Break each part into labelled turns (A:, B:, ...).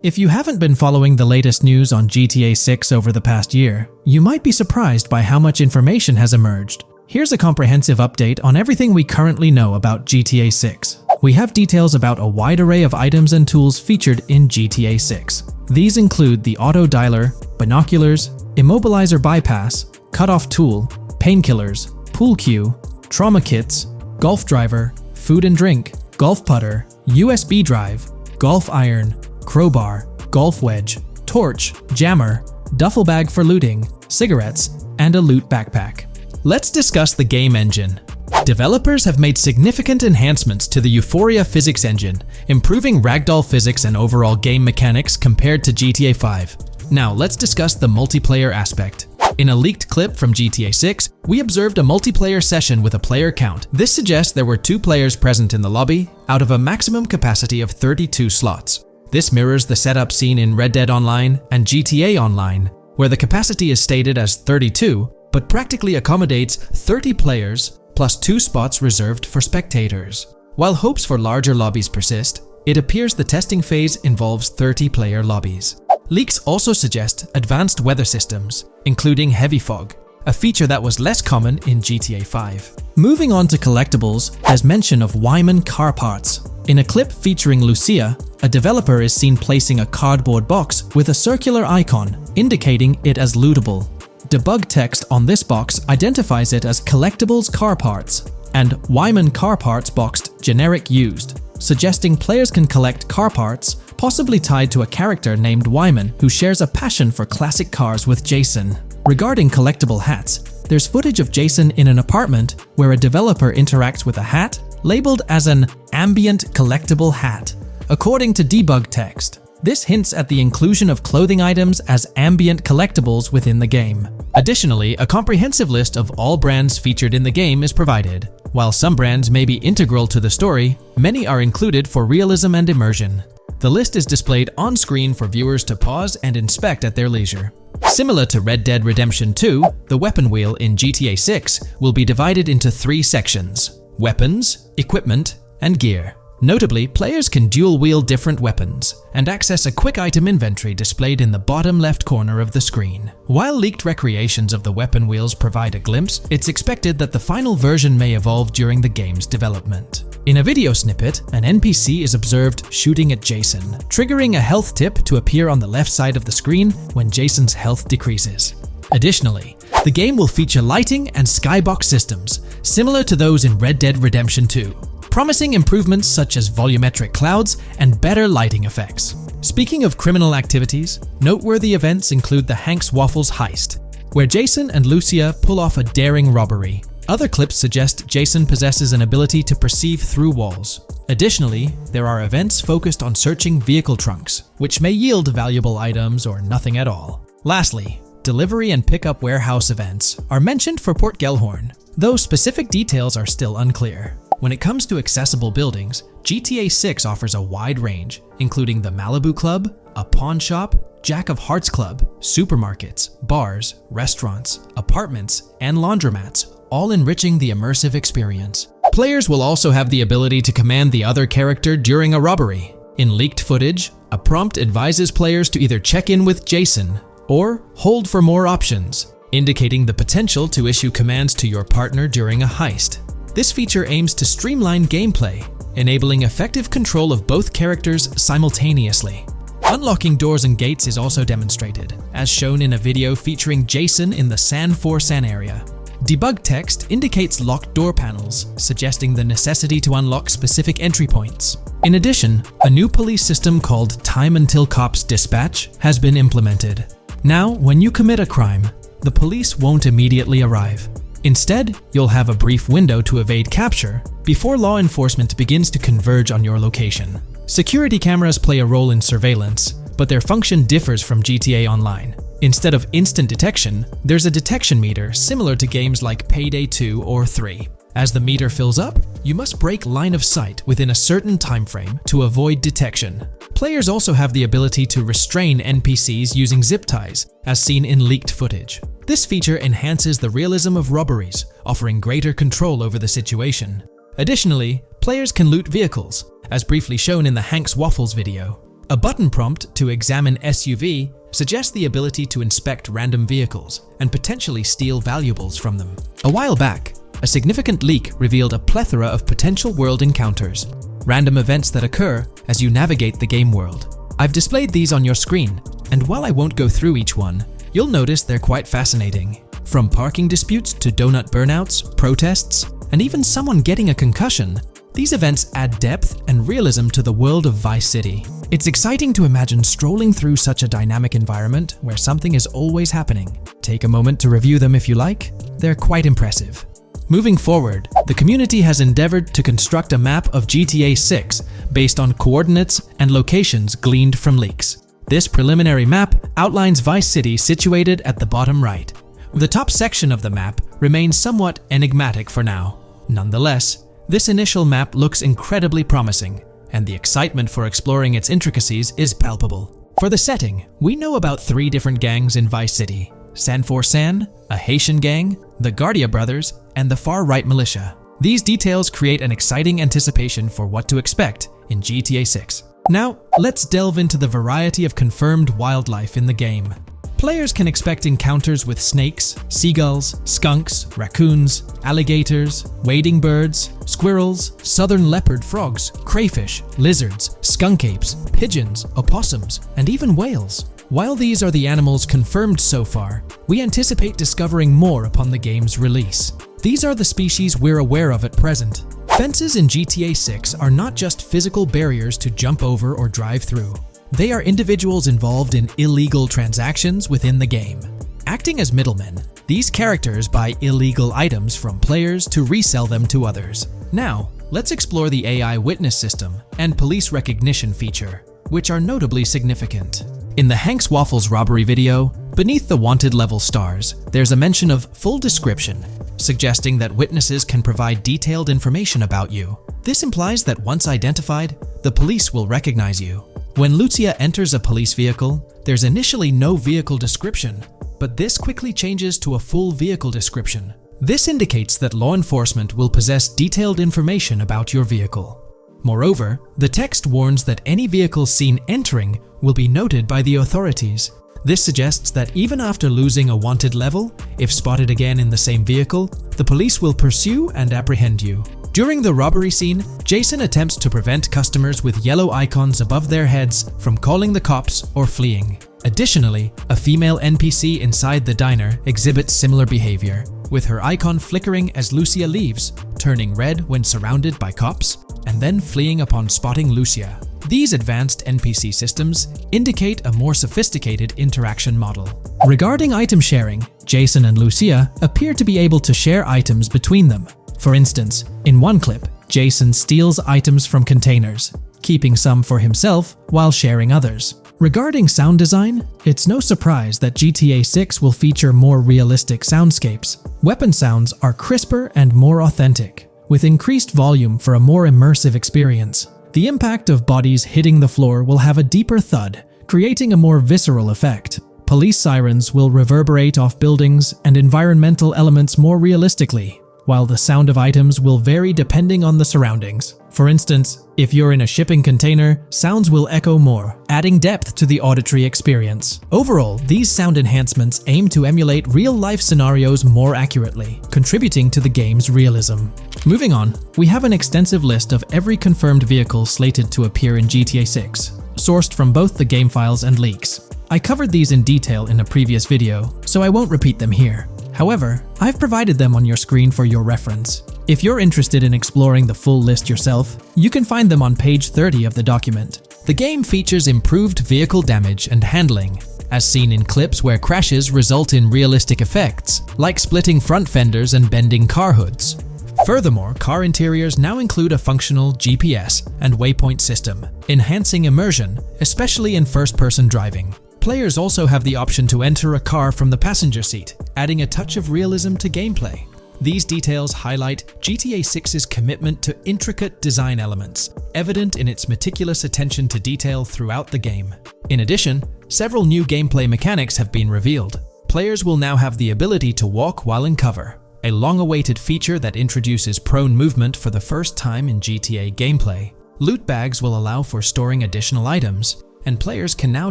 A: If you haven't been following the latest news on GTA 6 over the past year, you might be surprised by how much information has emerged. Here's a comprehensive update on everything we currently know about GTA 6. We have details about a wide array of items and tools featured in GTA 6. These include the auto dialer, binoculars, immobilizer bypass, cutoff tool, painkillers, pool cue, trauma kits, golf driver, food and drink, golf putter, USB drive, golf iron, crowbar, golf wedge, torch, jammer, duffel bag for looting, cigarettes, and a loot backpack. Let's discuss the game engine. Developers have made significant enhancements to the Euphoria physics engine, improving ragdoll physics and overall game mechanics compared to GTA 5. Now let's discuss the multiplayer aspect. In a leaked clip from GTA 6, we observed a multiplayer session with a player count. This suggests there were 2 players present in the lobby, out of a maximum capacity of 32 slots. This mirrors the setup seen in Red Dead Online and GTA Online, where the capacity is stated as 32, but practically accommodates 30 players plus 2 spots reserved for spectators. While hopes for larger lobbies persist, it appears the testing phase involves 30-player lobbies. Leaks also suggest advanced weather systems, including heavy fog, a feature that was less common in GTA 5. Moving on to collectibles, there's mention of Wyman car parts. In a clip featuring Lucia, a developer is seen placing a cardboard box with a circular icon, indicating it as lootable. Debug text on this box identifies it as Collectibles Car Parts and Wyman Car Parts boxed Generic Used, suggesting players can collect car parts, possibly tied to a character named Wyman who shares a passion for classic cars with Jason. Regarding collectible hats, there's footage of Jason in an apartment where a developer interacts with a hat labeled as an ambient collectible hat. According to debug text, this hints at the inclusion of clothing items as ambient collectibles within the game. Additionally, a comprehensive list of all brands featured in the game is provided. While some brands may be integral to the story, many are included for realism and immersion. The list is displayed on screen for viewers to pause and inspect at their leisure. Similar to Red Dead Redemption 2, the weapon wheel in GTA 6 will be divided into 3 sections: weapons, equipment, and gear. Notably, players can dual-wield different weapons and access a quick item inventory displayed in the bottom left corner of the screen. While leaked recreations of the weapon wheels provide a glimpse, it's expected that the final version may evolve during the game's development. In a video snippet, an NPC is observed shooting at Jason, triggering a health tip to appear on the left side of the screen when Jason's health decreases. Additionally, the game will feature lighting and skybox systems, similar to those in Red Dead Redemption 2. Promising improvements such as volumetric clouds and better lighting effects. Speaking of criminal activities, noteworthy events include the Hank's Waffles heist, where Jason and Lucia pull off a daring robbery. Other clips suggest Jason possesses an ability to perceive through walls. Additionally, there are events focused on searching vehicle trunks, which may yield valuable items or nothing at all. Lastly, delivery and pickup warehouse events are mentioned for Port Gellhorn, though specific details are still unclear. When it comes to accessible buildings, GTA 6 offers a wide range, including the Malibu Club, a pawn shop, Jack of Hearts Club, supermarkets, bars, restaurants, apartments, and laundromats, all enriching the immersive experience. Players will also have the ability to command the other character during a robbery. In leaked footage, a prompt advises players to either check in with Jason or hold for more options, indicating the potential to issue commands to your partner during a heist. This feature aims to streamline gameplay, enabling effective control of both characters simultaneously. Unlocking doors and gates is also demonstrated, as shown in a video featuring Jason in the San Forsan area. Debug text indicates locked door panels, suggesting the necessity to unlock specific entry points. In addition, a new police system called Time Until Cops Dispatch has been implemented. Now, when you commit a crime, the police won't immediately arrive. Instead, you'll have a brief window to evade capture before law enforcement begins to converge on your location. Security cameras play a role in surveillance, but their function differs from GTA Online. Instead of instant detection, there's a detection meter similar to games like Payday 2 or 3. As the meter fills up, you must break line of sight within a certain time frame to avoid detection. Players also have the ability to restrain NPCs using zip ties, as seen in leaked footage. This feature enhances the realism of robberies, offering greater control over the situation. Additionally, players can loot vehicles, as briefly shown in the Hank's Waffles video. A button prompt to examine SUV suggests the ability to inspect random vehicles and potentially steal valuables from them. A while back, a significant leak revealed a plethora of potential world encounters, random events that occur as you navigate the game world. I've displayed these on your screen, and while I won't go through each one, you'll notice they're quite fascinating. From parking disputes to donut burnouts, protests, and even someone getting a concussion, these events add depth and realism to the world of Vice City. It's exciting to imagine strolling through such a dynamic environment where something is always happening. Take a moment to review them if you like. They're quite impressive. Moving forward, the community has endeavored to construct a map of GTA 6 based on coordinates and locations gleaned from leaks. This preliminary map outlines Vice City situated at the bottom right. The top section of the map remains somewhat enigmatic for now. Nonetheless, this initial map looks incredibly promising, and the excitement for exploring its intricacies is palpable. For the setting, we know about 3 different gangs in Vice City: San4San, a Haitian gang, the Guardia Brothers, and the far-right militia. These details create an exciting anticipation for what to expect in GTA 6. Now, let's delve into the variety of confirmed wildlife in the game. Players can expect encounters with snakes, seagulls, skunks, raccoons, alligators, wading birds, squirrels, southern leopard frogs, crayfish, lizards, skunk apes, pigeons, opossums, and even whales. While these are the animals confirmed so far, we anticipate discovering more upon the game's release. These are the species we're aware of at present. Fences in GTA 6 are not just physical barriers to jump over or drive through. They are individuals involved in illegal transactions within the game. Acting as middlemen, these characters buy illegal items from players to resell them to others. Now, let's explore the AI witness system and police recognition feature, which are notably significant. In the Hank's Waffles robbery video, beneath the wanted level stars, there's a mention of full description, suggesting that witnesses can provide detailed information about you. This implies that once identified, the police will recognize you. When Lucia enters a police vehicle, there's initially no vehicle description, but this quickly changes to a full vehicle description. This indicates that law enforcement will possess detailed information about your vehicle. Moreover, the text warns that any vehicle seen entering will be noted by the authorities. This suggests that even after losing a wanted level, if spotted again in the same vehicle, the police will pursue and apprehend you. During the robbery scene, Jason attempts to prevent customers with yellow icons above their heads from calling the cops or fleeing. Additionally, a female NPC inside the diner exhibits similar behavior, with her icon flickering as Lucia leaves, turning red when surrounded by cops, and then fleeing upon spotting Lucia. These advanced NPC systems indicate a more sophisticated interaction model. Regarding item sharing, Jason and Lucia appear to be able to share items between them. For instance, in one clip, Jason steals items from containers, keeping some for himself while sharing others. Regarding sound design, it's no surprise that GTA 6 will feature more realistic soundscapes. Weapon sounds are crisper and more authentic, with increased volume for a more immersive experience. The impact of bodies hitting the floor will have a deeper thud, creating a more visceral effect. Police sirens will reverberate off buildings and environmental elements more realistically, while the sound of items will vary depending on the surroundings. For instance, if you're in a shipping container, sounds will echo more, adding depth to the auditory experience. Overall, these sound enhancements aim to emulate real-life scenarios more accurately, contributing to the game's realism. Moving on, we have an extensive list of every confirmed vehicle slated to appear in GTA 6, sourced from both the game files and leaks. I covered these in detail in a previous video, so I won't repeat them here. However, I've provided them on your screen for your reference. If you're interested in exploring the full list yourself, you can find them on page 30 of the document. The game features improved vehicle damage and handling, as seen in clips where crashes result in realistic effects, like splitting front fenders and bending car hoods. Furthermore, car interiors now include a functional GPS and waypoint system, enhancing immersion, especially in first-person driving. Players also have the option to enter a car from the passenger seat, adding a touch of realism to gameplay. These details highlight GTA 6's commitment to intricate design elements, evident in its meticulous attention to detail throughout the game. In addition, several new gameplay mechanics have been revealed. Players will now have the ability to walk while in cover, a long-awaited feature that introduces prone movement for the first time in GTA gameplay. Loot bags will allow for storing additional items, and players can now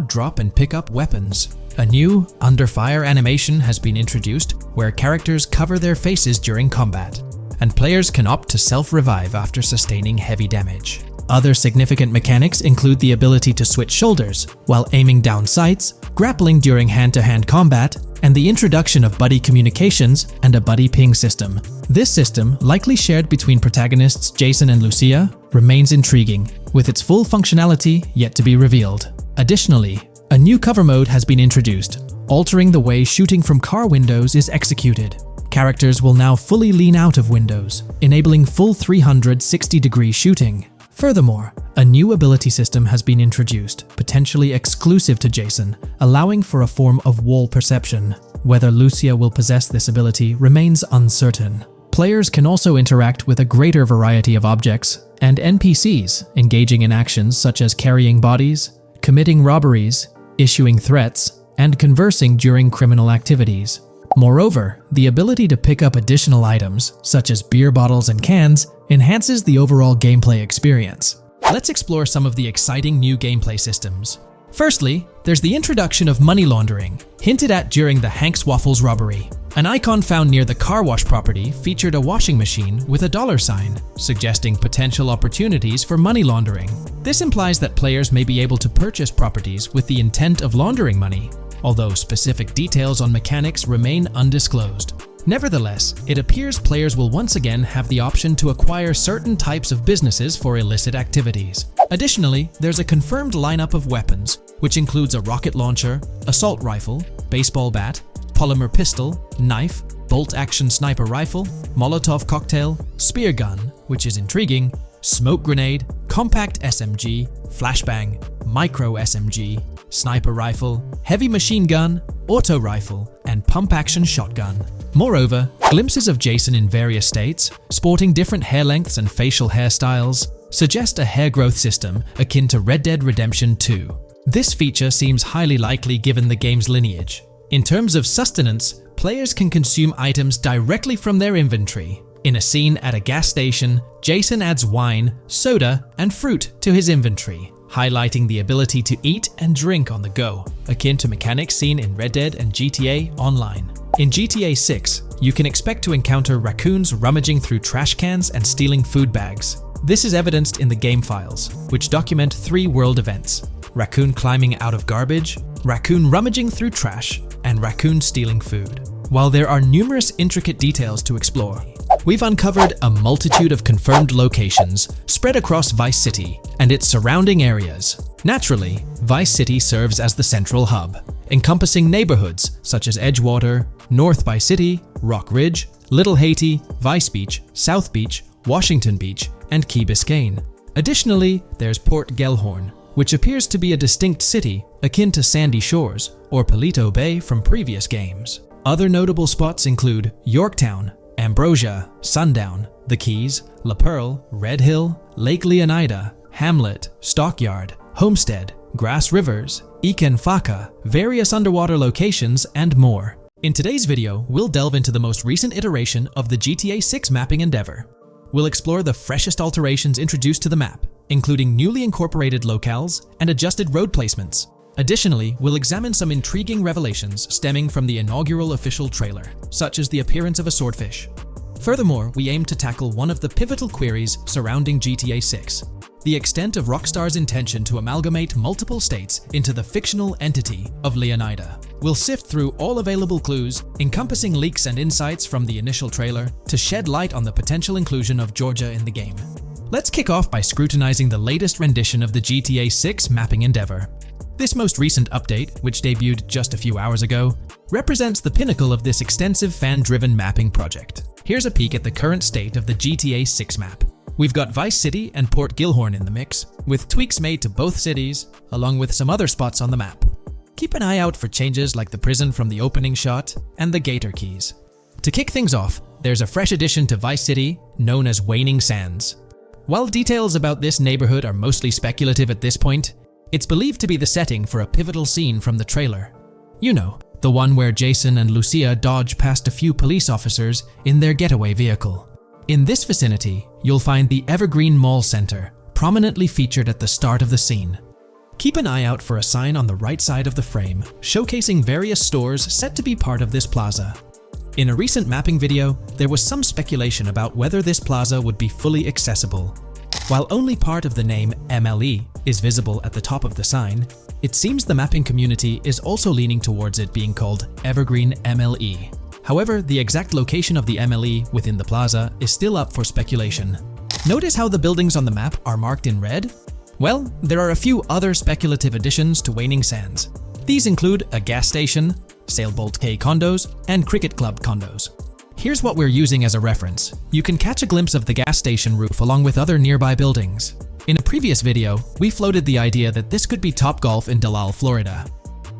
A: drop and pick up weapons. A new under fire animation has been introduced where characters cover their faces during combat, and players can opt to self-revive after sustaining heavy damage. Other significant mechanics include the ability to switch shoulders while aiming down sights, grappling during hand-to-hand combat, and the introduction of buddy communications and a buddy ping system. This system, likely shared between protagonists Jason and Lucia, remains intriguing, with its full functionality yet to be revealed. Additionally, a new cover mode has been introduced, altering the way shooting from car windows is executed. Characters will now fully lean out of windows, enabling full 360-degree shooting. Furthermore, a new ability system has been introduced, potentially exclusive to Jason, allowing for a form of wall perception. Whether Lucia will possess this ability remains uncertain. Players can also interact with a greater variety of objects and NPCs, engaging in actions such as carrying bodies, committing robberies, issuing threats, and conversing during criminal activities. Moreover, the ability to pick up additional items, such as beer bottles and cans, enhances the overall gameplay experience. Let's explore some of the exciting new gameplay systems. Firstly, there's the introduction of money laundering, hinted at during the Hank's Waffles robbery. An icon found near the car wash property featured a washing machine with a dollar sign, suggesting potential opportunities for money laundering. This implies that players may be able to purchase properties with the intent of laundering money, although specific details on mechanics remain undisclosed. Nevertheless, it appears players will once again have the option to acquire certain types of businesses for illicit activities. Additionally, there's a confirmed lineup of weapons, which includes a rocket launcher, assault rifle, baseball bat, polymer pistol, knife, bolt-action sniper rifle, Molotov cocktail, spear gun, which is intriguing, smoke grenade, compact SMG, flashbang, micro SMG, sniper rifle, heavy machine gun, auto rifle, and pump-action shotgun. Moreover, glimpses of Jason in various states, sporting different hair lengths and facial hairstyles, suggest a hair growth system akin to Red Dead Redemption 2. This feature seems highly likely given the game's lineage. In terms of sustenance, players can consume items directly from their inventory. In a scene at a gas station, Jason adds wine, soda, and fruit to his inventory, highlighting the ability to eat and drink on the go, akin to mechanics seen in Red Dead and GTA Online. In GTA 6, you can expect to encounter raccoons rummaging through trash cans and stealing food bags. This is evidenced in the game files, which document 3 world events: raccoon climbing out of garbage, raccoon rummaging through trash, and raccoon stealing food. While there are numerous intricate details to explore, we've uncovered a multitude of confirmed locations spread across Vice City and its surrounding areas. Naturally, Vice City serves as the central hub, encompassing neighborhoods such as Edgewater, North Vice City, Rock Ridge, Little Haiti, Vice Beach, South Beach, Washington Beach, and Key Biscayne. Additionally, there's Port Gellhorn, which appears to be a distinct city akin to Sandy Shores or Paleto Bay from previous games. Other notable spots include Yorktown, Ambrosia, Sundown, The Keys, La Pearl, Red Hill, Lake Leonida, Hamlet, Stockyard, Homestead, Grass Rivers, Ikenfaka, various underwater locations, and more. In today's video, we'll delve into the most recent iteration of the GTA 6 mapping endeavor. We'll explore the freshest alterations introduced to the map, including newly incorporated locales and adjusted road placements. Additionally, we'll examine some intriguing revelations stemming from the inaugural official trailer, such as the appearance of a swordfish. Furthermore, we aim to tackle one of the pivotal queries surrounding GTA 6, the extent of Rockstar's intention to amalgamate multiple states into the fictional entity of Leonida. We'll sift through all available clues, encompassing leaks and insights from the initial trailer, to shed light on the potential inclusion of Georgia in the game. Let's kick off by scrutinizing the latest rendition of the GTA 6 mapping endeavor. This most recent update, which debuted just a few hours ago, represents the pinnacle of this extensive fan-driven mapping project. Here's a peek at the current state of the GTA 6 map. We've got Vice City and Port Gellhorn in the mix, with tweaks made to both cities, along with some other spots on the map. Keep an eye out for changes like the prison from the opening shot and the Gator Keys. To kick things off, there's a fresh addition to Vice City known as Waning Sands. While details about this neighborhood are mostly speculative at this point, it's believed to be the setting for a pivotal scene from the trailer. You know, the one where Jason and Lucia dodge past a few police officers in their getaway vehicle. In this vicinity, you'll find the Evergreen Mall Center, prominently featured at the start of the scene. Keep an eye out for a sign on the right side of the frame, showcasing various stores set to be part of this plaza. In a recent mapping video, there was some speculation about whether this plaza would be fully accessible. While only part of the name MLE is visible at the top of the sign, it seems the mapping community is also leaning towards it being called Evergreen MLE. However, the exact location of the MLE within the plaza is still up for speculation. Notice how the buildings on the map are marked in red? Well, there are a few other speculative additions to Waning Sands. These include a gas station, Sailbolt K condos, and Cricket Club condos. Here's what we're using as a reference. You can catch a glimpse of the gas station roof along with other nearby buildings. In a previous video, we floated the idea that this could be Topgolf in Dalal, Florida.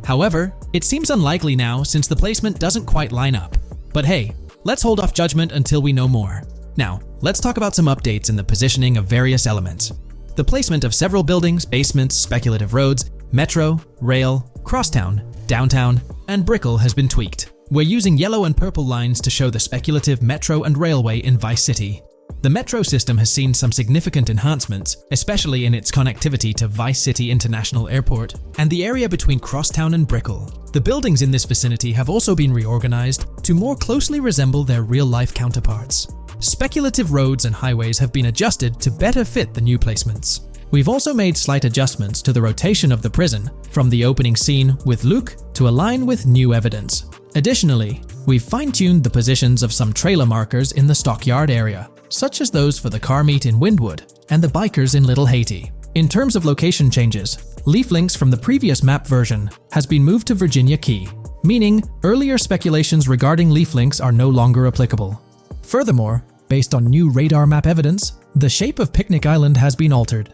A: However, it seems unlikely now since the placement doesn't quite line up. But hey, let's hold off judgment until we know more. Now, let's talk about some updates in the positioning of various elements. The placement of several buildings, basements, speculative roads, metro, rail, crosstown, downtown, and Brickell has been tweaked. We're using yellow and purple lines to show the speculative metro and railway in Vice City. The metro system has seen some significant enhancements, especially in its connectivity to Vice City International Airport and the area between Crosstown and Brickell. The buildings in this vicinity have also been reorganized to more closely resemble their real-life counterparts. Speculative roads and highways have been adjusted to better fit the new placements. We've also made slight adjustments to the rotation of the prison from the opening scene with Luke to align with new evidence. Additionally, we've fine-tuned the positions of some trailer markers in the stockyard area, such as those for the car meet in Windwood and the bikers in Little Haiti. In terms of location changes, Leaf Links from the previous map version has been moved to Virginia Key, meaning earlier speculations regarding Leaf Links are no longer applicable. Furthermore, based on new radar map evidence, the shape of Picnic Island has been altered.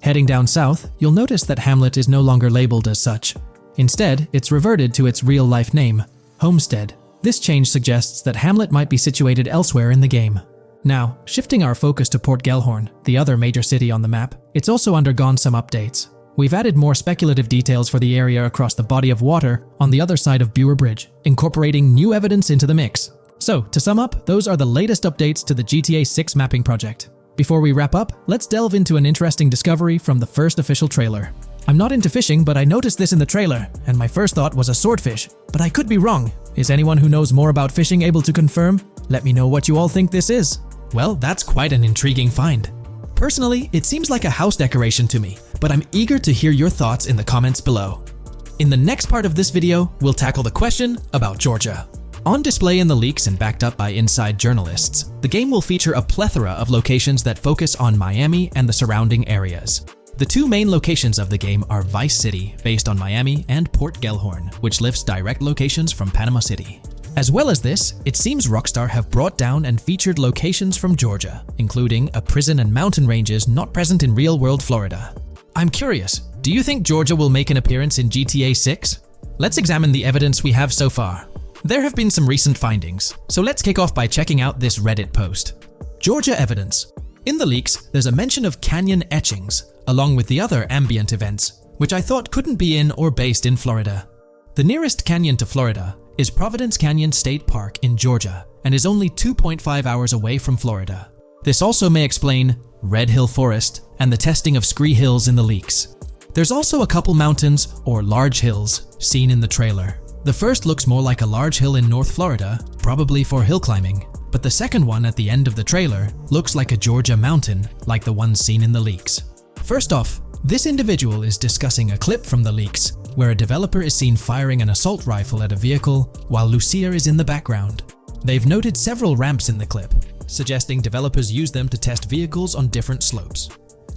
A: Heading down south, you'll notice that Hamlet is no longer labeled as such. Instead, it's reverted to its real-life name, Homestead. This change suggests that Hamlet might be situated elsewhere in the game. Now, shifting our focus to Port Gellhorn, the other major city on the map, it's also undergone some updates. We've added more speculative details for the area across the body of water on the other side of Bure Bridge, incorporating new evidence into the mix. So, to sum up, those are the latest updates to the GTA 6 mapping project. Before we wrap up, let's delve into an interesting discovery from the first official trailer. I'm not into fishing, but I noticed this in the trailer, and my first thought was a swordfish, but I could be wrong. Is anyone who knows more about fishing able to confirm? Let me know what you all think this is. Well, that's quite an intriguing find. Personally, it seems like a house decoration to me, but I'm eager to hear your thoughts in the comments below. In the next part of this video, we'll tackle the question about Georgia. On display in the leaks and backed up by inside journalists, the game will feature a plethora of locations that focus on Miami and the surrounding areas. The two main locations of the game are Vice City, based on Miami, and Port Gellhorn, which lifts direct locations from Panama City. As well as this, it seems Rockstar have brought down and featured locations from Georgia, including a prison and mountain ranges not present in real-world Florida. I'm curious, do you think Georgia will make an appearance in GTA 6? Let's examine the evidence we have so far. There have been some recent findings, so let's kick off by checking out this Reddit post. Georgia evidence. In the leaks, there's a mention of canyon etchings, along with the other ambient events, which I thought couldn't be in or based in Florida. The nearest canyon to Florida is Providence Canyon State Park in Georgia, and is only 2.5 hours away from Florida. This also may explain Red Hill Forest and the testing of Scree Hills in the leaks. There's also a couple mountains, or large hills, seen in the trailer. The first looks more like a large hill in North Florida, probably for hill climbing, but the second one at the end of the trailer looks like a Georgia mountain, like the one seen in the leaks. First off, this individual is discussing a clip from the leaks, where a developer is seen firing an assault rifle at a vehicle while Lucia is in the background. They've noted several ramps in the clip, suggesting developers use them to test vehicles on different slopes.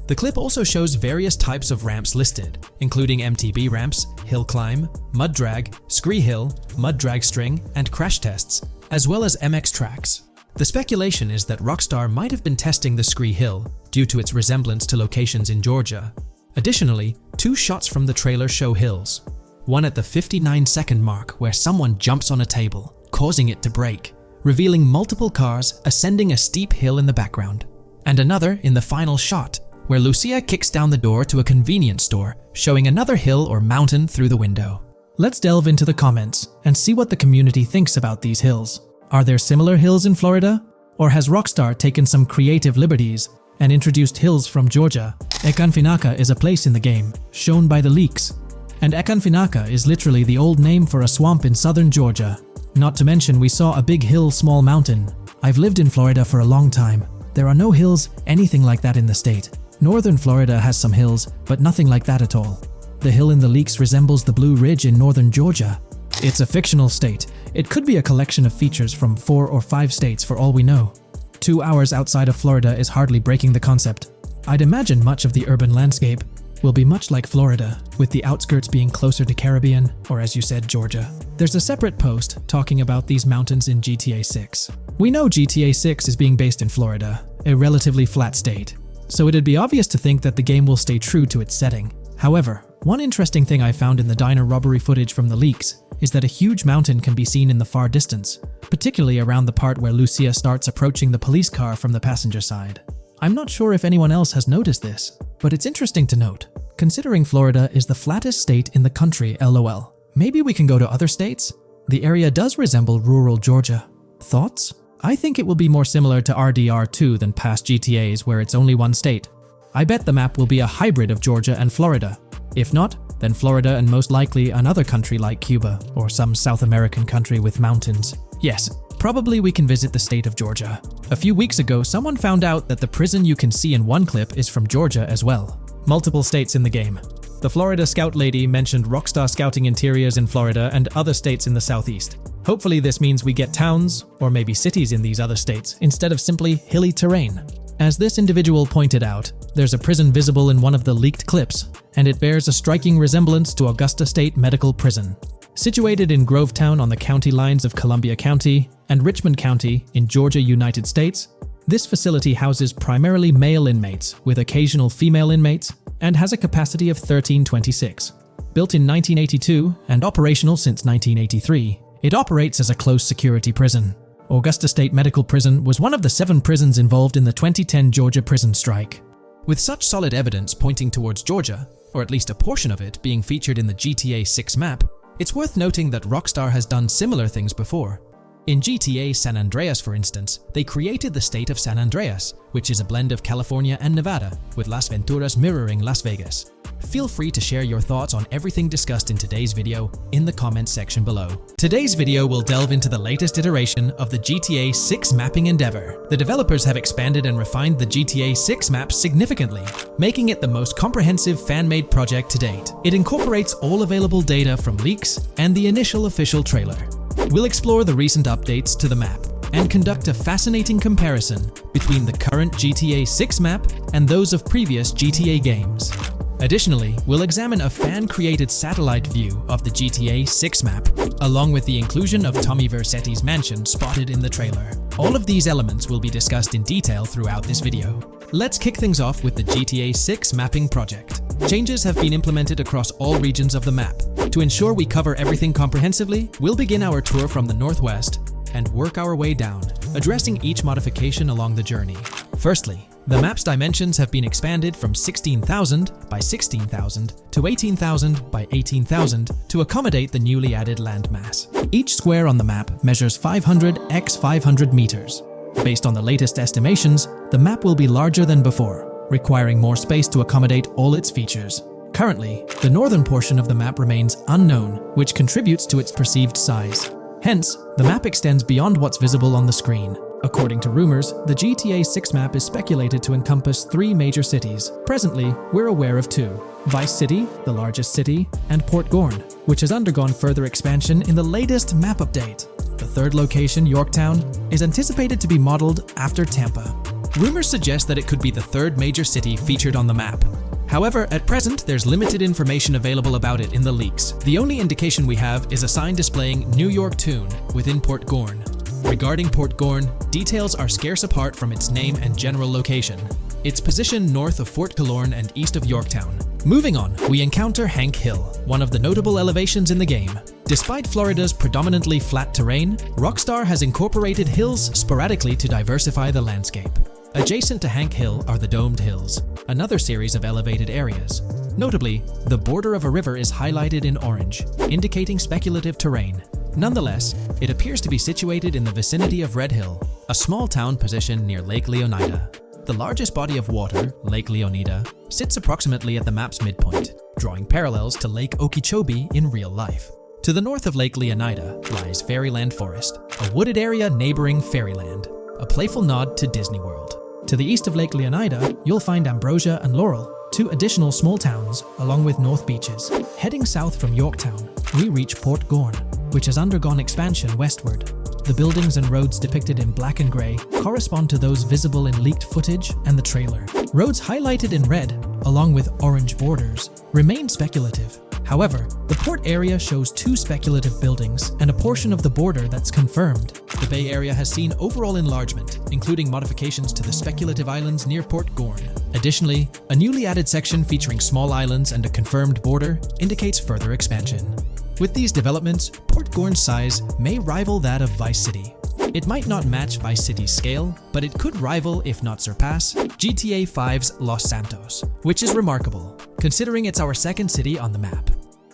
A: The clip also shows various types of ramps listed, including MTB ramps, hill climb, mud drag, Scree Hill, mud drag string, and crash tests, as well as MX tracks. The speculation is that Rockstar might have been testing the Scree Hill due to its resemblance to locations in Georgia. Additionally, two shots from the trailer show hills. One at the 59-second mark where someone jumps on a table, causing it to break, revealing multiple cars ascending a steep hill in the background. And another in the final shot, where Lucia kicks down the door to a convenience store, showing another hill or mountain through the window. Let's delve into the comments and see what the community thinks about these hills. Are there similar hills in Florida? Or has Rockstar taken some creative liberties and introduced hills from Georgia. Ekanfinaka is a place in the game, shown by the leaks. And Ekanfinaka is literally the old name for a swamp in southern Georgia. Not to mention we saw a big hill, small mountain. I've lived in Florida for a long time. There are no hills, anything like that in the state. Northern Florida has some hills, but nothing like that at all. The hill in the leaks resembles the Blue Ridge in northern Georgia. It's a fictional state. It could be a collection of features from 4 or 5 states for all we know. 2 hours outside of Florida is hardly breaking the concept. I'd imagine much of the urban landscape will be much like Florida, with the outskirts being closer to Caribbean, or as you said, Georgia. There's a separate post talking about these mountains in GTA 6. We know GTA 6 is being based in Florida, a relatively flat state, so it'd be obvious to think that the game will stay true to its setting. However, one interesting thing I found in the diner robbery footage from the leaks is that a huge mountain can be seen in the far distance, particularly around the part where Lucia starts approaching the police car from the passenger side. I'm not sure if anyone else has noticed this, but it's interesting to note, considering Florida is the flattest state in the country, LOL. Maybe we can go to other states? The area does resemble rural Georgia. Thoughts? I think it will be more similar to RDR2 than past GTAs where it's only one state. I bet the map will be a hybrid of Georgia and Florida. If not, then Florida and most likely another country like Cuba or some South American country with mountains. Yes, probably we can visit the state of Georgia. A few weeks ago, someone found out that the prison you can see in one clip is from Georgia as well. Multiple states in the game. The Florida Scout lady mentioned Rockstar Scouting interiors in Florida and other states in the southeast. Hopefully this means we get towns, or maybe cities in these other states, instead of simply hilly terrain. As this individual pointed out, there's a prison visible in one of the leaked clips, and it bears a striking resemblance to Augusta State Medical Prison. Situated in Grovetown on the county lines of Columbia County and Richmond County in Georgia, United States, this facility houses primarily male inmates with occasional female inmates and has a capacity of 1326. Built in 1982 and operational since 1983, it operates as a close security prison. Augusta State Medical Prison was one of the 7 prisons involved in the 2010 Georgia prison strike. With such solid evidence pointing towards Georgia, or at least a portion of it being featured in the GTA 6 map, it's worth noting that Rockstar has done similar things before. In GTA San Andreas, for instance, they created the state of San Andreas, which is a blend of California and Nevada, with Las Venturas mirroring Las Vegas. Feel free to share your thoughts on everything discussed in today's video in the comments section below. Today's video will delve into the latest iteration of the GTA 6 mapping endeavor. The developers have expanded and refined the GTA 6 map significantly, making it the most comprehensive fan-made project to date. It incorporates all available data from leaks and the initial official trailer. We'll explore the recent updates to the map and conduct a fascinating comparison between the current GTA 6 map and those of previous GTA games. Additionally, we'll examine a fan-created satellite view of the GTA 6 map, along with the inclusion of Tommy Vercetti's mansion spotted in the trailer. All of these elements will be discussed in detail throughout this video. Let's kick things off with the GTA 6 mapping project. Changes have been implemented across all regions of the map. To ensure we cover everything comprehensively, we'll begin our tour from the northwest and work our way down, addressing each modification along the journey. Firstly, the map's dimensions have been expanded from 16,000 by 16,000 to 18,000 by 18,000 to accommodate the newly added landmass. Each square on the map measures 500 x 500 meters. Based on the latest estimations, the map will be larger than before, requiring more space to accommodate all its features. Currently, the northern portion of the map remains unknown, which contributes to its perceived size. Hence, the map extends beyond what's visible on the screen. According to rumors, the GTA 6 map is speculated to encompass 3 major cities. Presently, we're aware of 2. Vice City, the largest city, and Port Gorn, which has undergone further expansion in the latest map update. The third location, Yorktown, is anticipated to be modeled after Tampa. Rumors suggest that it could be the 3rd major city featured on the map. However, at present, there's limited information available about it in the leaks. The only indication we have is a sign displaying New York Tune within Port Gorn. Regarding Port Gorn, details are scarce apart from its name and general location. It's positioned north of Fort Killorn and east of Yorktown. Moving on, we encounter Hank Hill, one of the notable elevations in the game. Despite Florida's predominantly flat terrain, Rockstar has incorporated hills sporadically to diversify the landscape. Adjacent to Hank Hill are the Domed Hills, another series of elevated areas. Notably, the border of a river is highlighted in orange, indicating speculative terrain. Nonetheless, it appears to be situated in the vicinity of Red Hill, a small town positioned near Lake Leonida. The largest body of water, Lake Leonida, sits approximately at the map's midpoint, drawing parallels to Lake Okeechobee in real life. To the north of Lake Leonida lies Fairyland Forest, a wooded area neighboring Fairyland, a playful nod to Disney World. To the east of Lake Leonida, you'll find Ambrosia and Laurel, two additional small towns, along with North Beaches. Heading south from Yorktown, we reach Port Gorn, which has undergone expansion westward. The buildings and roads depicted in black and grey correspond to those visible in leaked footage and the trailer. Roads highlighted in red, along with orange borders, remain speculative. However, the port area shows two speculative buildings and a portion of the border that's confirmed. The Bay Area has seen overall enlargement, including modifications to the speculative islands near Port Gorn. Additionally, a newly added section featuring small islands and a confirmed border indicates further expansion. With these developments, Port Gorn's size may rival that of Vice City. It might not match Vice City's scale, but it could rival, if not surpass, GTA 5's Los Santos, which is remarkable, considering it's our second city on the map.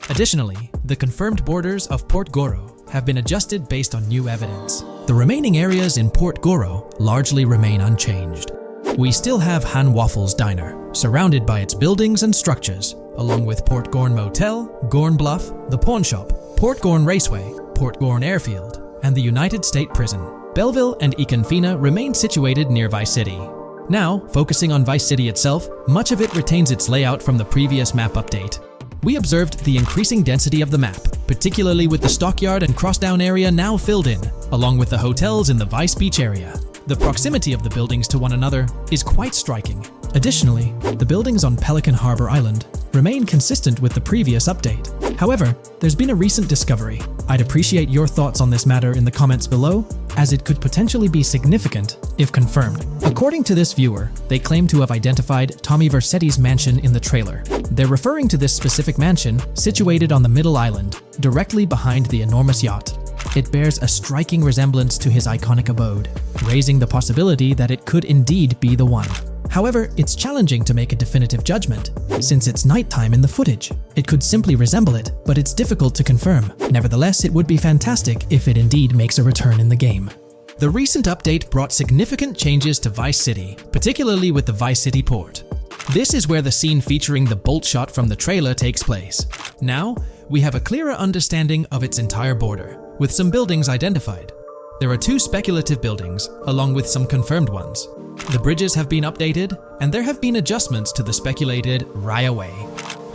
A: Additionally, the confirmed borders of Port Goro have been adjusted based on new evidence. The remaining areas in Port Goro largely remain unchanged. We still have Han Waffles Diner, surrounded by its buildings and structures, along with Port Gorn Motel, Gorn Bluff, the Pawn Shop, Port Gorn Raceway, Port Gorn Airfield, and the United State Prison. Belleville and Econfina remain situated near Vice City. Now, focusing on Vice City itself, much of it retains its layout from the previous map update. We observed the increasing density of the map, particularly with the Stockyard and Crossdown area now filled in, along with the hotels in the Vice Beach area. The proximity of the buildings to one another is quite striking. Additionally, the buildings on Pelican Harbor Island remain consistent with the previous update. However, there's been a recent discovery. I'd appreciate your thoughts on this matter in the comments below, as it could potentially be significant if confirmed. According to this viewer, they claim to have identified Tommy Vercetti's mansion in the trailer. They're referring to this specific mansion situated on the middle island, directly behind the enormous yacht. It bears a striking resemblance to his iconic abode, raising the possibility that it could indeed be the one. However, it's challenging to make a definitive judgment, since it's nighttime in the footage. It could simply resemble it, but it's difficult to confirm. Nevertheless, it would be fantastic if it indeed makes a return in the game. The recent update brought significant changes to Vice City, particularly with the Vice City port. This is where the scene featuring the bolt shot from the trailer takes place. Now, we have a clearer understanding of its entire border, with some buildings identified. There are two speculative buildings, along with some confirmed ones. The bridges have been updated, and there have been adjustments to the speculated Raya Way.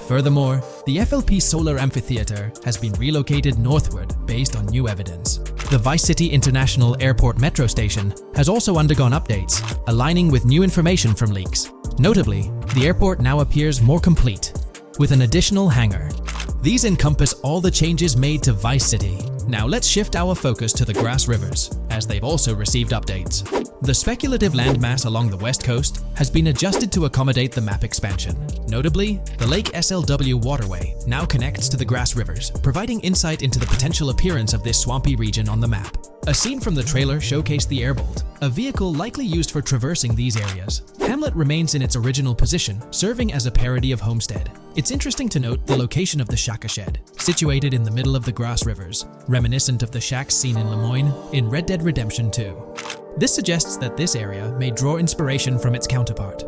A: Furthermore, the FLP Solar Amphitheater has been relocated northward based on new evidence. The Vice City International Airport metro station has also undergone updates, aligning with new information from leaks. Notably, the airport now appears more complete, with an additional hangar. These encompass all the changes made to Vice City. Now let's shift our focus to the Grass Rivers, as they've also received updates. The speculative landmass along the west coast has been adjusted to accommodate the map expansion. Notably, the Lake SLW waterway now connects to the Grass Rivers, providing insight into the potential appearance of this swampy region on the map. A scene from the trailer showcased the Airbolt, a vehicle likely used for traversing these areas. Hamlet remains in its original position, serving as a parody of Homestead. It's interesting to note the location of the Shaka Shed, situated in the middle of the Grass Rivers, reminiscent of the shacks seen in Lemoyne in Red Dead Redemption 2. This suggests that this area may draw inspiration from its counterpart.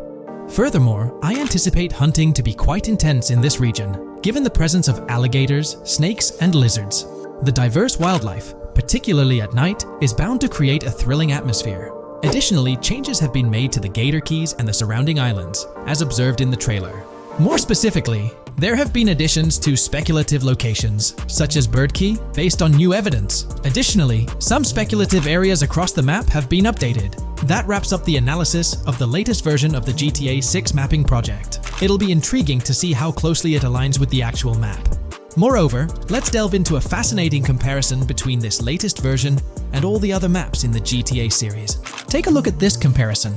A: Furthermore, I anticipate hunting to be quite intense in this region, given the presence of alligators, snakes, and lizards. The diverse wildlife, particularly at night, is bound to create a thrilling atmosphere. Additionally, changes have been made to the Gator Keys and the surrounding islands, as observed in the trailer. More specifically, there have been additions to speculative locations, such as Bird Key, based on new evidence. Additionally, some speculative areas across the map have been updated. That wraps up the analysis of the latest version of the GTA 6 mapping project. It'll be intriguing to see how closely it aligns with the actual map. Moreover, let's delve into a fascinating comparison between this latest version and all the other maps in the GTA series. Take a look at this comparison.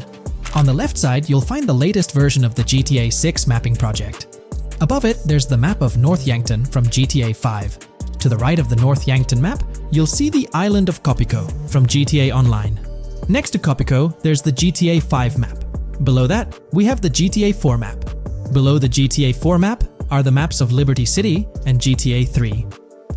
A: On the left side, you'll find the latest version of the GTA 6 mapping project. Above it, there's the map of North Yankton from GTA 5. To the right of the North Yankton map, you'll see the island of Copico from GTA Online. Next to Copico, there's the GTA 5 map. Below that, we have the GTA 4 map. Below the GTA 4 map are the maps of Liberty City and GTA 3.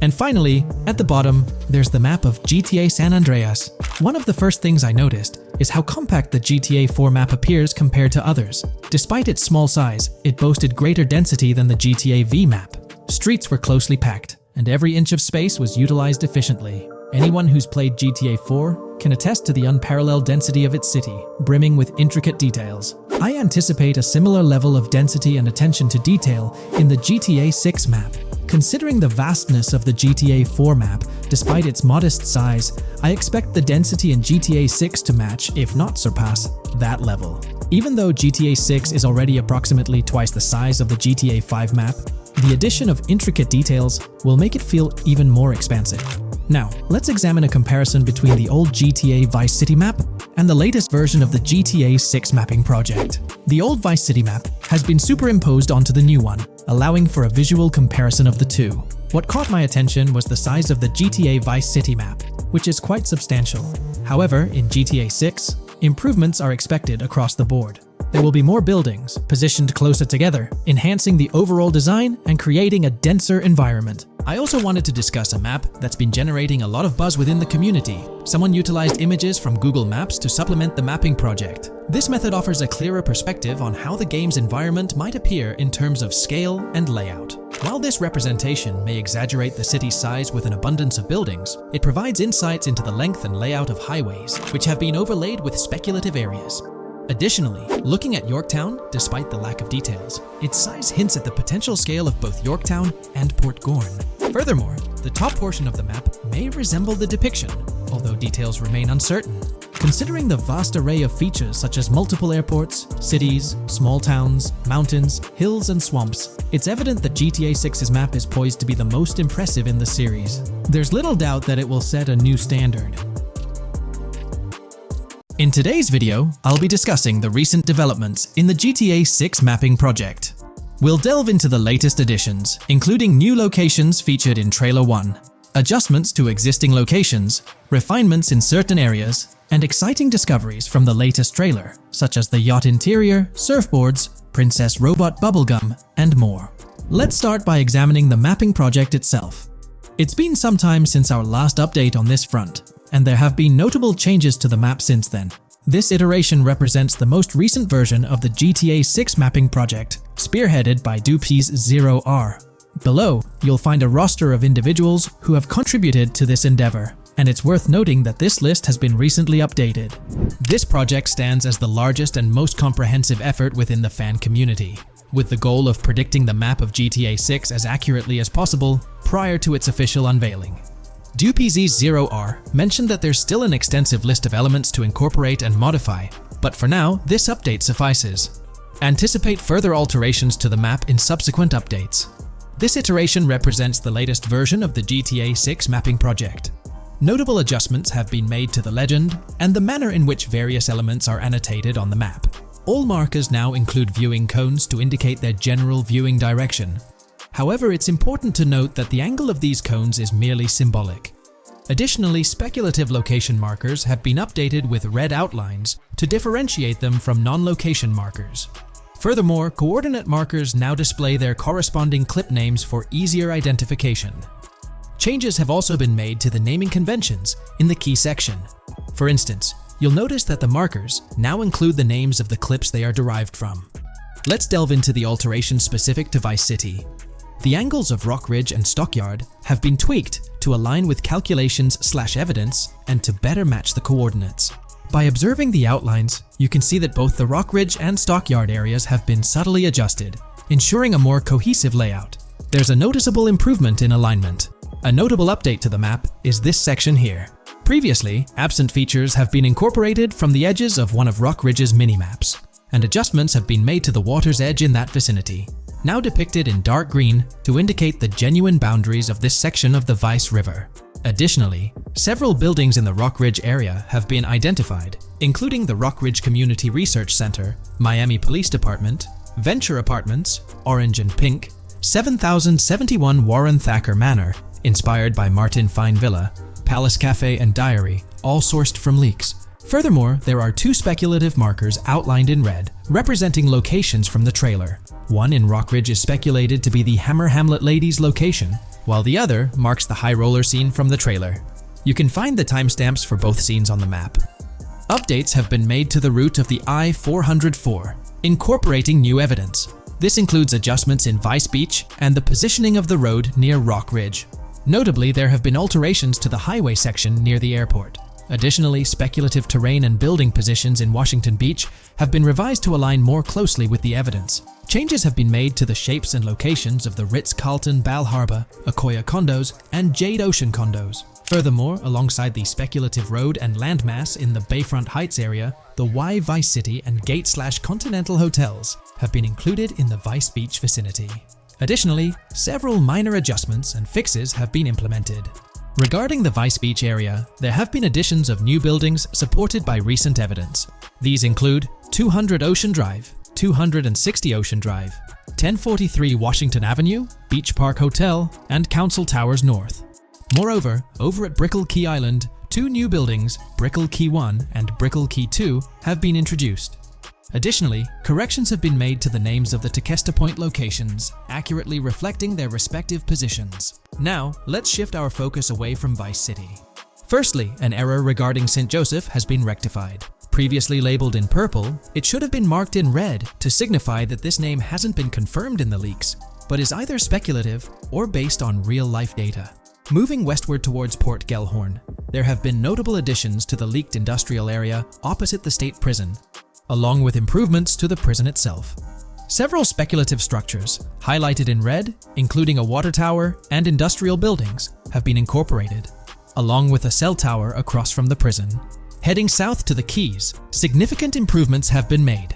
A: And finally, at the bottom, there's the map of GTA San Andreas. One of the first things I noticed is how compact the GTA 4 map appears compared to others. Despite its small size, it boasted greater density than the GTA V map. Streets were closely packed, and every inch of space was utilized efficiently. Anyone who's played GTA 4 can attest to the unparalleled density of its city, brimming with intricate details. I anticipate a similar level of density and attention to detail in the GTA 6 map. Considering the vastness of the GTA 4 map, despite its modest size, I expect the density in GTA 6 to match, if not surpass, that level. Even though GTA 6 is already approximately twice the size of the GTA 5 map, the addition of intricate details will make it feel even more expansive. Now, let's examine a comparison between the old GTA Vice City map and the latest version of the GTA 6 mapping project. The old Vice City map has been superimposed onto the new one, allowing for a visual comparison of the two. What caught my attention was the size of the GTA Vice City map, which is quite substantial. However, in GTA 6, improvements are expected across the board. There will be more buildings, positioned closer together, enhancing the overall design and creating a denser environment. I also wanted to discuss a map that's been generating a lot of buzz within the community. Someone utilized images from Google Maps to supplement the mapping project. This method offers a clearer perspective on how the game's environment might appear in terms of scale and layout. While this representation may exaggerate the city's size with an abundance of buildings, it provides insights into the length and layout of highways, which have been overlaid with speculative areas. Additionally, looking at Yorktown, despite the lack of details, its size hints at the potential scale of both Yorktown and Port Gorn. Furthermore, the top portion of the map may resemble the depiction, although details remain uncertain. Considering the vast array of features such as multiple airports, cities, small towns, mountains, hills, and swamps, it's evident that GTA 6's map is poised to be the most impressive in the series. There's little doubt that it will set a new standard. In today's video, I'll be discussing the recent developments in the GTA 6 mapping project. We'll delve into the latest additions, including new locations featured in Trailer 1, adjustments to existing locations, refinements in certain areas, and exciting discoveries from the latest trailer, such as the yacht interior, surfboards, Princess Robot Bubblegum, and more. Let's start by examining the mapping project itself. It's been some time since our last update on this front, and there have been notable changes to the map since then. This iteration represents the most recent version of the GTA 6 mapping project, spearheaded by Dupees Zero R. Below, you'll find a roster of individuals who have contributed to this endeavor, and it's worth noting that this list has been recently updated. This project stands as the largest and most comprehensive effort within the fan community, with the goal of predicting the map of GTA 6 as accurately as possible prior to its official unveiling. DuPZ0R mentioned that there's still an extensive list of elements to incorporate and modify, but for now, this update suffices. Anticipate further alterations to the map in subsequent updates. This iteration represents the latest version of the GTA 6 mapping project. Notable adjustments have been made to the legend and the manner in which various elements are annotated on the map. All markers now include viewing cones to indicate their general viewing direction. However, it's important to note that the angle of these cones is merely symbolic. Additionally, speculative location markers have been updated with red outlines to differentiate them from non-location markers. Furthermore, coordinate markers now display their corresponding clip names for easier identification. Changes have also been made to the naming conventions in the key section. For instance, you'll notice that the markers now include the names of the clips they are derived from. Let's delve into the alterations specific to Vice City. The angles of Rock Ridge and Stockyard have been tweaked to align with calculations/evidence and to better match the coordinates. By observing the outlines, you can see that both the Rock Ridge and Stockyard areas have been subtly adjusted, ensuring a more cohesive layout. There's a noticeable improvement in alignment. A notable update to the map is this section here. Previously, absent features have been incorporated from the edges of one of Rock Ridge's mini-maps, and adjustments have been made to the water's edge in that vicinity, now depicted in dark green to indicate the genuine boundaries of this section of the Vice River. Additionally, several buildings in the Rock Ridge area have been identified, including the Rock Ridge Community Research Center, Miami Police Department, Venture Apartments, Orange and Pink, 7071 Warren Thacker Manor, inspired by Martin Fine Villa, Palace Cafe and Diary, all sourced from leaks. Furthermore, there are two speculative markers outlined in red, representing locations from the trailer. One in Rock Ridge is speculated to be the Hammer Hamlet Ladies location, while the other marks the high roller scene from the trailer. You can find the timestamps for both scenes on the map. Updates have been made to the route of the I-404, incorporating new evidence. This includes adjustments in Vice Beach and the positioning of the road near Rock Ridge. Notably, there have been alterations to the highway section near the airport. Additionally, speculative terrain and building positions in Washington Beach have been revised to align more closely with the evidence. Changes have been made to the shapes and locations of the Ritz-Carlton Bal Harbour, Akoya condos, and Jade Ocean condos. Furthermore, alongside the speculative road and landmass in the Bayfront Heights area, the Y Vice City and Gate/Continental hotels have been included in the Vice Beach vicinity. Additionally, several minor adjustments and fixes have been implemented. Regarding the Vice Beach area, there have been additions of new buildings supported by recent evidence. These include 200 Ocean Drive, 260 Ocean Drive, 1043 Washington Avenue, Beach Park Hotel, and Council Towers North. Moreover, over at Brickell Key Island, two new buildings, Brickell Key 1 and Brickell Key 2, have been introduced. Additionally, corrections have been made to the names of the Tequesta Point locations, accurately reflecting their respective positions. Now, let's shift our focus away from Vice City. Firstly, an error regarding St. Joseph has been rectified. Previously labeled in purple, it should have been marked in red to signify that this name hasn't been confirmed in the leaks, but is either speculative or based on real-life data. Moving westward towards Port Gellhorn, there have been notable additions to the leaked industrial area opposite the state prison, along with improvements to the prison itself. Several speculative structures, highlighted in red, including a water tower and industrial buildings, have been incorporated, along with a cell tower across from the prison. Heading south to the Keys, significant improvements have been made.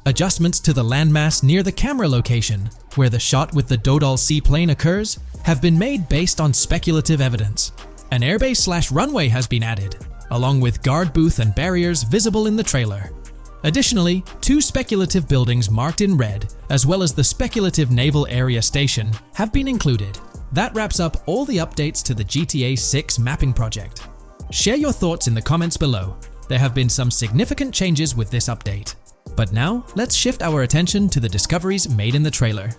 A: Adjustments to the landmass near the camera location, where the shot with the Dodal seaplane occurs, have been made based on speculative evidence. An airbase/runway has been added, along with guard booth and barriers visible in the trailer. Additionally, two speculative buildings marked in red, as well as the speculative Naval Area Station, have been included. That wraps up all the updates to the GTA 6 mapping project. Share your thoughts in the comments below. There have been some significant changes with this update. But now, let's shift our attention to the discoveries made in the trailer.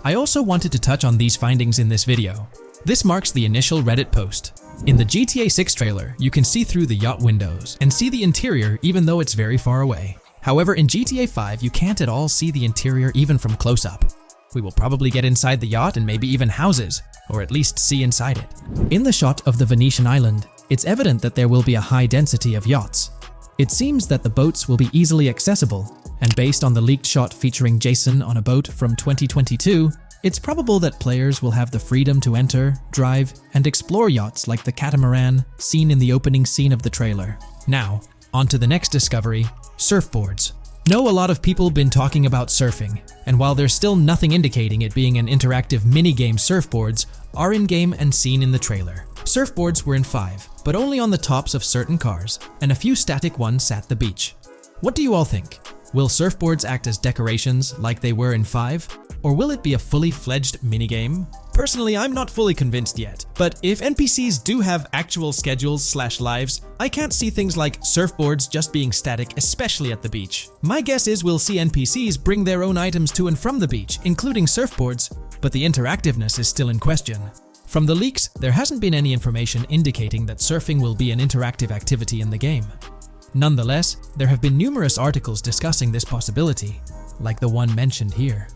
A: I also wanted to touch on these findings in this video. This marks the initial Reddit post. In the GTA 6 trailer, you can see through the yacht windows and see the interior even though it's very far away. However, in GTA 5, you can't at all see the interior even from close-up. We will probably get inside the yacht and maybe even houses, or at least see inside it. In the shot of the Venetian island, it's evident that there will be a high density of yachts. It seems that the boats will be easily accessible, and based on the leaked shot featuring Jason on a boat from 2022, it's probable that players will have the freedom to enter, drive, and explore yachts like the catamaran seen in the opening scene of the trailer. Now, on to the next discovery, surfboards. Know a lot of people been talking about surfing, and while there's still nothing indicating it being an interactive minigame, surfboards are in-game and seen in the trailer. Surfboards were in 5, but only on the tops of certain cars, and a few static ones sat the beach. What do you all think? Will surfboards act as decorations like they were in 5? Or will it be a fully fledged minigame? Personally, I'm not fully convinced yet, but if NPCs do have actual schedules/lives, I can't see things like surfboards just being static, especially at the beach. My guess is we'll see NPCs bring their own items to and from the beach, including surfboards, but the interactiveness is still in question. From the leaks, there hasn't been any information indicating that surfing will be an interactive activity in the game. Nonetheless, there have been numerous articles discussing this possibility, like the one mentioned here.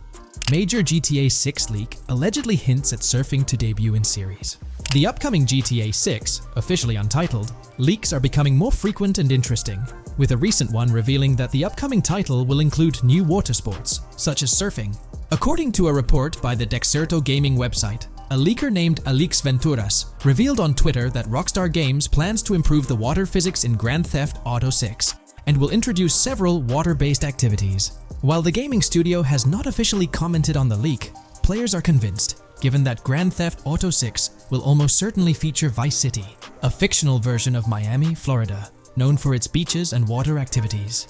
A: Major GTA 6 leak allegedly hints at surfing to debut in series. The upcoming GTA 6, officially untitled, leaks are becoming more frequent and interesting, with a recent one revealing that the upcoming title will include new water sports, such as surfing. According to a report by the Dexerto Gaming website, a leaker named Alix Venturas revealed on Twitter that Rockstar Games plans to improve the water physics in Grand Theft Auto 6 and will introduce several water-based activities. While the gaming studio has not officially commented on the leak, players are convinced, given that Grand Theft Auto 6 will almost certainly feature Vice City, a fictional version of Miami, Florida, known for its beaches and water activities.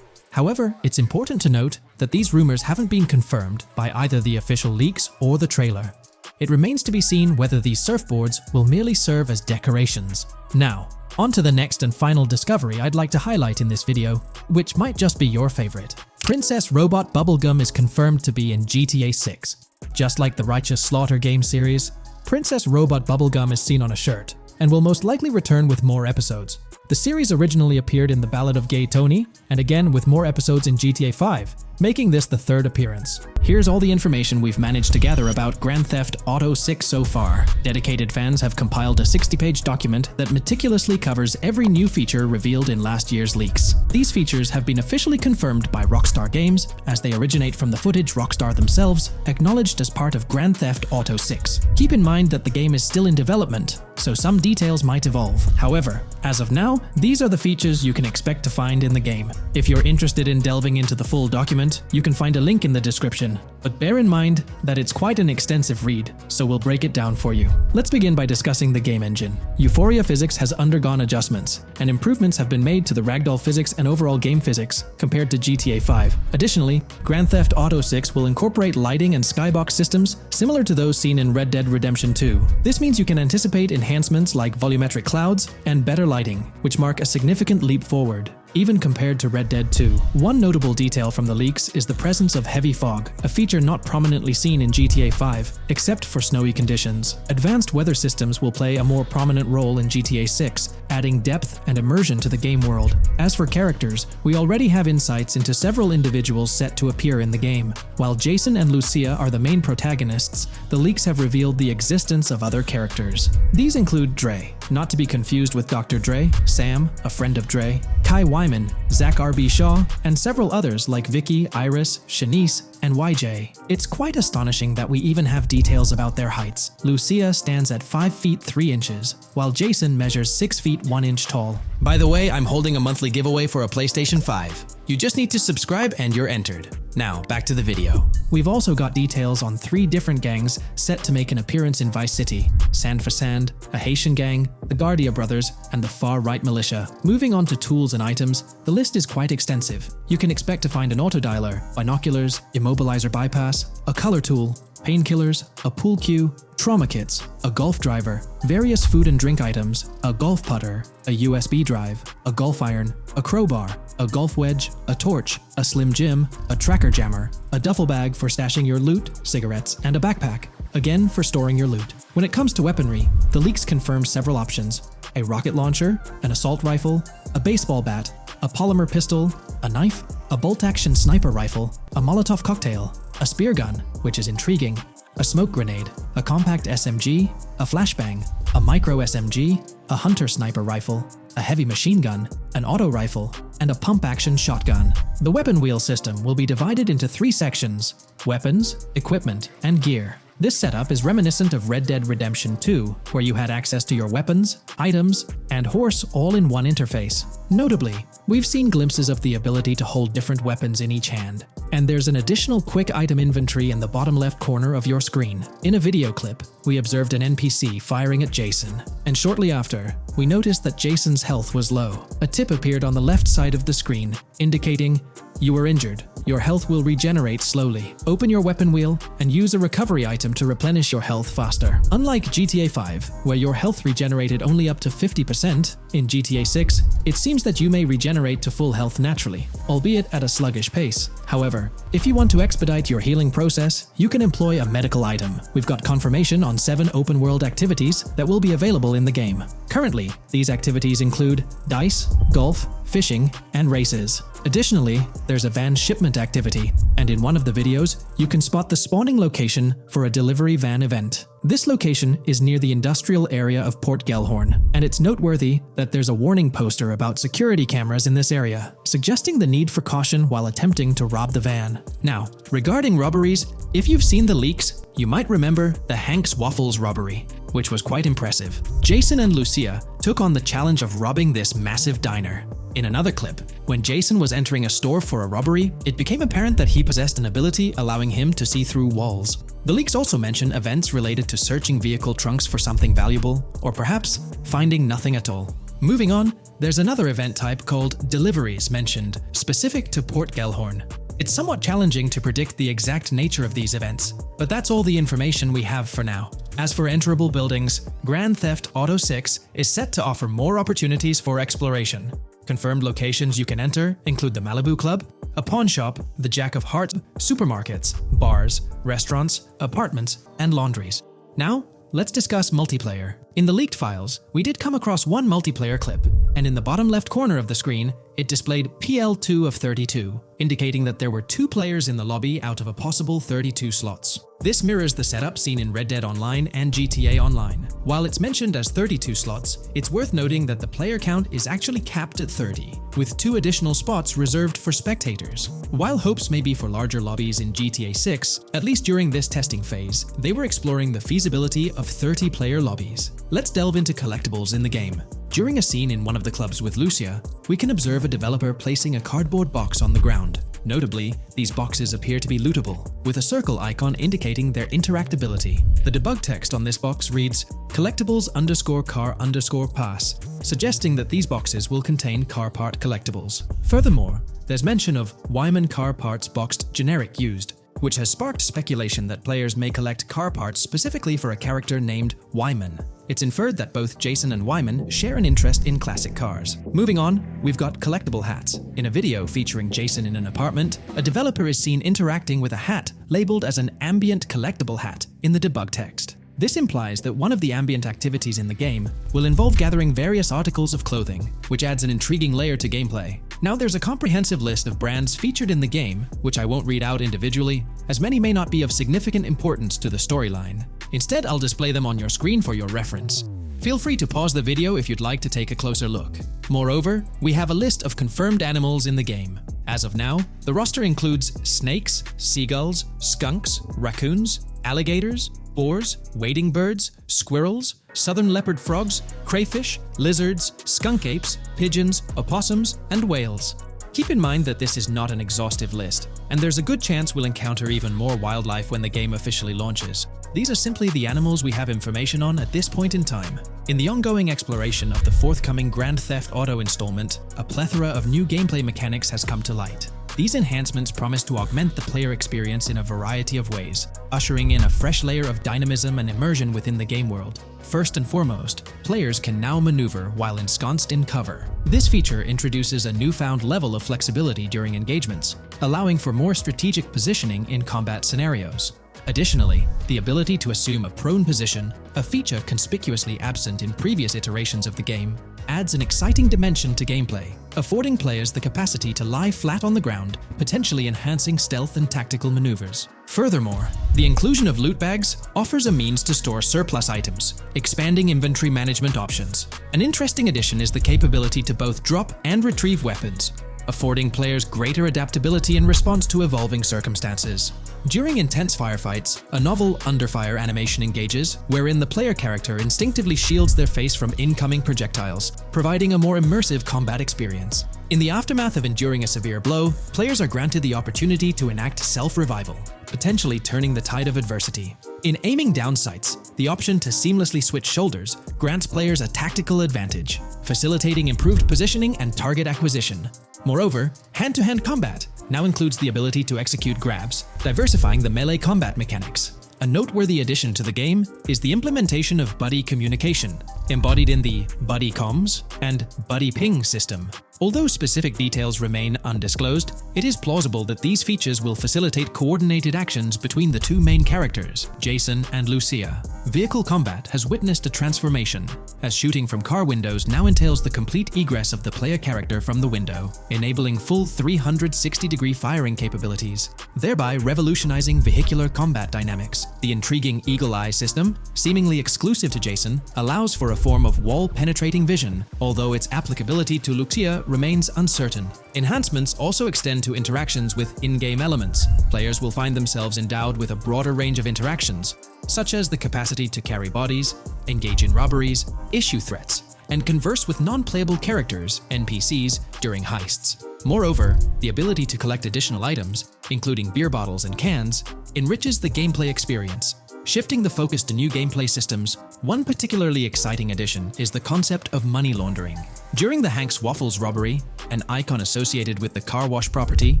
A: However, it's important to note that these rumors haven't been confirmed by either the official leaks or the trailer. It remains to be seen whether these surfboards will merely serve as decorations. Now, on to the next and final discovery I'd like to highlight in this video, which might just be your favorite. Princess Robot Bubblegum is confirmed to be in GTA 6. Just like the Righteous Slaughter game series, Princess Robot Bubblegum is seen on a shirt, and will most likely return with more episodes. The series originally appeared in The Ballad of Gay Tony, and again with more episodes in GTA 5, making this the third appearance. Here's all the information we've managed to gather about Grand Theft Auto 6 so far. Dedicated fans have compiled a 60-page document that meticulously covers every new feature revealed in last year's leaks. These features have been officially confirmed by Rockstar Games, as they originate from the footage Rockstar themselves acknowledged as part of Grand Theft Auto 6. Keep in mind that the game is still in development, so some details might evolve. However, as of now, these are the features you can expect to find in the game. If you're interested in delving into the full document, you can find a link in the description, but bear in mind that it's quite an extensive read, so we'll break it down for you. Let's begin by discussing the game engine. Euphoria physics has undergone adjustments, and improvements have been made to the ragdoll physics and overall game physics compared to GTA 5. Additionally, Grand Theft Auto 6 will incorporate lighting and skybox systems similar to those seen in Red Dead Redemption 2. This means you can anticipate enhancements like volumetric clouds and better lighting, which mark a significant leap forward, even compared to Red Dead 2. One notable detail from the leaks is the presence of heavy fog, a feature not prominently seen in GTA 5, except for snowy conditions. Advanced weather systems will play a more prominent role in GTA 6, adding depth and immersion to the game world. As for characters, we already have insights into several individuals set to appear in the game. While Jason and Lucia are the main protagonists, the leaks have revealed the existence of other characters. These include Dre, not to be confused with Dr. Dre, Sam, a friend of Dre, Kai Wyman, Zach R.B. Shaw, and several others like Vicky, Iris, Shanice, and YJ. It's quite astonishing that we even have details about their heights. Lucia stands at 5 feet 3 inches, while Jason measures 6 feet 1 inch tall. By the way, I'm holding a monthly giveaway for a PlayStation 5. You just need to subscribe and you're entered. Now, back to the video. We've also got details on 3 different gangs set to make an appearance in Vice City: Sand for Sand, a Haitian gang, the Guardia Brothers, and the Far-Right Militia. Moving on to tools and items, the list is quite extensive. You can expect to find an autodialer, binoculars, immobilizer bypass, a color tool, painkillers, a pool cue, trauma kits, a golf driver, various food and drink items, a golf putter, a USB drive, a golf iron, a crowbar, a golf wedge, a torch, a Slim Jim, a tracker jammer, a duffel bag for stashing your loot, cigarettes, and a backpack, again for storing your loot. When it comes to weaponry, the leaks confirm several options: a rocket launcher, an assault rifle, a baseball bat, a polymer pistol, a knife, a bolt-action sniper rifle, a Molotov cocktail, a spear gun, which is intriguing, a smoke grenade, a compact SMG, a flashbang, a micro SMG, a hunter sniper rifle, a heavy machine gun, an auto rifle, and a pump-action shotgun. The weapon wheel system will be divided into 3 sections: weapons, equipment, and gear. This setup is reminiscent of Red Dead Redemption 2, where you had access to your weapons, items, and horse all in one interface. Notably, we've seen glimpses of the ability to hold different weapons in each hand, and there's an additional quick item inventory in the bottom left corner of your screen. In a video clip, we observed an NPC firing at Jason, and shortly after, we noticed that Jason's health was low. A tip appeared on the left side of the screen, indicating, "You were injured. Your health will regenerate slowly. Open your weapon wheel and use a recovery item to replenish your health faster." Unlike GTA 5, where your health regenerated only up to 50%, in GTA 6, it seems that you may regenerate to full health naturally, albeit at a sluggish pace. However, if you want to expedite your healing process, you can employ a medical item. We've got confirmation on 7 open-world activities that will be available in the game. Currently, these activities include dice, golf, fishing, and races. Additionally, there's a van shipment activity, and in one of the videos, you can spot the spawning location for a delivery van event. This location is near the industrial area of Port Gellhorn, and it's noteworthy that there's a warning poster about security cameras in this area, suggesting the need for caution while attempting to rob the van. Now, regarding robberies, if you've seen the leaks, you might remember the Hank's Waffles robbery, which was quite impressive. Jason and Lucia took on the challenge of robbing this massive diner. In another clip, when Jason was entering a store for a robbery, it became apparent that he possessed an ability allowing him to see through walls. The leaks also mention events related to searching vehicle trunks for something valuable, or perhaps finding nothing at all. Moving on, there's another event type called deliveries mentioned, specific to Port Gellhorn. It's somewhat challenging to predict the exact nature of these events, but that's all the information we have for now. As for enterable buildings, Grand Theft Auto 6 is set to offer more opportunities for exploration. Confirmed locations you can enter include the Malibu Club, a pawn shop, the Jack of Hearts, supermarkets, bars, restaurants, apartments, and laundries. Now, let's discuss multiplayer. In the leaked files, we did come across one multiplayer clip, and in the bottom left corner of the screen, it displayed PL2 of 32, indicating that there were 2 players in the lobby out of a possible 32 slots. This mirrors the setup seen in Red Dead Online and GTA Online. While it's mentioned as 32 slots, it's worth noting that the player count is actually capped at 30, with 2 additional spots reserved for spectators. While hopes may be for larger lobbies in GTA 6, at least during this testing phase, they were exploring the feasibility of 30-player lobbies. Let's delve into collectibles in the game. During a scene in one of the clubs with Lucia, we can observe a developer placing a cardboard box on the ground. Notably, these boxes appear to be lootable, with a circle icon indicating their interactability. The debug text on this box reads, collectibles_car_pass, suggesting that these boxes will contain car part collectibles. Furthermore, there's mention of Wyman car parts boxed generic used, which has sparked speculation that players may collect car parts specifically for a character named Wyman. It's inferred that both Jason and Wyman share an interest in classic cars. Moving on, we've got collectible hats. In a video featuring Jason in an apartment, a developer is seen interacting with a hat labeled as an ambient collectible hat in the debug text. This implies that one of the ambient activities in the game will involve gathering various articles of clothing, which adds an intriguing layer to gameplay. Now there's a comprehensive list of brands featured in the game, which I won't read out individually, as many may not be of significant importance to the storyline. Instead, I'll display them on your screen for your reference. Feel free to pause the video if you'd like to take a closer look. Moreover, we have a list of confirmed animals in the game. As of now, the roster includes snakes, seagulls, skunks, raccoons, alligators, boars, wading birds, squirrels, southern leopard frogs, crayfish, lizards, skunk apes, pigeons, opossums, and whales. Keep in mind that this is not an exhaustive list, and there's a good chance we'll encounter even more wildlife when the game officially launches. These are simply the animals we have information on at this point in time. In the ongoing exploration of the forthcoming Grand Theft Auto installment, a plethora of new gameplay mechanics has come to light. These enhancements promise to augment the player experience in a variety of ways, ushering in a fresh layer of dynamism and immersion within the game world. First and foremost, players can now maneuver while ensconced in cover. This feature introduces a newfound level of flexibility during engagements, allowing for more strategic positioning in combat scenarios. Additionally, the ability to assume a prone position, a feature conspicuously absent in previous iterations of the game, adds an exciting dimension to gameplay, affording players the capacity to lie flat on the ground, potentially enhancing stealth and tactical maneuvers. Furthermore, the inclusion of loot bags offers a means to store surplus items, expanding inventory management options. An interesting addition is the capability to both drop and retrieve weapons, affording players greater adaptability in response to evolving circumstances. During intense firefights, a novel under-fire animation engages, wherein the player character instinctively shields their face from incoming projectiles, providing a more immersive combat experience. In the aftermath of enduring a severe blow, players are granted the opportunity to enact self-revival, potentially turning the tide of adversity. In aiming down sights, the option to seamlessly switch shoulders grants players a tactical advantage, facilitating improved positioning and target acquisition. Moreover, hand-to-hand combat now includes the ability to execute grabs, diversifying the melee combat mechanics. A noteworthy addition to the game is the implementation of buddy communication, embodied in the Buddy Comms and Buddy Ping system. Although specific details remain undisclosed, it is plausible that these features will facilitate coordinated actions between the two main characters, Jason and Lucia. Vehicle combat has witnessed a transformation, as shooting from car windows now entails the complete egress of the player character from the window, enabling full 360-degree firing capabilities, thereby revolutionizing vehicular combat dynamics. The intriguing Eagle Eye system, seemingly exclusive to Jason, allows for a form of wall-penetrating vision, although its applicability to Lucia remains uncertain. Enhancements also extend to interactions with in-game elements. Players will find themselves endowed with a broader range of interactions, such as the capacity to carry bodies, engage in robberies, issue threats, and converse with non-playable characters, NPCs, during heists. Moreover, the ability to collect additional items, including beer bottles and cans, enriches the gameplay experience. Shifting the focus to new gameplay systems, one particularly exciting addition is the concept of money laundering. During the Hank's Waffles robbery, an icon associated with the car wash property,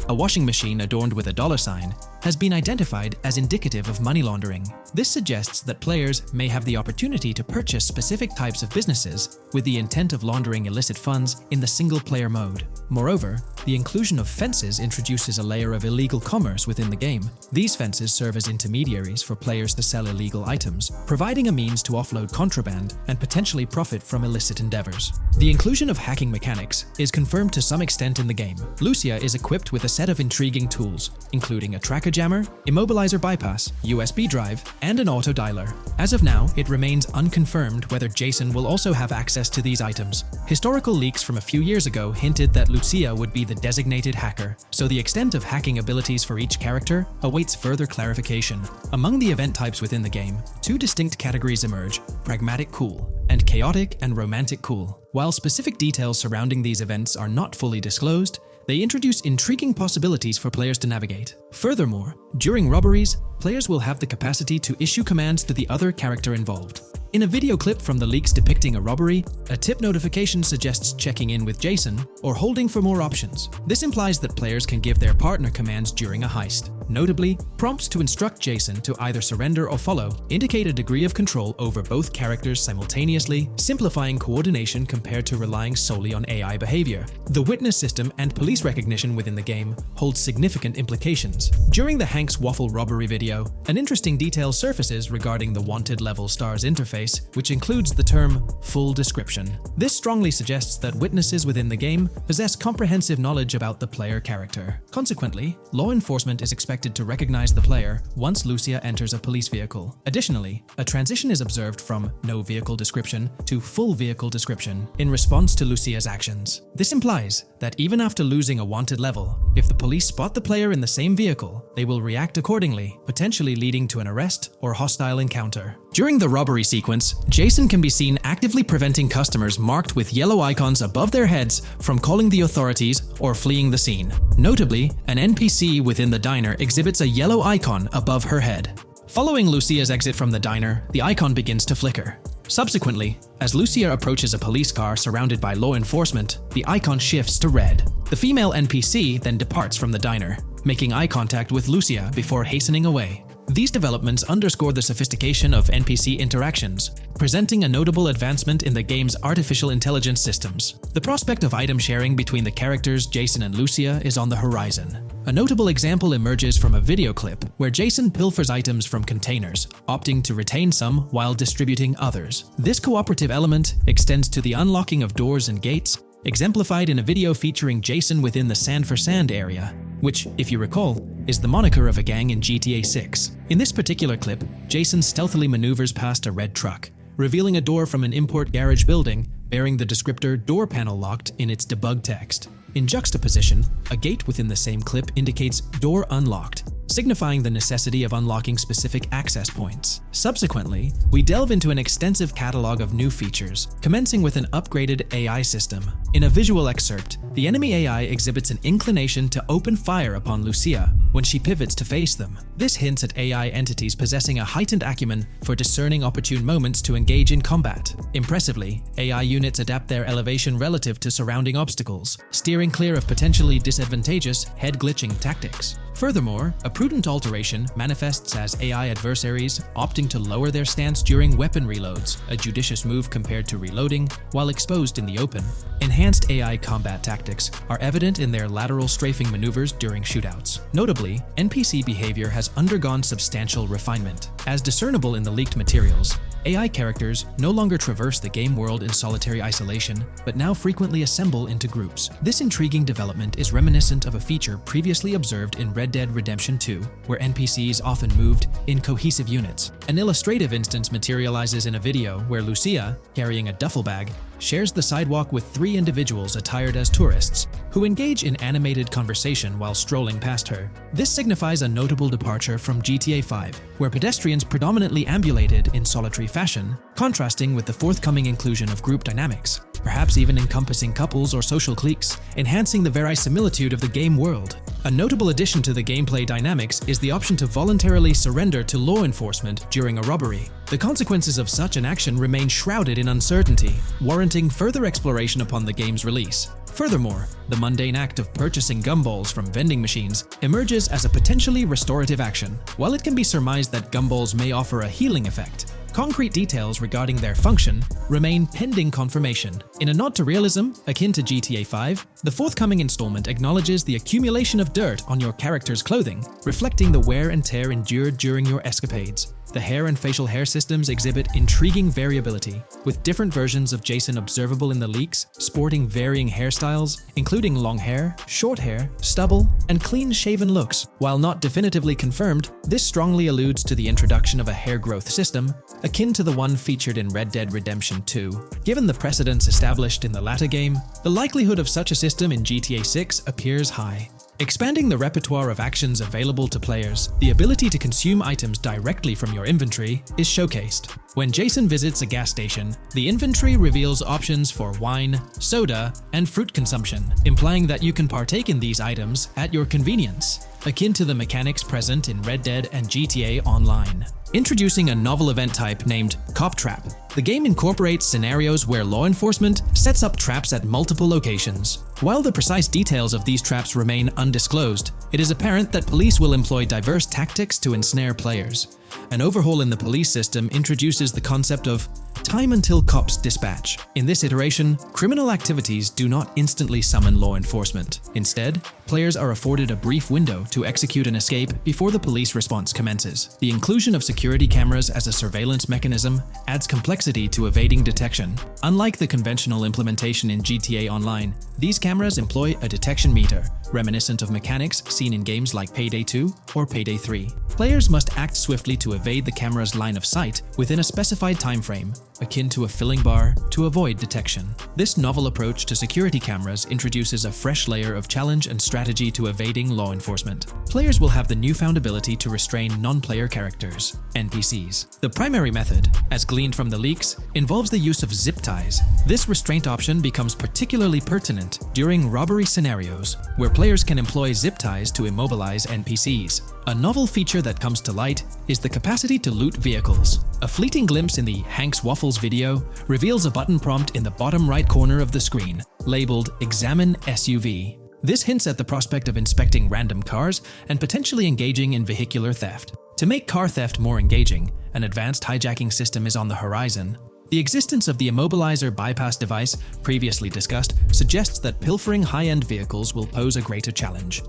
A: a washing machine adorned with a dollar sign, has been identified as indicative of money laundering. This suggests that players may have the opportunity to purchase specific types of businesses with the intent of laundering illicit funds in the single-player mode. Moreover, the inclusion of fences introduces a layer of illegal commerce within the game. These fences serve as intermediaries for players to sell illegal items, providing a means to offload contraband and potentially profit from illicit endeavors. The inclusion of hacking mechanics is confirmed to some extent in the game. Lucia is equipped with a set of intriguing tools, including a tracker jammer, immobilizer bypass, USB drive, and an auto dialer. As of now, it remains unconfirmed whether Jason will also have access to these items. Historical leaks from a few years ago hinted that Lucia would be the designated hacker, so the extent of hacking abilities for each character awaits further clarification. Among the event types within the game, two distinct categories emerge: pragmatic cool and chaotic and romantic cool. While specific details surrounding these events are not fully disclosed, they introduce intriguing possibilities for players to navigate. Furthermore, during robberies, players will have the capacity to issue commands to the other character involved. In a video clip from the leaks depicting a robbery, a tip notification suggests checking in with Jason or holding for more options. This implies that players can give their partner commands during a heist. Notably, prompts to instruct Jason to either surrender or follow indicate a degree of control over both characters simultaneously, simplifying coordination compared to relying solely on AI behavior. The witness system and police recognition within the game hold significant implications. During the Hank's Waffle robbery video, an interesting detail surfaces regarding the wanted level stars interface, which includes the term full description. This strongly suggests that witnesses within the game possess comprehensive knowledge about the player character. Consequently, law enforcement is expected to recognize the player once Lucia enters a police vehicle. Additionally, a transition is observed from no vehicle description to full vehicle description in response to Lucia's actions. This implies that even after losing a wanted level, if the police spot the player in the same vehicle, they will react accordingly, potentially leading to an arrest or hostile encounter. During the robbery sequence, Jason can be seen actively preventing customers marked with yellow icons above their heads from calling the authorities or fleeing the scene. Notably, an NPC within the diner exhibits a yellow icon above her head. Following Lucia's exit from the diner, the icon begins to flicker. Subsequently, as Lucia approaches a police car surrounded by law enforcement, the icon shifts to red. The female NPC then departs from the diner, making eye contact with Lucia before hastening away. These developments underscore the sophistication of NPC interactions, presenting a notable advancement in the game's artificial intelligence systems. The prospect of item sharing between the characters Jason and Lucia is on the horizon. A notable example emerges from a video clip where Jason pilfers items from containers, opting to retain some while distributing others. This cooperative element extends to the unlocking of doors and gates, exemplified in a video featuring Jason within the Sand for Sand area, which, if you recall, is the moniker of a gang in GTA 6. In this particular clip, Jason stealthily maneuvers past a red truck, revealing a door from an import garage building bearing the descriptor "door panel locked" in its debug text. In juxtaposition, a gate within the same clip indicates "door unlocked," signifying the necessity of unlocking specific access points. Subsequently, we delve into an extensive catalog of new features, commencing with an upgraded AI system. In a visual excerpt, the enemy AI exhibits an inclination to open fire upon Lucia when she pivots to face them. This hints at AI entities possessing a heightened acumen for discerning opportune moments to engage in combat. Impressively, AI units adapt their elevation relative to surrounding obstacles, steering clear of potentially disadvantageous head-glitching tactics. Furthermore, a prudent alteration manifests as AI adversaries opting to lower their stance during weapon reloads, a judicious move compared to reloading while exposed in the open. Enhanced AI combat tactics are evident in their lateral strafing maneuvers during shootouts. Notably, NPC behavior has undergone substantial refinement. As discernible in the leaked materials, AI characters no longer traverse the game world in solitary isolation, but now frequently assemble into groups. This intriguing development is reminiscent of a feature previously observed in Red Dead Redemption 2, where NPCs often moved in cohesive units. An illustrative instance materializes in a video where Lucia, carrying a duffel bag, shares the sidewalk with 3 individuals attired as tourists, who engage in animated conversation while strolling past her. This signifies a notable departure from GTA 5, where pedestrians predominantly ambulated in solitary fashion, contrasting with the forthcoming inclusion of group dynamics, perhaps even encompassing couples or social cliques, enhancing the verisimilitude of the game world. A notable addition to the gameplay dynamics is the option to voluntarily surrender to law enforcement during a robbery. The consequences of such an action remain shrouded in uncertainty, warranting further exploration upon the game's release. Furthermore, the mundane act of purchasing gumballs from vending machines emerges as a potentially restorative action. While it can be surmised that gumballs may offer a healing effect, concrete details regarding their function remain pending confirmation. In a nod to realism, akin to GTA 5, the forthcoming installment acknowledges the accumulation of dirt on your character's clothing, reflecting the wear and tear endured during your escapades. The hair and facial hair systems exhibit intriguing variability, with different versions of Jason observable in the leaks, sporting varying hairstyles, including long hair, short hair, stubble, and clean-shaven looks. While not definitively confirmed, this strongly alludes to the introduction of a hair growth system, akin to the one featured in Red Dead Redemption 2. Given the precedents established in the latter game, the likelihood of such a system in GTA 6 appears high. Expanding the repertoire of actions available to players, the ability to consume items directly from your inventory is showcased. When Jason visits a gas station, the inventory reveals options for wine, soda, and fruit consumption, implying that you can partake in these items at your convenience, akin to the mechanics present in Red Dead and GTA Online. Introducing a novel event type named Cop Trap, the game incorporates scenarios where law enforcement sets up traps at multiple locations. While the precise details of these traps remain undisclosed, it is apparent that police will employ diverse tactics to ensnare players. An overhaul in the police system introduces the concept of time until cops dispatch. In this iteration, criminal activities do not instantly summon law enforcement. Instead, players are afforded a brief window to execute an escape before the police response commences. The inclusion of security cameras as a surveillance mechanism adds complexity to evading detection. Unlike the conventional implementation in GTA Online, these cameras employ a detection meter, reminiscent of mechanics seen in games like Payday 2 or Payday 3. Players must act swiftly to evade the camera's line of sight within a specified time frame, akin to a filling bar, to avoid detection. This novel approach to security cameras introduces a fresh layer of challenge and strategy to evading law enforcement. Players will have the newfound ability to restrain non-player characters, NPCs. The primary method, as gleaned from the leaks, involves the use of zip ties. This restraint option becomes particularly pertinent during robbery scenarios, where players can employ zip ties to immobilize NPCs. A novel feature that comes to light is the capacity to loot vehicles. A fleeting glimpse in the Hank's Waffles video reveals a button prompt in the bottom right corner of the screen, labeled Examine SUV. This hints at the prospect of inspecting random cars and potentially engaging in vehicular theft. To make car theft more engaging, an advanced hijacking system is on the horizon. The existence of the Immobilizer bypass device, previously discussed, suggests that pilfering high-end vehicles will pose a greater challenge.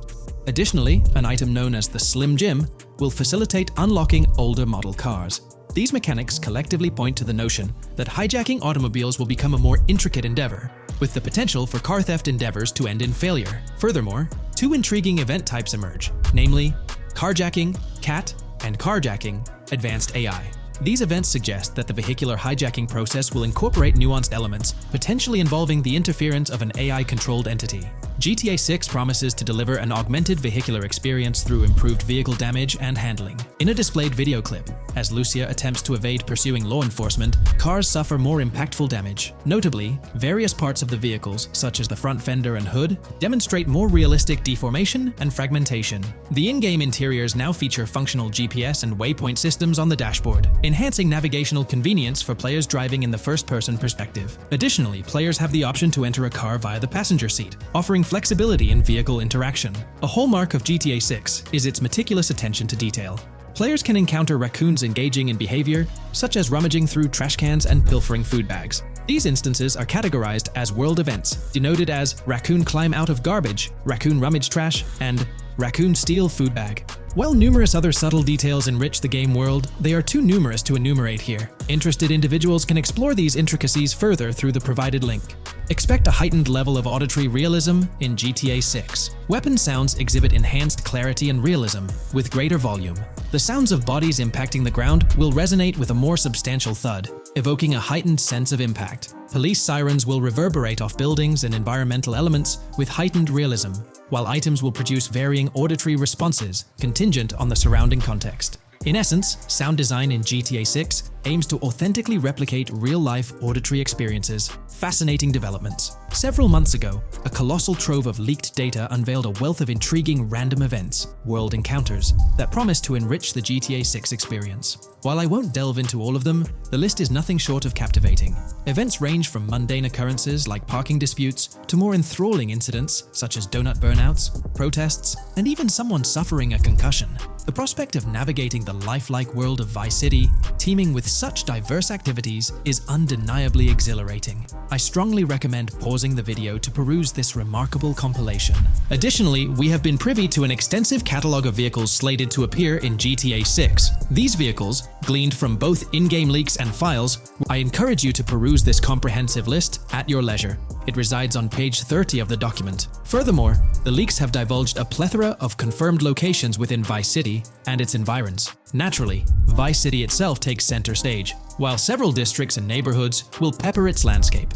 A: Additionally, an item known as the Slim Jim will facilitate unlocking older model cars. These mechanics collectively point to the notion that hijacking automobiles will become a more intricate endeavor, with the potential for car theft endeavors to end in failure. Furthermore, two intriguing event types emerge, namely carjacking, CAT, and carjacking, advanced AI. These events suggest that the vehicular hijacking process will incorporate nuanced elements, potentially involving the interference of an AI-controlled entity. GTA 6 promises to deliver an augmented vehicular experience through improved vehicle damage and handling. In a displayed video clip, as Lucia attempts to evade pursuing law enforcement, cars suffer more impactful damage. Notably, various parts of the vehicles, such as the front fender and hood, demonstrate more realistic deformation and fragmentation. The in-game interiors now feature functional GPS and waypoint systems on the dashboard, enhancing navigational convenience for players driving in the first-person perspective. Additionally, players have the option to enter a car via the passenger seat, offering flexibility in vehicle interaction. A hallmark of GTA 6 is its meticulous attention to detail. Players can encounter raccoons engaging in behavior, such as rummaging through trash cans and pilfering food bags. These instances are categorized as world events, denoted as raccoon climb out of garbage, raccoon rummage trash, and raccoon steal food bag. While numerous other subtle details enrich the game world, they are too numerous to enumerate here. Interested individuals can explore these intricacies further through the provided link. Expect a heightened level of auditory realism in GTA 6. Weapon sounds exhibit enhanced clarity and realism, with greater volume. The sounds of bodies impacting the ground will resonate with a more substantial thud, evoking a heightened sense of impact. Police sirens will reverberate off buildings and environmental elements with heightened realism, while items will produce varying auditory responses contingent on the surrounding context. In essence, sound design in GTA 6 aims to authentically replicate real-life auditory experiences. Fascinating developments. Several months ago, a colossal trove of leaked data unveiled a wealth of intriguing random events, world encounters, that promise to enrich the GTA 6 experience. While I won't delve into all of them, the list is nothing short of captivating. Events range from mundane occurrences like parking disputes to more enthralling incidents such as donut burnouts, protests, and even someone suffering a concussion. The prospect of navigating the lifelike world of Vice City, teeming with such diverse activities, is undeniably exhilarating. I strongly recommend pausing the video to peruse this remarkable compilation. Additionally, we have been privy to an extensive catalog of vehicles slated to appear in GTA 6. These vehicles, gleaned from both in-game leaks and files, I encourage you to peruse this comprehensive list at your leisure. It resides on page 30 of the document. Furthermore, the leaks have divulged a plethora of confirmed locations within Vice City and its environs. Naturally, Vice City itself takes center stage, while several districts and neighborhoods will pepper its landscape.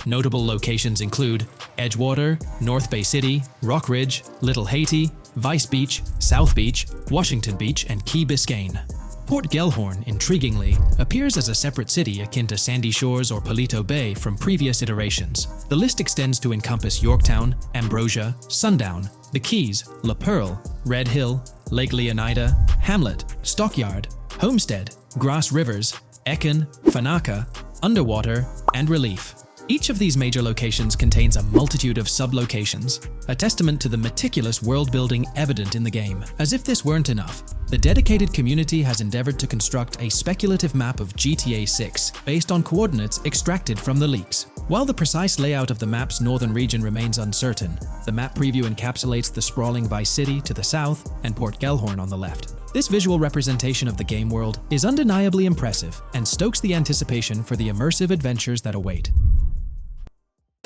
A: Notable locations include Edgewater, North Bay City, Rock Ridge, Little Haiti, Vice Beach, South Beach, Washington Beach, and Key Biscayne. Port Gellhorn, intriguingly, appears as a separate city akin to Sandy Shores or Palito Bay from previous iterations. The list extends to encompass Yorktown, Ambrosia, Sundown, the Keys, La Pearl, Red Hill, Lake Leonida, Hamlet, Stockyard, Homestead, Grass Rivers, Ekin, Fanaka, Underwater, and Relief. Each of these major locations contains a multitude of sub-locations, a testament to the meticulous world-building evident in the game. As if this weren't enough, the dedicated community has endeavored to construct a speculative map of GTA 6 based on coordinates extracted from the leaks. While the precise layout of the map's northern region remains uncertain, the map preview encapsulates the sprawling Vice City to the south and Port Gellhorn on the left. This visual representation of the game world is undeniably impressive and stokes the anticipation for the immersive adventures that await.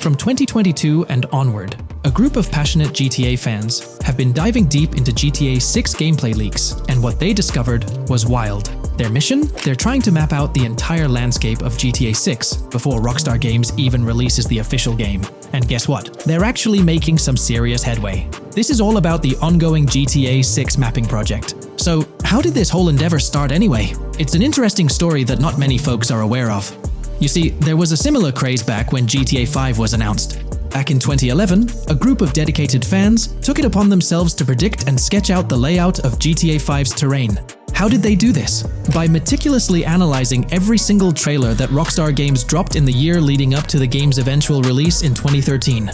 A: From 2022 and onward, a group of passionate GTA fans have been diving deep into GTA 6 gameplay leaks, and what they discovered was wild. Their mission? They're trying to map out the entire landscape of GTA 6 before Rockstar Games even releases the official game. And guess what? They're actually making some serious headway. This is all about the ongoing GTA 6 mapping project. So, how did this whole endeavor start anyway? It's an interesting story that not many folks are aware of. You see, there was a similar craze back when GTA 5 was announced. Back in 2011, a group of dedicated fans took it upon themselves to predict and sketch out the layout of GTA 5's terrain. How did they do this? By meticulously analyzing every single trailer that Rockstar Games dropped in the year leading up to the game's eventual release in 2013.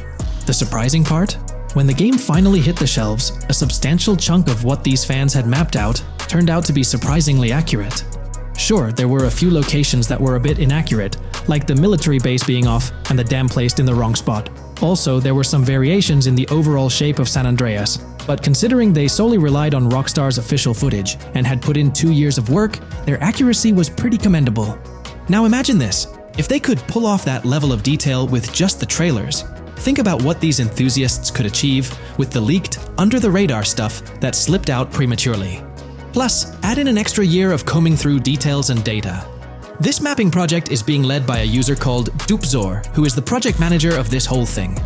A: The surprising part? When the game finally hit the shelves, a substantial chunk of what these fans had mapped out turned out to be surprisingly accurate. Sure, there were a few locations that were a bit inaccurate, like the military base being off and the dam placed in the wrong spot. Also, there were some variations in the overall shape of San Andreas, but considering they solely relied on Rockstar's official footage and had put in 2 years of work, their accuracy was pretty commendable. Now imagine this, if they could pull off that level of detail with just the trailers. Think about what these enthusiasts could achieve with the leaked, under-the-radar stuff that slipped out prematurely. Plus, add in an extra year of combing through details and data. This mapping project is being led by a user called Dupzor, who is the project manager of this whole thing.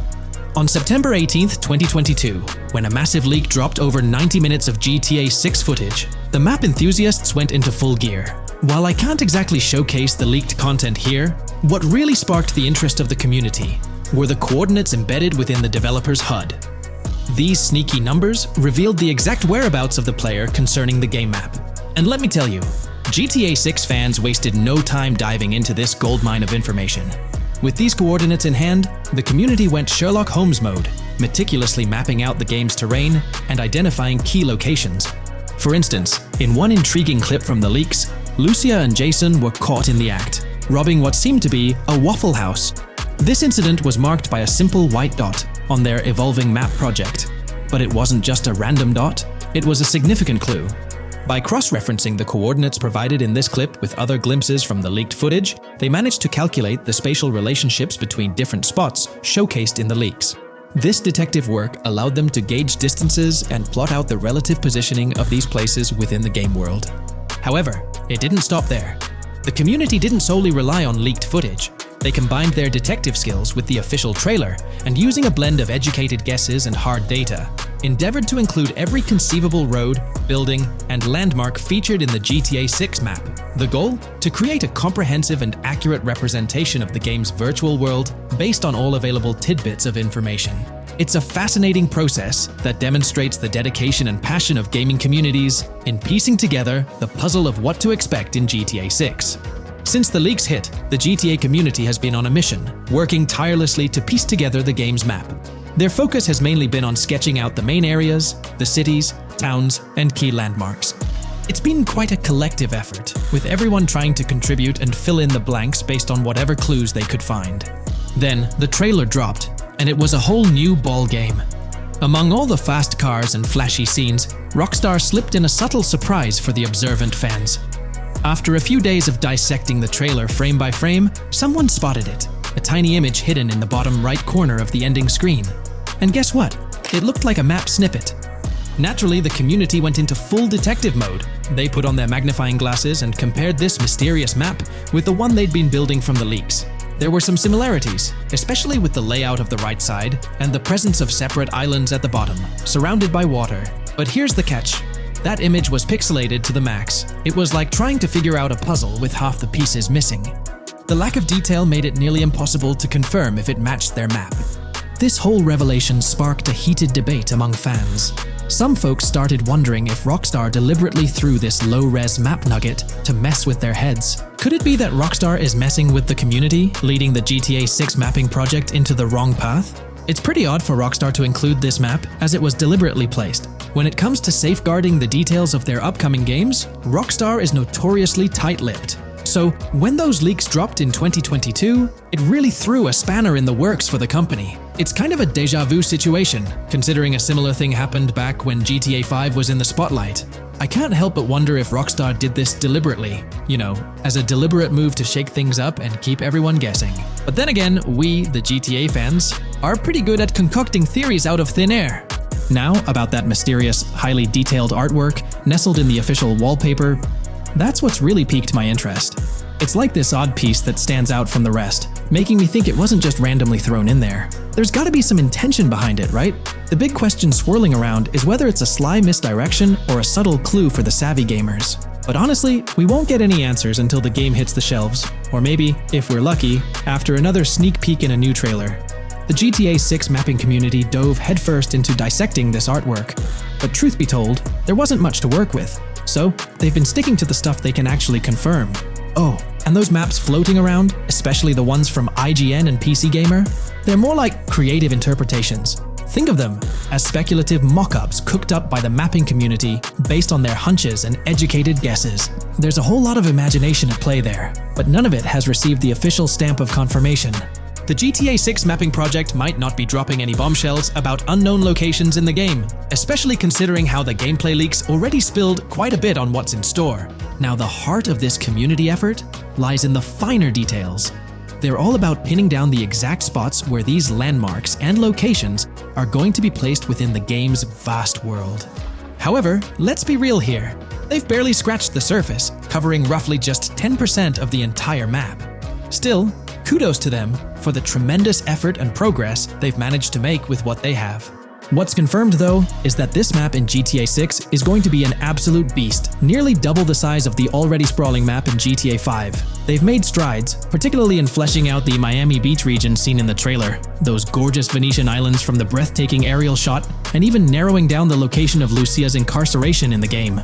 A: On September 18th, 2022, when a massive leak dropped over 90 minutes of GTA 6 footage, the map enthusiasts went into full gear. While I can't exactly showcase the leaked content here, what really sparked the interest of the community were the coordinates embedded within the developer's HUD. These sneaky numbers revealed the exact whereabouts of the player concerning the game map. And let me tell you, GTA 6 fans wasted no time diving into this goldmine of information. With these coordinates in hand, the community went Sherlock Holmes mode, meticulously mapping out the game's terrain and identifying key locations. For instance, in one intriguing clip from the leaks, Lucia and Jason were caught in the act, robbing what seemed to be a Waffle House. This incident was marked by a simple white dot on their evolving map project. But it wasn't just a random dot, it was a significant clue. By cross-referencing the coordinates provided in this clip with other glimpses from the leaked footage, they managed to calculate the spatial relationships between different spots showcased in the leaks. This detective work allowed them to gauge distances and plot out the relative positioning of these places within the game world. However, it didn't stop there. The community didn't solely rely on leaked footage. They combined their detective skills with the official trailer, and using a blend of educated guesses and hard data, endeavored to include every conceivable road, building, and landmark featured in the GTA 6 map. The goal? To create a comprehensive and accurate representation of the game's virtual world based on all available tidbits of information. It's a fascinating process that demonstrates the dedication and passion of gaming communities in piecing together the puzzle of what to expect in GTA 6. Since the leaks hit, the GTA community has been on a mission, working tirelessly to piece together the game's map. Their focus has mainly been on sketching out the main areas, the cities, towns, and key landmarks. It's been quite a collective effort, with everyone trying to contribute and fill in the blanks based on whatever clues they could find. Then, the trailer dropped, and it was a whole new ball game. Among all the fast cars and flashy scenes, Rockstar slipped in a subtle surprise for the observant fans. After a few days of dissecting the trailer frame by frame, someone spotted it, a tiny image hidden in the bottom right corner of the ending screen. And guess what? It looked like a map snippet. Naturally, the community went into full detective mode. They put on their magnifying glasses and compared this mysterious map with the one they'd been building from the leaks. There were some similarities, especially with the layout of the right side and the presence of separate islands at the bottom, surrounded by water. But here's the catch. That image was pixelated to the max. It was like trying to figure out a puzzle with half the pieces missing. The lack of detail made it nearly impossible to confirm if it matched their map. This whole revelation sparked a heated debate among fans. Some folks started wondering if Rockstar deliberately threw this low-res map nugget to mess with their heads. Could it be that Rockstar is messing with the community, leading the GTA 6 mapping project into the wrong path? It's pretty odd for Rockstar to include this map, as it was deliberately placed. When it comes to safeguarding the details of their upcoming games, Rockstar is notoriously tight-lipped. So, when those leaks dropped in 2022, it really threw a spanner in the works for the company. It's kind of a déjà vu situation, considering a similar thing happened back when GTA 5 was in the spotlight. I can't help but wonder if Rockstar did this deliberately, as a deliberate move to shake things up and keep everyone guessing. But then again, we, the GTA fans, are pretty good at concocting theories out of thin air. Now, about that mysterious, highly detailed artwork nestled in the official wallpaper, that's what's really piqued my interest. It's like this odd piece that stands out from the rest, making me think it wasn't just randomly thrown in there. There's gotta be some intention behind it, right? The big question swirling around is whether it's a sly misdirection or a subtle clue for the savvy gamers. But honestly, we won't get any answers until the game hits the shelves, or maybe, if we're lucky, after another sneak peek in a new trailer. The GTA 6 mapping community dove headfirst into dissecting this artwork, but truth be told, there wasn't much to work with. So, they've been sticking to the stuff they can actually confirm. Oh, and those maps floating around, especially the ones from IGN and PC Gamer, they're more like creative interpretations. Think of them as speculative mock-ups cooked up by the mapping community based on their hunches and educated guesses. There's a whole lot of imagination at play there, but none of it has received the official stamp of confirmation. The GTA 6 mapping project might not be dropping any bombshells about unknown locations in the game, especially considering how the gameplay leaks already spilled quite a bit on what's in store. Now, the heart of this community effort lies in the finer details. They're all about pinning down the exact spots where these landmarks and locations are going to be placed within the game's vast world. However, let's be real here. They've barely scratched the surface, covering roughly just 10% of the entire map. Still, kudos to them for the tremendous effort and progress they've managed to make with what they have. What's confirmed, though, is that this map in GTA 6 is going to be an absolute beast, nearly double the size of the already sprawling map in GTA 5. They've made strides, particularly in fleshing out the Miami Beach region seen in the trailer, those gorgeous Venetian islands from the breathtaking aerial shot, and even narrowing down the location of Lucia's incarceration in the game.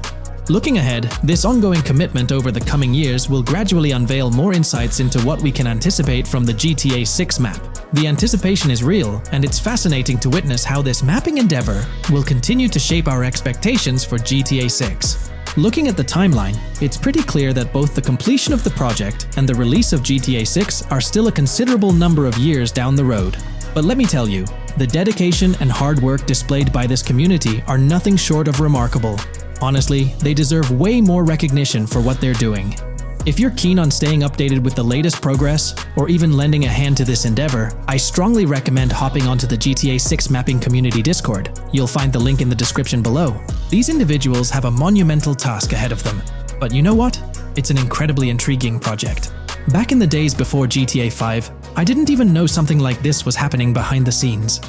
A: Looking ahead, this ongoing commitment over the coming years will gradually unveil more insights into what we can anticipate from the GTA 6 map. The anticipation is real, and it's fascinating to witness how this mapping endeavor will continue to shape our expectations for GTA 6. Looking at the timeline, it's pretty clear that both the completion of the project and the release of GTA 6 are still a considerable number of years down the road. But let me tell you, the dedication and hard work displayed by this community are nothing short of remarkable. Honestly, they deserve way more recognition for what they're doing. If you're keen on staying updated with the latest progress, or even lending a hand to this endeavor, I strongly recommend hopping onto the GTA 6 mapping community Discord. You'll find the link in the description below. These individuals have a monumental task ahead of them. But you know what? It's an incredibly intriguing project. Back in the days before GTA 5, I didn't even know something like this was happening behind the scenes.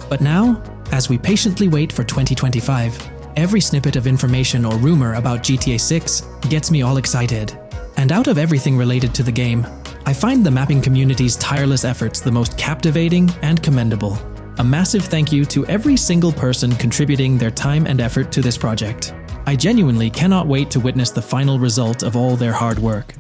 A: But now, As we patiently wait for 2025, every snippet of information or rumor about GTA 6 gets me all excited. And out of everything related to the game, I find the mapping community's tireless efforts the most captivating and commendable. A massive thank you to every single person contributing their time and effort to this project. I genuinely cannot wait to witness the final result of all their hard work.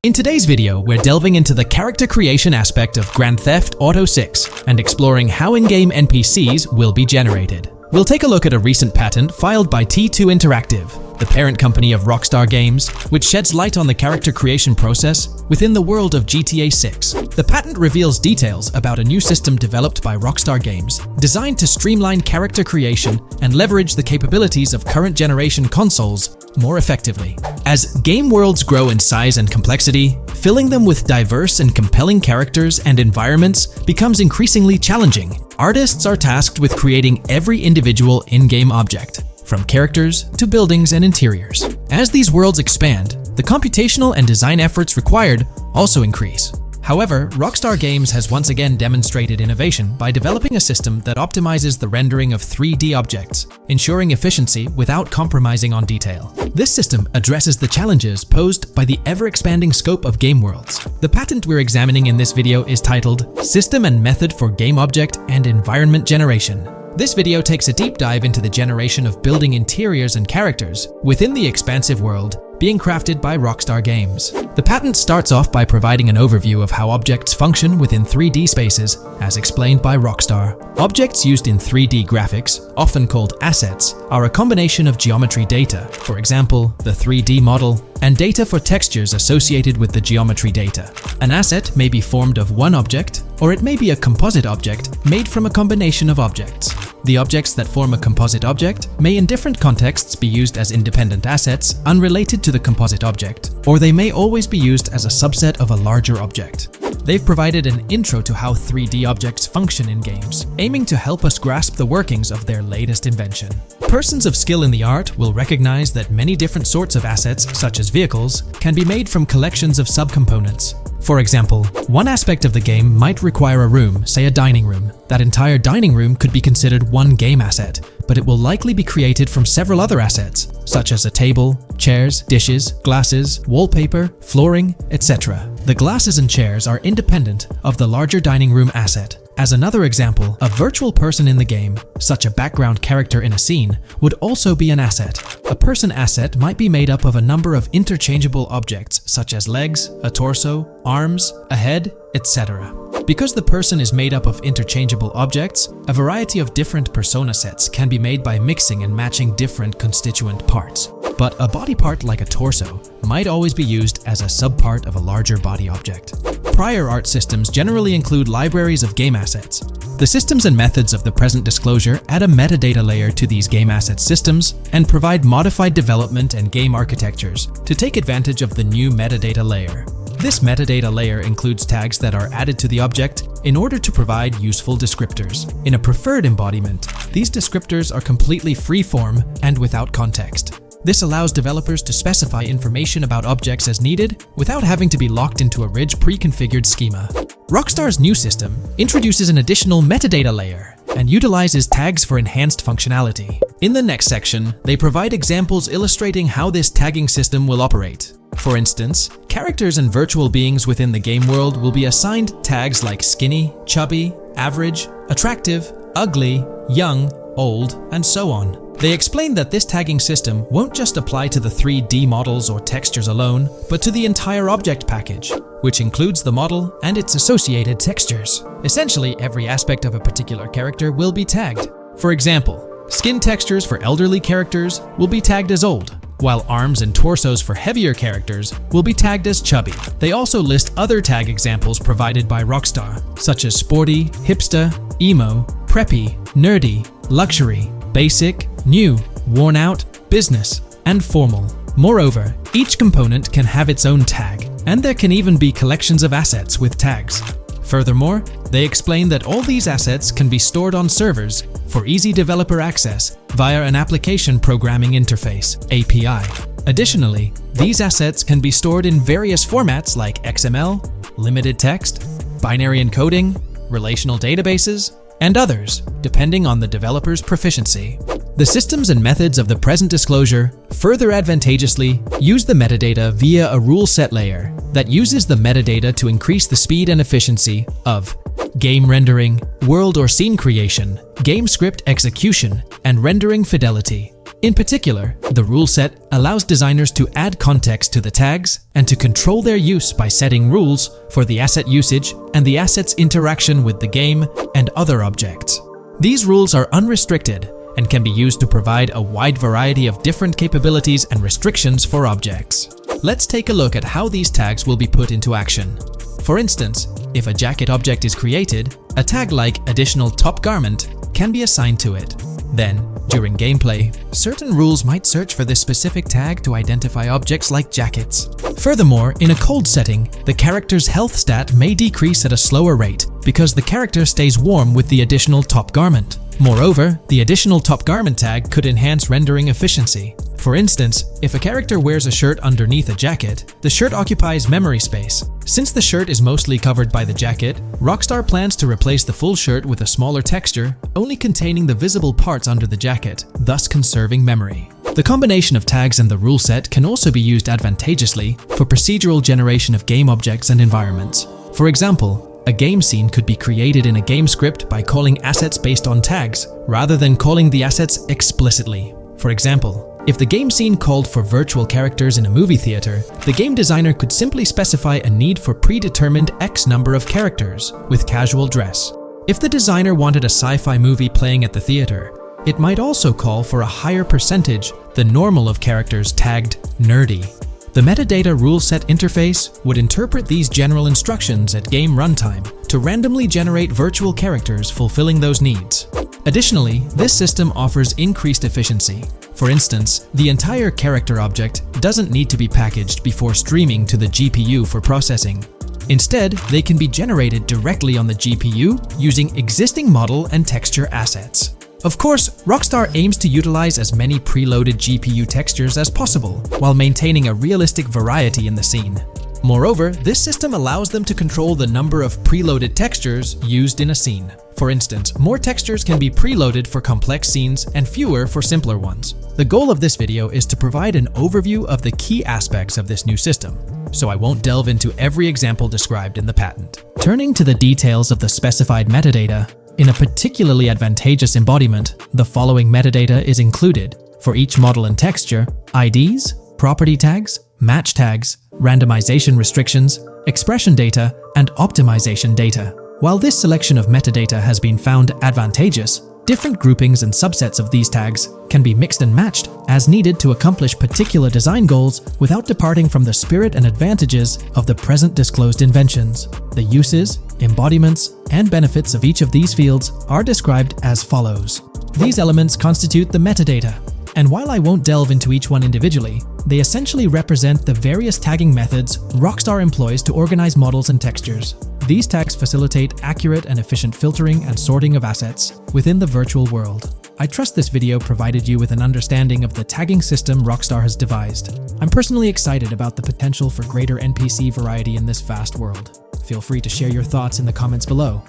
A: In today's video, we're delving into the character creation aspect of Grand Theft Auto 6 and exploring how in-game NPCs will be generated. We'll take a look at a recent patent filed by T2 Interactive, the parent company of Rockstar Games, which sheds light on the character creation process within the world of GTA 6. The patent reveals details about a new system developed by Rockstar Games, designed to streamline character creation and leverage the capabilities of current generation consoles more effectively. As game worlds grow in size and complexity, filling them with diverse and compelling characters and environments becomes increasingly challenging. Artists are tasked with creating every individual in-game object, from characters to buildings and interiors. As these worlds expand, the computational and design efforts required also increase. However, Rockstar Games has once again demonstrated innovation by developing a system that optimizes the rendering of 3D objects, ensuring efficiency without compromising on detail. This system addresses the challenges posed by the ever-expanding scope of game worlds. The patent we're examining in this video is titled System and Method for Game Object and Environment Generation. This video takes a deep dive into the generation of building interiors and characters within the expansive world being crafted by Rockstar Games. The patent starts off by providing an overview of how objects function within 3D spaces, as explained by Rockstar. Objects used in 3D graphics, often called assets, are a combination of geometry data, for example, the 3D model, and data for textures associated with the geometry data. An asset may be formed of one object, or it may be a composite object made from a combination of objects. The objects that form a composite object may in different contexts be used as independent assets unrelated to the composite object, or they may always be used as a subset of a larger object. They've provided an intro to how 3D objects function in games, aiming to help us grasp the workings of their latest invention. Persons of skill in the art will recognize that many different sorts of assets, such as vehicles, can be made from collections of subcomponents. For example, one aspect of the game might require a room, say a dining room. That entire dining room could be considered one game asset, but it will likely be created from several other assets, such as a table, chairs, dishes, glasses, wallpaper, flooring, etc. The glasses and chairs are independent of the larger dining room asset. As another example, a virtual person in the game, such a background character in a scene, would also be an asset. A person asset might be made up of a number of interchangeable objects, such as legs, a torso, arms, a head, etc. Because the person is made up of interchangeable objects, a variety of different persona sets can be made by mixing and matching different constituent parts. But a body part like a torso might always be used as a subpart of a larger body object. Prior art systems generally include libraries of game assets. The systems and methods of the present disclosure add a metadata layer to these game asset systems and provide modified development and game architectures to take advantage of the new metadata layer. This metadata layer includes tags that are added to the object in order to provide useful descriptors. In a preferred embodiment, these descriptors are completely free-form and without context. This allows developers to specify information about objects as needed without having to be locked into a rich pre-configured schema. Rockstar's new system introduces an additional metadata layer and utilizes tags for enhanced functionality. In the next section, they provide examples illustrating how this tagging system will operate. For instance, characters and virtual beings within the game world will be assigned tags like skinny, chubby, average, attractive, ugly, young, old, and so on. They explain that this tagging system won't just apply to the 3D models or textures alone, but to the entire object package, which includes the model and its associated textures. Essentially, every aspect of a particular character will be tagged. For example, skin textures for elderly characters will be tagged as old, while arms and torsos for heavier characters will be tagged as chubby. They also list other tag examples provided by Rockstar, such as sporty, hipster, emo, preppy, nerdy, luxury, basic, new, worn out, business, and formal. Moreover, each component can have its own tag, and there can even be collections of assets with tags. Furthermore, they explain that all these assets can be stored on servers for easy developer access via an application programming interface (API). Additionally, these assets can be stored in various formats like XML, limited text, binary encoding, relational databases, and others, depending on the developer's proficiency. The systems and methods of the present disclosure further advantageously use the metadata via a rule set layer that uses the metadata to increase the speed and efficiency of game rendering, world or scene creation, game script execution, and rendering fidelity. In particular, the rule set allows designers to add context to the tags and to control their use by setting rules for the asset usage and the asset's interaction with the game and other objects. These rules are unrestricted and can be used to provide a wide variety of different capabilities and restrictions for objects. Let's take a look at how these tags will be put into action. For instance, if a jacket object is created, a tag like additional top garment can be assigned to it. Then, during gameplay, certain rules might search for this specific tag to identify objects like jackets. Furthermore, in a cold setting, the character's health stat may decrease at a slower rate because the character stays warm with the additional top garment. Moreover, the additional top garment tag could enhance rendering efficiency. For instance, if a character wears a shirt underneath a jacket, the shirt occupies memory space. Since the shirt is mostly covered by the jacket, Rockstar plans to replace the full shirt with a smaller texture, only containing the visible parts under the jacket, thus conserving memory. The combination of tags and the rule set can also be used advantageously for procedural generation of game objects and environments. For example, a game scene could be created in a game script by calling assets based on tags, rather than calling the assets explicitly. For example, if the game scene called for virtual characters in a movie theater, the game designer could simply specify a need for predetermined X number of characters with casual dress. If the designer wanted a sci-fi movie playing at the theater, it might also call for a higher percentage than normal of characters tagged nerdy. The metadata rule set interface would interpret these general instructions at game runtime to randomly generate virtual characters fulfilling those needs. Additionally, this system offers increased efficiency. For instance, the entire character object doesn't need to be packaged before streaming to the GPU for processing. Instead, they can be generated directly on the GPU using existing model and texture assets. Of course, Rockstar aims to utilize as many preloaded GPU textures as possible, while maintaining a realistic variety in the scene. Moreover, this system allows them to control the number of preloaded textures used in a scene. For instance, more textures can be preloaded for complex scenes and fewer for simpler ones. The goal of this video is to provide an overview of the key aspects of this new system, so I won't delve into every example described in the patent. Turning to the details of the specified metadata, in a particularly advantageous embodiment, the following metadata is included for each model and texture: IDs, property tags, match tags, randomization restrictions, expression data, and optimization data. While this selection of metadata has been found advantageous, different groupings and subsets of these tags can be mixed and matched as needed to accomplish particular design goals without departing from the spirit and advantages of the present disclosed inventions. The uses, embodiments, and benefits of each of these fields are described as follows. These elements constitute the metadata, and while I won't delve into each one individually, they essentially represent the various tagging methods Rockstar employs to organize models and textures. These tags facilitate accurate and efficient filtering and sorting of assets within the virtual world. I trust this video provided you with an understanding of the tagging system Rockstar has devised. I'm personally excited about the potential for greater NPC variety in this vast world. Feel free to share your thoughts in the comments below.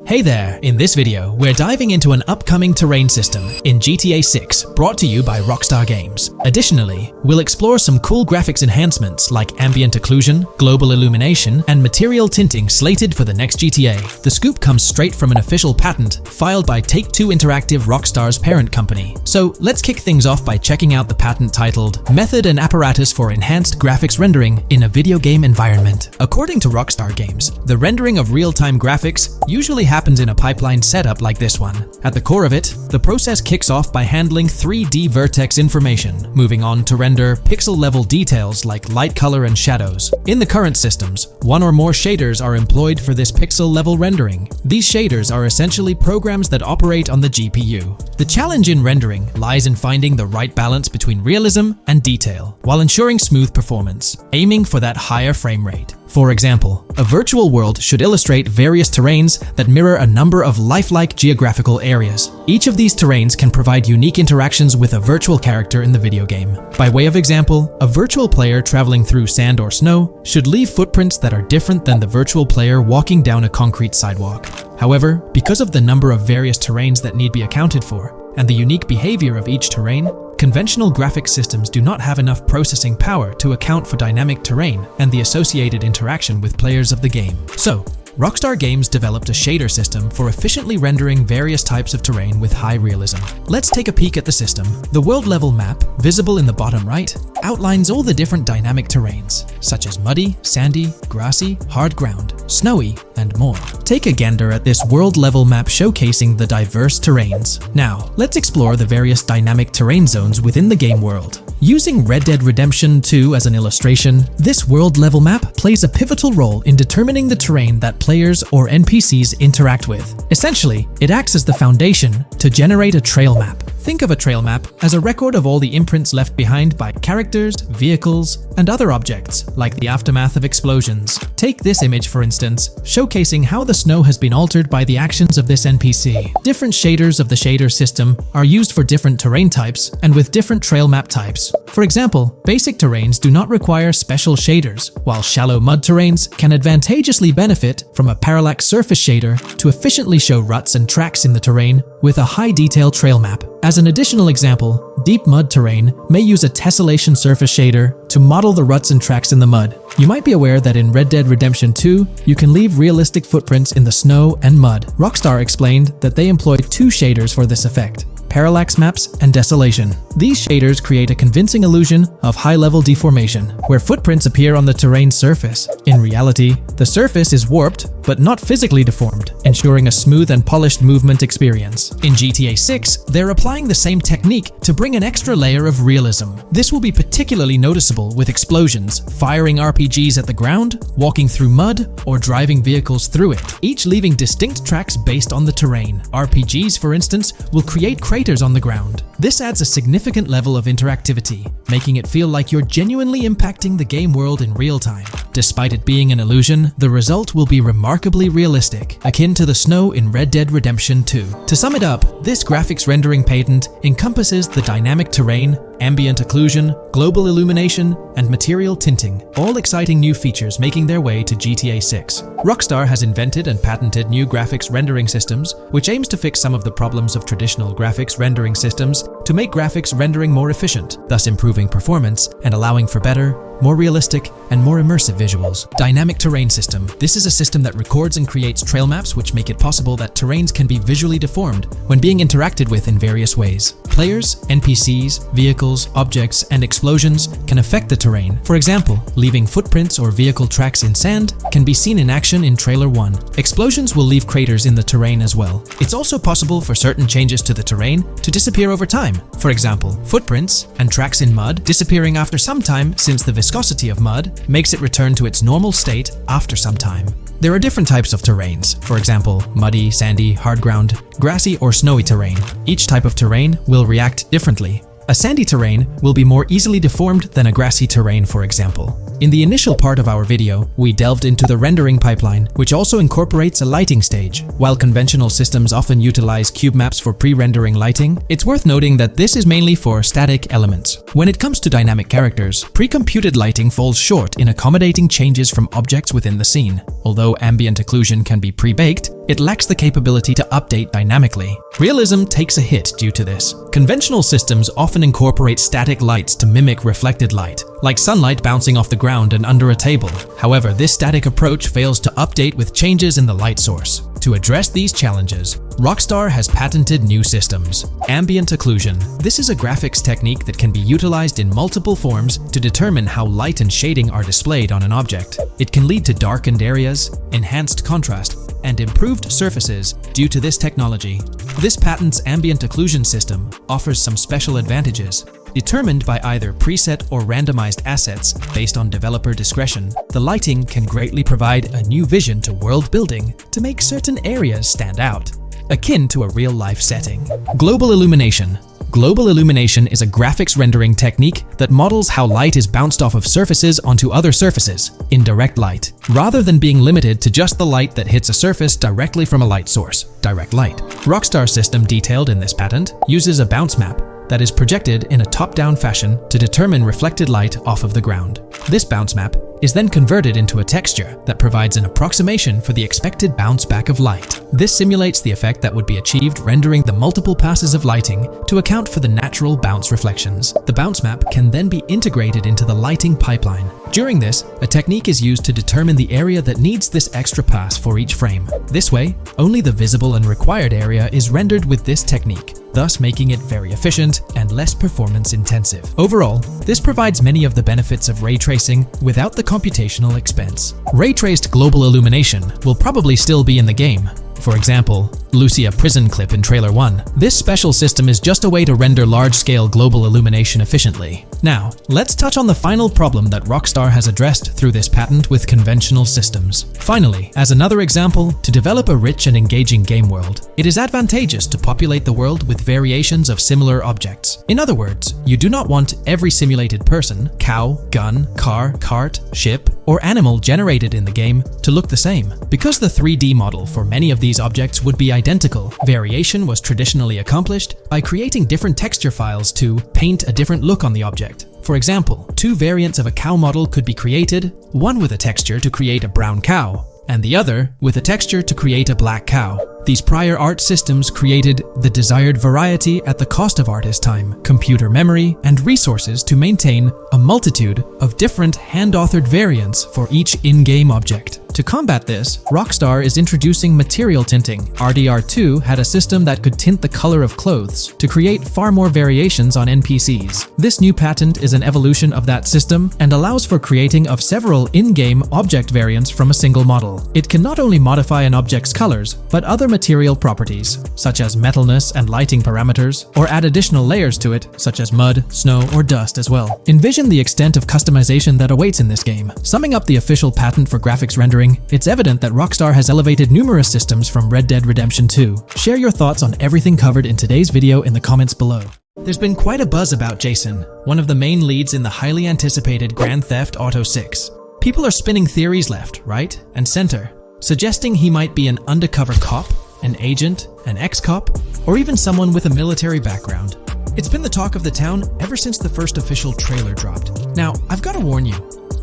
A: Hey there! In this video, we're diving into an upcoming terrain system in GTA 6 brought to you by Rockstar Games. Additionally, we'll explore some cool graphics enhancements like ambient occlusion, global illumination, and material tinting slated for the next GTA. The scoop comes straight from an official patent filed by Take-Two Interactive, Rockstar's parent company. So let's kick things off by checking out the patent titled Method and Apparatus for Enhanced Graphics Rendering in a Video Game Environment. According to Rockstar Games, the rendering of real-time graphics usually happens in a pipeline setup like this one. At the core of it, the process kicks off by handling 3D vertex information, moving on to render pixel-level details like light color and shadows. In the current systems, one or more shaders are employed for this pixel-level rendering. These shaders are essentially programs that operate on the GPU. The challenge in rendering lies in finding the right balance between realism and detail, while ensuring smooth performance, aiming for that higher frame rate. For example, a virtual world should illustrate various terrains that mirror a number of lifelike geographical areas. Each of these terrains can provide unique interactions with a virtual character in the video game. By way of example, a virtual player traveling through sand or snow should leave footprints that are different than the virtual player walking down a concrete sidewalk. However, because of the number of various terrains that need be accounted for, and the unique behavior of each terrain, conventional graphics systems do not have enough processing power to account for dynamic terrain and the associated interaction with players of the game. So, Rockstar Games developed a shader system for efficiently rendering various types of terrain with high realism. Let's take a peek at the system. The world level map, visible in the bottom right, outlines all the different dynamic terrains, such as muddy, sandy, grassy, hard ground, snowy, and more. Take a gander at this world level map showcasing the diverse terrains. Now, let's explore the various dynamic terrain zones within the game world. Using Red Dead Redemption 2 as an illustration, this world level map plays a pivotal role in determining the terrain that players or NPCs interact with. Essentially, it acts as the foundation to generate a trail map. Think of a trail map as a record of all the imprints left behind by characters, vehicles, and other objects, like the aftermath of explosions. Take this image for instance, showcasing how the snow has been altered by the actions of this NPC. Different shaders of the shader system are used for different terrain types and with different trail map types. For example, basic terrains do not require special shaders, while shallow mud terrains can advantageously benefit from a parallax surface shader to efficiently show ruts and tracks in the terrain with a high detail trail map. As an additional example, deep mud terrain may use a tessellation surface shader to model the ruts and tracks in the mud. You might be aware that in Red Dead Redemption 2, you can leave realistic footprints in the snow and mud. Rockstar explained that they employed two shaders for this effect: parallax maps and desolation. These shaders create a convincing illusion of high-level deformation, where footprints appear on the terrain's surface. In reality, the surface is warped but not physically deformed, ensuring a smooth and polished movement experience. In GTA 6, they're applying the same technique to bring an extra layer of realism. This will be particularly noticeable with explosions, firing RPGs at the ground, walking through mud, or driving vehicles through it, each leaving distinct tracks based on the terrain. RPGs, for instance, will create craters on the ground. This adds a significant level of interactivity, making it feel like you're genuinely impacting the game world in real time. Despite it being an illusion, the result will be remarkably realistic, akin to the snow in Red Dead Redemption 2. To sum it up, this graphics rendering patent encompasses the dynamic terrain, ambient occlusion, global illumination, and material tinting, all exciting new features making their way to GTA 6. Rockstar has invented and patented new graphics rendering systems, which aims to fix some of the problems of traditional graphics rendering systems to make graphics rendering more efficient, thus improving performance and allowing for better, more realistic, and more immersive visuals. Dynamic Terrain System. This is a system that records and creates trail maps which make it possible that terrains can be visually deformed when being interacted with in various ways. Players, NPCs, vehicles, objects, and explosions can affect the terrain. For example, leaving footprints or vehicle tracks in sand can be seen in action in Trailer 1. Explosions will leave craters in the terrain as well. It's also possible for certain changes to the terrain to disappear over time. For example, footprints and tracks in mud disappearing after some time, since the viscosity of mud makes it return to its normal state after some time. There are different types of terrains, for example, muddy, sandy, hard ground, grassy, or snowy terrain. Each type of terrain will react differently. A sandy terrain will be more easily deformed than a grassy terrain, for example. In the initial part of our video, we delved into the rendering pipeline, which also incorporates a lighting stage. While conventional systems often utilize cube maps for pre-rendering lighting, it's worth noting that this is mainly for static elements. When it comes to dynamic characters, pre-computed lighting falls short in accommodating changes from objects within the scene. Although ambient occlusion can be pre-baked, it lacks the capability to update dynamically. Realism takes a hit due to this. Conventional systems often incorporate static lights to mimic reflected light, like sunlight bouncing off the ground and under a table. However, this static approach fails to update with changes in the light source. To address these challenges, Rockstar has patented new systems. Ambient occlusion. This is a graphics technique that can be utilized in multiple forms to determine how light and shading are displayed on an object. It can lead to darkened areas, enhanced contrast, and improved surfaces due to this technology. This patent's ambient occlusion system offers some special advantages. Determined by either preset or randomized assets based on developer discretion, the lighting can greatly provide a new vision to world building to make certain areas stand out, akin to a real-life setting. Global illumination. Global illumination is a graphics rendering technique that models how light is bounced off of surfaces onto other surfaces in direct light, rather than being limited to just the light that hits a surface directly from a light source, direct light. Rockstar's system detailed in this patent uses a bounce map that is projected in a top-down fashion to determine reflected light off of the ground. This bounce map is then converted into a texture that provides an approximation for the expected bounce back of light. This simulates the effect that would be achieved rendering the multiple passes of lighting to account for the natural bounce reflections. The bounce map can then be integrated into the lighting pipeline. During this, a technique is used to determine the area that needs this extra pass for each frame. This way, only the visible and required area is rendered with this technique, thus making it very efficient and less performance intensive. Overall, this provides many of the benefits of ray tracing without the computational expense. Ray-traced global illumination will probably still be in the game. For example, Lucia prison clip in Trailer 1. This special system is just a way to render large-scale global illumination efficiently. Now, let's touch on the final problem that Rockstar has addressed through this patent with conventional systems. Finally, as another example, to develop a rich and engaging game world, it is advantageous to populate the world with variations of similar objects. In other words, you do not want every simulated person, cow, gun, car, cart, ship, or animal generated in the game to look the same. Because the 3D model for many of these objects would be identical, variation was traditionally accomplished by creating different texture files to paint a different look on the object. For example, two variants of a cow model could be created, one with a texture to create a brown cow, and the other with a texture to create a black cow. These prior art systems created the desired variety at the cost of artist time, computer memory, and resources to maintain a multitude of different hand-authored variants for each in-game object. To combat this, Rockstar is introducing material tinting. RDR2 had a system that could tint the color of clothes to create far more variations on NPCs. This new patent is an evolution of that system and allows for creating of several in-game object variants from a single model. It can not only modify an object's colors, but other material properties, such as metalness and lighting parameters, or add additional layers to it, such as mud, snow, or dust as well. Envision the extent of customization that awaits in this game. Summing up the official patent for graphics rendering, it's evident that Rockstar has elevated numerous systems from Red Dead Redemption 2. Share your thoughts on everything covered in today's video in the comments below. There's been quite a buzz about Jason, one of the main leads in the highly anticipated Grand Theft Auto 6. People are spinning theories left, right, and center, suggesting he might be an undercover cop, an agent, an ex-cop, or even someone with a military background. It's been the talk of the town ever since the first official trailer dropped. Now, I've got to warn you,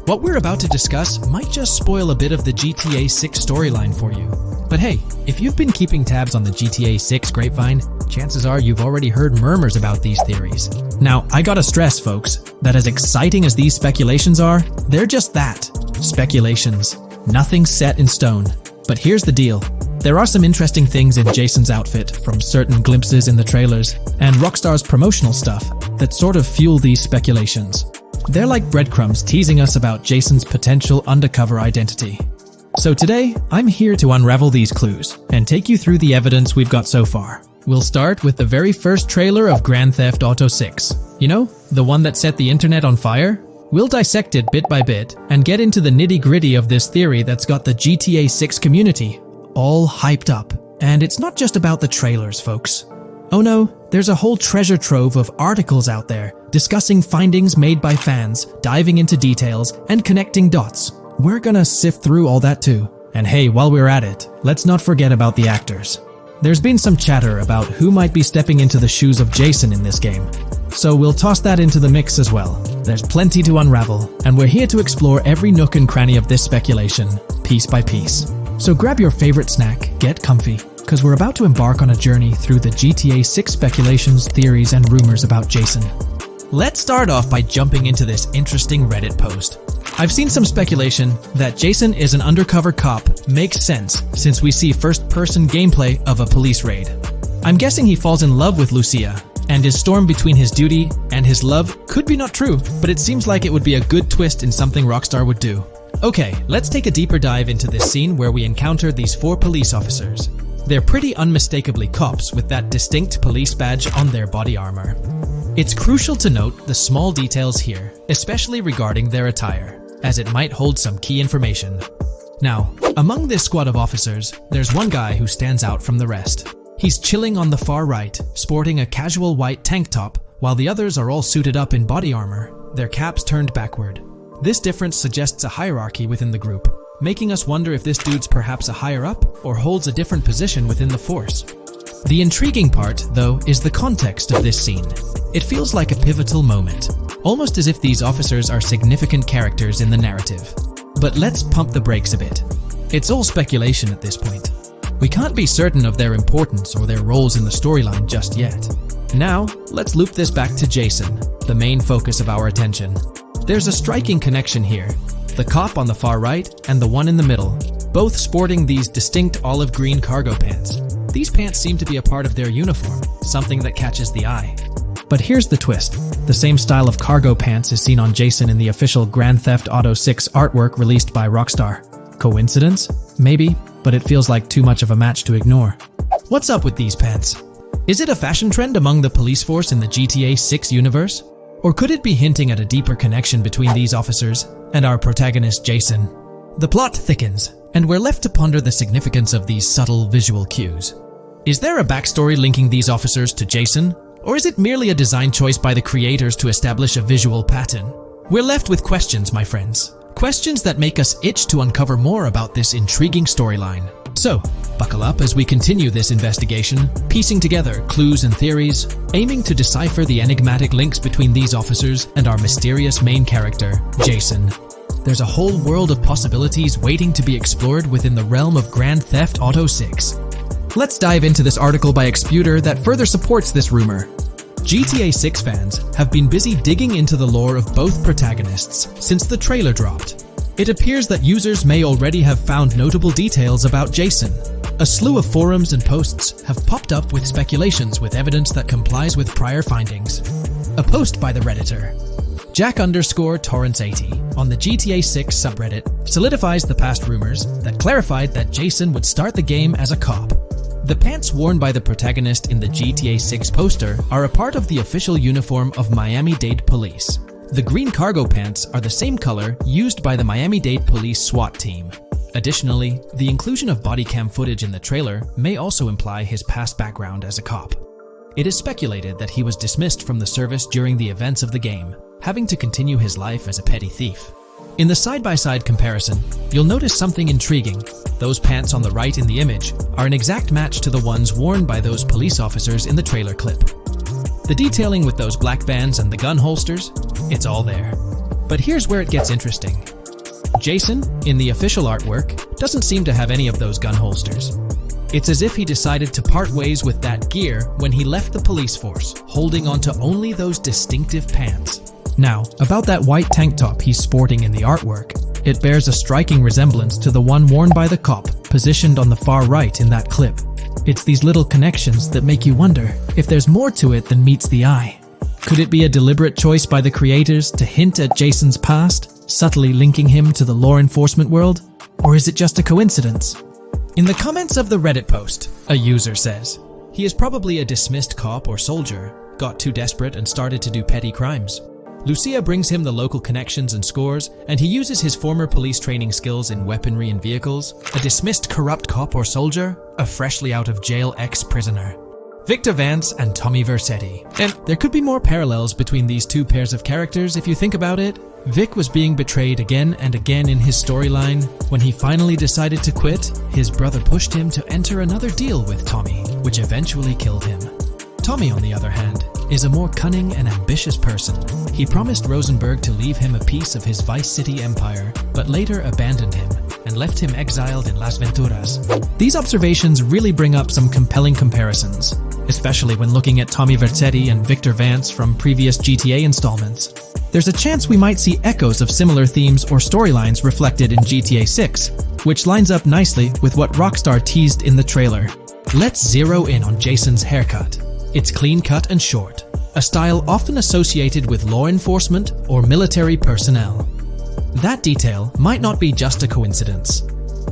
A: what we're about to discuss might just spoil a bit of the GTA 6 storyline for you. But hey, if you've been keeping tabs on the GTA 6 grapevine, chances are you've already heard murmurs about these theories. Now, I gotta stress, folks, that as exciting as these speculations are, they're just that, speculations. Nothing set in stone. But here's the deal. There are some interesting things in Jason's outfit from certain glimpses in the trailers and Rockstar's promotional stuff that sort of fuel these speculations. They're like breadcrumbs teasing us about Jason's potential undercover identity. So today, I'm here to unravel these clues and take you through the evidence we've got so far. We'll start with the very first trailer of Grand Theft Auto 6. You know, the one that set the internet on fire? We'll dissect it bit by bit and get into the nitty-gritty of this theory that's got the GTA 6 community all hyped up. And it's not just about the trailers, folks. Oh no, there's a whole treasure trove of articles out there discussing findings made by fans, diving into details, and connecting dots. We're gonna sift through all that too. And hey, while we're at it, let's not forget about the actors. There's been some chatter about who might be stepping into the shoes of Jason in this game. So we'll toss that into the mix as well. There's plenty to unravel, and we're here to explore every nook and cranny of this speculation, piece by piece. So grab your favorite snack, get comfy, because we're about to embark on a journey through the GTA 6 speculations, theories, and rumors about Jason. Let's start off by jumping into this interesting Reddit post. I've seen some speculation that Jason is an undercover cop makes sense since we see first-person gameplay of a police raid. I'm guessing he falls in love with Lucia, and his storm between his duty and his love could be not true, but it seems like it would be a good twist in something Rockstar would do. Okay, let's take a deeper dive into this scene where we encounter these 4 police officers. They're pretty unmistakably cops with that distinct police badge on their body armor. It's crucial to note the small details here, especially regarding their attire, as it might hold some key information. Now, among this squad of officers, there's one guy who stands out from the rest. He's chilling on the far right, sporting a casual white tank top, while the others are all suited up in body armor, their caps turned backward. This difference suggests a hierarchy within the group, making us wonder if this dude's perhaps a higher up or holds a different position within the force. The intriguing part, though, is the context of this scene. It feels like a pivotal moment, almost as if these officers are significant characters in the narrative. But let's pump the brakes a bit. It's all speculation at this point. We can't be certain of their importance or their roles in the storyline just yet. Now, let's loop this back to Jason, the main focus of our attention. There's a striking connection here. The cop on the far right and the one in the middle, both sporting these distinct olive green cargo pants. These pants seem to be a part of their uniform, something that catches the eye. But here's the twist. The same style of cargo pants is seen on Jason in the official Grand Theft Auto 6 artwork released by Rockstar. Coincidence? Maybe, but it feels like too much of a match to ignore. What's up with these pants? Is it a fashion trend among the police force in the GTA 6 universe? Or could it be hinting at a deeper connection between these officers and our protagonist Jason? The plot thickens, and we're left to ponder the significance of these subtle visual cues. Is there a backstory linking these officers to Jason? Or is it merely a design choice by the creators to establish a visual pattern? We're left with questions, my friends. Questions that make us itch to uncover more about this intriguing storyline. So, buckle up as we continue this investigation, piecing together clues and theories, aiming to decipher the enigmatic links between these officers and our mysterious main character, Jason. There's a whole world of possibilities waiting to be explored within the realm of Grand Theft Auto 6. Let's dive into this article by Exputer that further supports this rumor. GTA 6 fans have been busy digging into the lore of both protagonists since the trailer dropped. It appears that users may already have found notable details about Jason. A slew of forums and posts have popped up with speculations with evidence that complies with prior findings. A post by the Redditor, Jack_Torrance80, on the GTA 6 subreddit solidifies the past rumors that clarified that Jason would start the game as a cop. The pants worn by the protagonist in the GTA 6 poster are a part of the official uniform of Miami-Dade Police. The green cargo pants are the same color used by the Miami-Dade Police SWAT team. Additionally, the inclusion of body cam footage in the trailer may also imply his past background as a cop. It is speculated that he was dismissed from the service during the events of the game, having to continue his life as a petty thief. In the side-by-side comparison, you'll notice something intriguing. Those pants on the right in the image are an exact match to the ones worn by those police officers in the trailer clip. The detailing with those black bands and the gun holsters, it's all there. But here's where it gets interesting. Jason, in the official artwork, doesn't seem to have any of those gun holsters. It's as if he decided to part ways with that gear when he left the police force, holding onto only those distinctive pants. Now, about that white tank top he's sporting in the artwork, it bears a striking resemblance to the one worn by the cop, positioned on the far right in that clip. It's these little connections that make you wonder if there's more to it than meets the eye. Could it be a deliberate choice by the creators to hint at Jason's past, subtly linking him to the law enforcement world? Or is it just a coincidence? In the comments of the Reddit post, a user says, he is probably a dismissed cop or soldier, got too desperate and started to do petty crimes. Lucia brings him the local connections and scores, and he uses his former police training skills in weaponry and vehicles. A dismissed corrupt cop or soldier, a freshly out of jail ex-prisoner. Victor Vance and Tommy Vercetti. And there could be more parallels between these two pairs of characters if you think about it. Vic was being betrayed again and again in his storyline. When he finally decided to quit, his brother pushed him to enter another deal with Tommy, which eventually killed him. Tommy, on the other hand, is a more cunning and ambitious person. He promised Rosenberg to leave him a piece of his Vice City empire, but later abandoned him and left him exiled in Las Venturas. These observations really bring up some compelling comparisons, especially when looking at Tommy Vercetti and Victor Vance from previous GTA installments. There's a chance we might see echoes of similar themes or storylines reflected in GTA 6, which lines up nicely with what Rockstar teased in the trailer. Let's zero in on Jason's haircut. It's clean cut and short, a style often associated with law enforcement or military personnel. That detail might not be just a coincidence.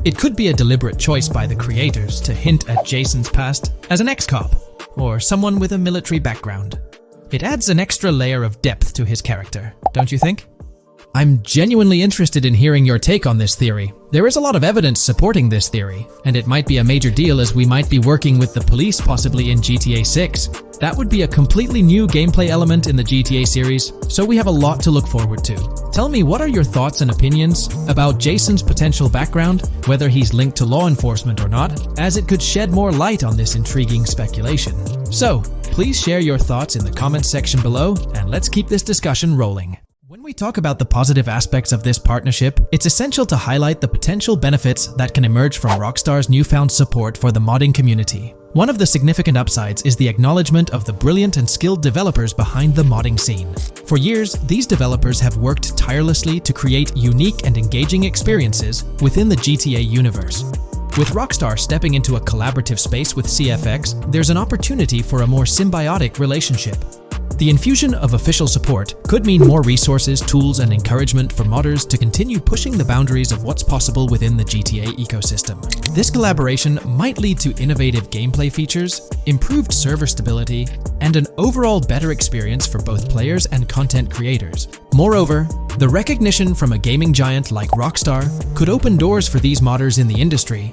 A: It could be a deliberate choice by the creators to hint at Jason's past as an ex-cop or someone with a military background. It adds an extra layer of depth to his character, don't you think? I'm genuinely interested in hearing your take on this theory. There is a lot of evidence supporting this theory, and it might be a major deal as we might be working with the police possibly in GTA 6. That would be a completely new gameplay element in the GTA series, so we have a lot to look forward to. Tell me, what are your thoughts and opinions about Jason's potential background, whether he's linked to law enforcement or not, as it could shed more light on this intriguing speculation. So, please share your thoughts in the comments section below, and let's keep this discussion rolling. When we talk about the positive aspects of this partnership, it's essential to highlight the potential benefits that can emerge from Rockstar's newfound support for the modding community. One of the significant upsides is the acknowledgement of the brilliant and skilled developers behind the modding scene. For years, these developers have worked tirelessly to create unique and engaging experiences within the GTA universe. With Rockstar stepping into a collaborative space with CFX, there's an opportunity for a more symbiotic relationship. The infusion of official support could mean more resources, tools, and encouragement for modders to continue pushing the boundaries of what's possible within the GTA ecosystem. This collaboration might lead to innovative gameplay features, improved server stability, and an overall better experience for both players and content creators. Moreover, the recognition from a gaming giant like Rockstar could open doors for these modders in the industry.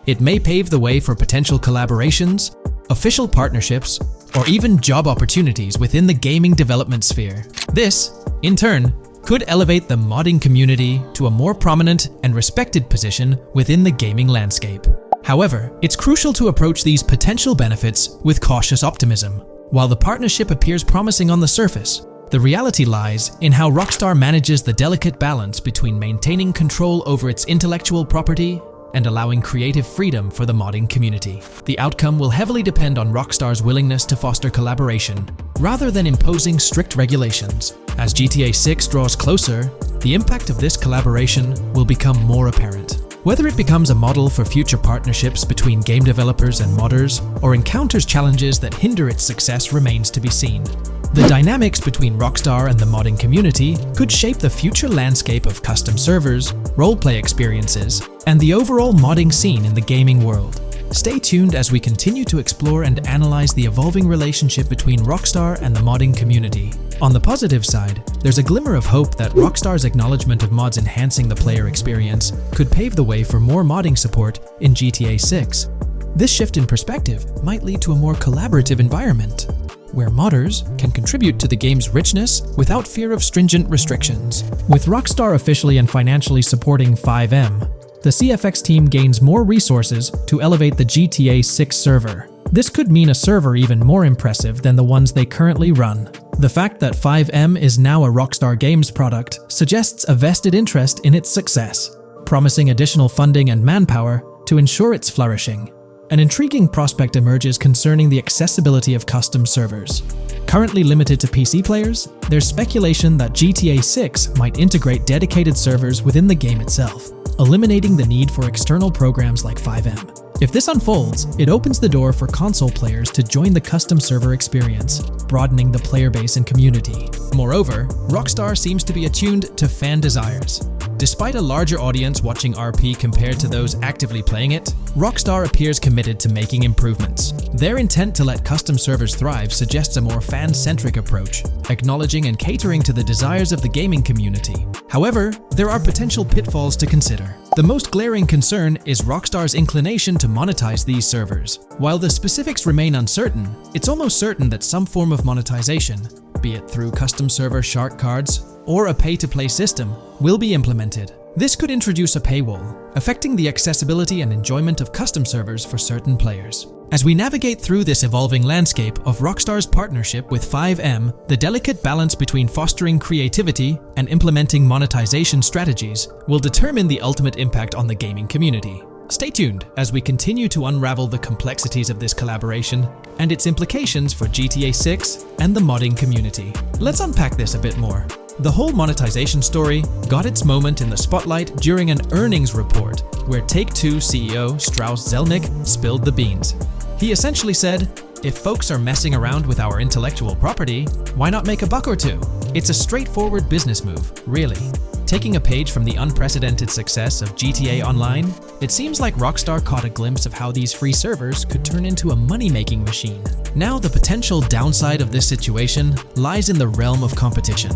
A: It may pave the way for potential collaborations, official partnerships, or even job opportunities within the gaming development sphere. This, in turn, could elevate the modding community to a more prominent and respected position within the gaming landscape. However, it's crucial to approach these potential benefits with cautious optimism. While the partnership appears promising on the surface, the reality lies in how Rockstar manages the delicate balance between maintaining control over its intellectual property and allowing creative freedom for the modding community. The outcome will heavily depend on Rockstar's willingness to foster collaboration, rather than imposing strict regulations. As GTA 6 draws closer, the impact of this collaboration will become more apparent. Whether it becomes a model for future partnerships between game developers and modders, or encounters challenges that hinder its success remains to be seen. The dynamics between Rockstar and the modding community could shape the future landscape of custom servers, roleplay experiences, and the overall modding scene in the gaming world. Stay tuned as we continue to explore and analyze the evolving relationship between Rockstar and the modding community. On the positive side, there's a glimmer of hope that Rockstar's acknowledgement of mods enhancing the player experience could pave the way for more modding support in GTA 6. This shift in perspective might lead to a more collaborative environment, where modders can contribute to the game's richness without fear of stringent restrictions. With Rockstar officially and financially supporting FiveM, the CFX team gains more resources to elevate the GTA 6 server. This could mean a server even more impressive than the ones they currently run. The fact that FiveM is now a Rockstar Games product suggests a vested interest in its success, promising additional funding and manpower to ensure its flourishing. An intriguing prospect emerges concerning the accessibility of custom servers. Currently limited to PC players, there's speculation that GTA 6 might integrate dedicated servers within the game itself, eliminating the need for external programs like FiveM. If this unfolds, it opens the door for console players to join the custom server experience, broadening the player base and community. Moreover, Rockstar seems to be attuned to fan desires. Despite a larger audience watching RP compared to those actively playing it, Rockstar appears committed to making improvements. Their intent to let custom servers thrive suggests a more fan-centric approach, acknowledging and catering to the desires of the gaming community. However, there are potential pitfalls to consider. The most glaring concern is Rockstar's inclination to monetize these servers. While the specifics remain uncertain, it's almost certain that some form of monetization, be it through custom server shark cards or a pay-to-play system, will be implemented. This could introduce a paywall, affecting the accessibility and enjoyment of custom servers for certain players. As we navigate through this evolving landscape of Rockstar's partnership with FiveM, the delicate balance between fostering creativity and implementing monetization strategies will determine the ultimate impact on the gaming community. Stay tuned as we continue to unravel the complexities of this collaboration and its implications for GTA 6 and the modding community. Let's unpack this a bit more. The whole monetization story got its moment in the spotlight during an earnings report where Take-Two CEO Strauss Zelnick spilled the beans. He essentially said, "If folks are messing around with our intellectual property, why not make a buck or two?" It's a straightforward business move, really. Taking a page from the unprecedented success of GTA Online, it seems like Rockstar caught a glimpse of how these free servers could turn into a money-making machine. Now, the potential downside of this situation lies in the realm of competition.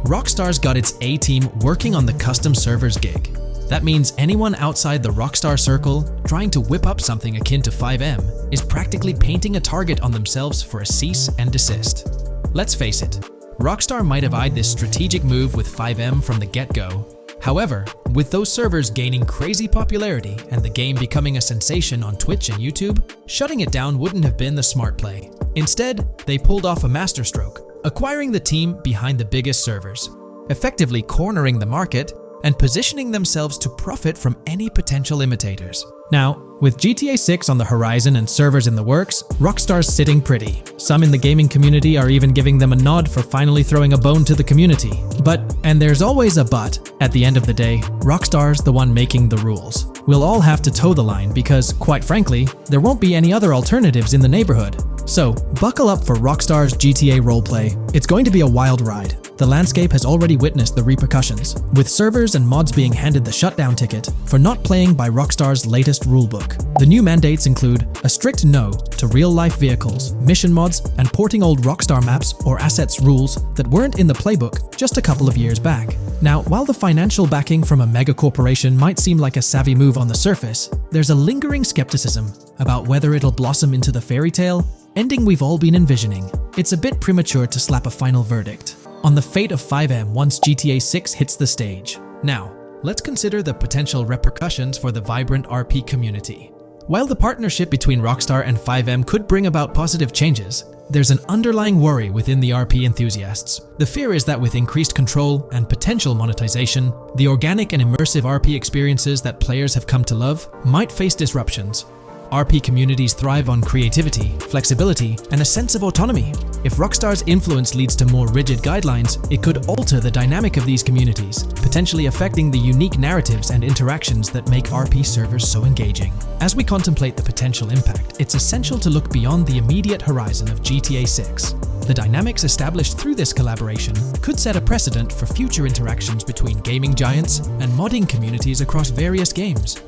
A: Rockstar's got its A-team working on the custom servers gig. That means anyone outside the Rockstar circle trying to whip up something akin to FiveM is practically painting a target on themselves for a cease and desist. Let's face it, Rockstar might have eyed this strategic move with FiveM from the get-go. However, with those servers gaining crazy popularity and the game becoming a sensation on Twitch and YouTube, shutting it down wouldn't have been the smart play. Instead, they pulled off a masterstroke, acquiring the team behind the biggest servers. effectively cornering the market and positioning themselves to profit from any potential imitators. Now, with GTA 6 on the horizon and servers in the works, Rockstar's sitting pretty. Some in the gaming community are even giving them a nod for finally throwing a bone to the community. But, and there's always a but, at the end of the day, Rockstar's the one making the rules. We'll all have to toe the line because, quite frankly, there won't be any other alternatives in the neighborhood. So, buckle up for Rockstar's GTA roleplay. It's going to be a wild ride. The landscape has already witnessed the repercussions, with servers and mods being handed the shutdown ticket for not playing by Rockstar's latest rulebook. The new mandates include a strict no to real-life vehicles, mission mods, and porting old Rockstar maps or assets rules that weren't in the playbook just a couple of years back. Now, while the financial backing from a mega corporation might seem like a savvy move on the surface, there's a lingering skepticism about whether it'll blossom into the fairy tale ending we've all been envisioning. It's a bit premature to slap a final verdict on the fate of FiveM once GTA 6 hits the stage. Now, let's consider the potential repercussions for the vibrant RP community. While the partnership between Rockstar and FiveM could bring about positive changes, there's an underlying worry within the RP enthusiasts. The fear is that with increased control and potential monetization, the organic and immersive RP experiences that players have come to love might face disruptions. RP communities thrive on creativity, flexibility, and a sense of autonomy. If Rockstar's influence leads to more rigid guidelines, it could alter the dynamic of these communities, potentially affecting the unique narratives and interactions that make RP servers so engaging. As we contemplate the potential impact, it's essential to look beyond the immediate horizon of GTA 6. The dynamics established through this collaboration could set a precedent for future interactions between gaming giants and modding communities across various games.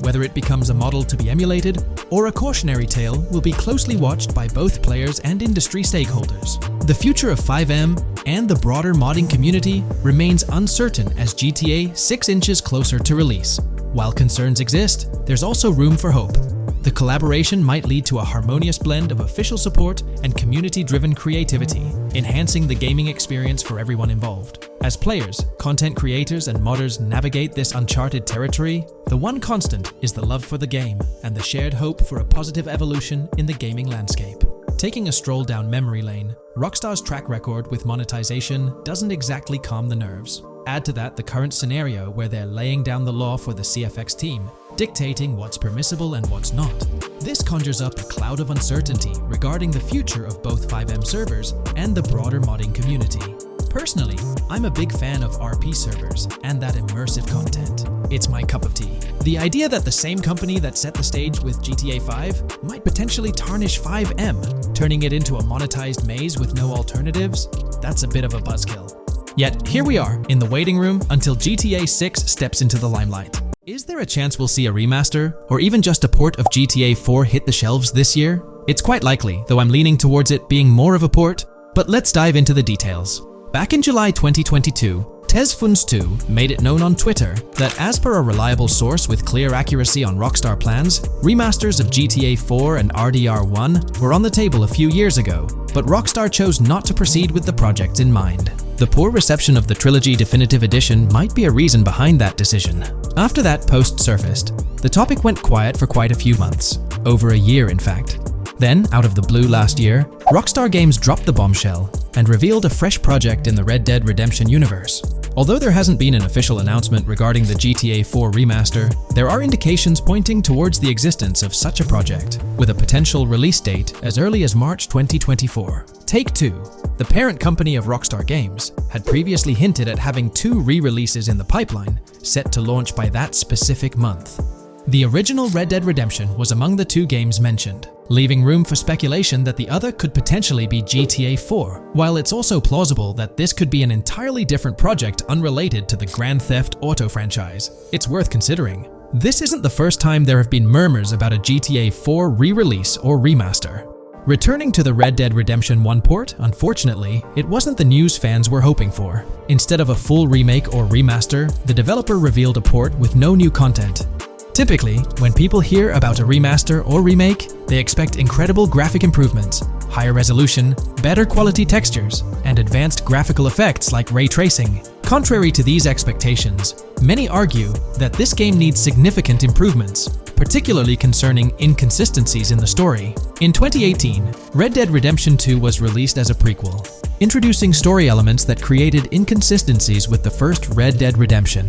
A: Whether it becomes a model to be emulated or a cautionary tale will be closely watched by both players and industry stakeholders. The future of FiveM and the broader modding community remains uncertain as GTA 6 inches closer to release. While concerns exist, there's also room for hope. The collaboration might lead to a harmonious blend of official support and community-driven creativity, enhancing the gaming experience for everyone involved. As players, content creators, and modders navigate this uncharted territory, the one constant is the love for the game and the shared hope for a positive evolution in the gaming landscape. Taking a stroll down memory lane, Rockstar's track record with monetization doesn't exactly calm the nerves. Add to that the current scenario where they're laying down the law for the CFX team, dictating what's permissible and what's not. This conjures up a cloud of uncertainty regarding the future of both FiveM servers and the broader modding community. Personally, I'm a big fan of RP servers and that immersive content. It's my cup of tea. The idea that the same company that set the stage with GTA 5 might potentially tarnish FiveM, turning it into a monetized maze with no alternatives, that's a bit of a buzzkill. Yet, here we are, in the waiting room until GTA 6 steps into the limelight. Is there a chance we'll see a remaster, or even just a port of GTA 4 hit the shelves this year? It's quite likely, though I'm leaning towards it being more of a port, but let's dive into the details. Back in July 2022, TezFuns2 made it known on Twitter that as per a reliable source with clear accuracy on Rockstar plans, remasters of GTA 4 and RDR1 were on the table a few years ago, but Rockstar chose not to proceed with the projects in mind. The poor reception of the Trilogy Definitive Edition might be a reason behind that decision. After that post surfaced, the topic went quiet for quite a few months, over a year in fact. Then, out of the blue last year, Rockstar Games dropped the bombshell and revealed a fresh project in the Red Dead Redemption universe. Although there hasn't been an official announcement regarding the GTA 4 remaster, there are indications pointing towards the existence of such a project, with a potential release date as early as March 2024. Take-Two, the parent company of Rockstar Games, had previously hinted at having 2 re-releases in the pipeline, set to launch by that specific month. The original Red Dead Redemption was among the 2 games mentioned, leaving room for speculation that the other could potentially be GTA 4, while it's also plausible that this could be an entirely different project unrelated to the Grand Theft Auto franchise. It's worth considering. This isn't the first time there have been murmurs about a GTA 4 re-release or remaster. Returning to the Red Dead Redemption 1 port, unfortunately, it wasn't the news fans were hoping for. Instead of a full remake or remaster, the developer revealed a port with no new content. Typically, when people hear about a remaster or remake, they expect incredible graphic improvements, higher resolution, better quality textures, and advanced graphical effects like ray tracing. Contrary to these expectations, many argue that this game needs significant improvements, particularly concerning inconsistencies in the story. In 2018, Red Dead Redemption 2 was released as a prequel. introducing story elements that created inconsistencies with the first Red Dead Redemption,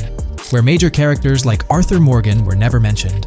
A: where major characters like Arthur Morgan were never mentioned.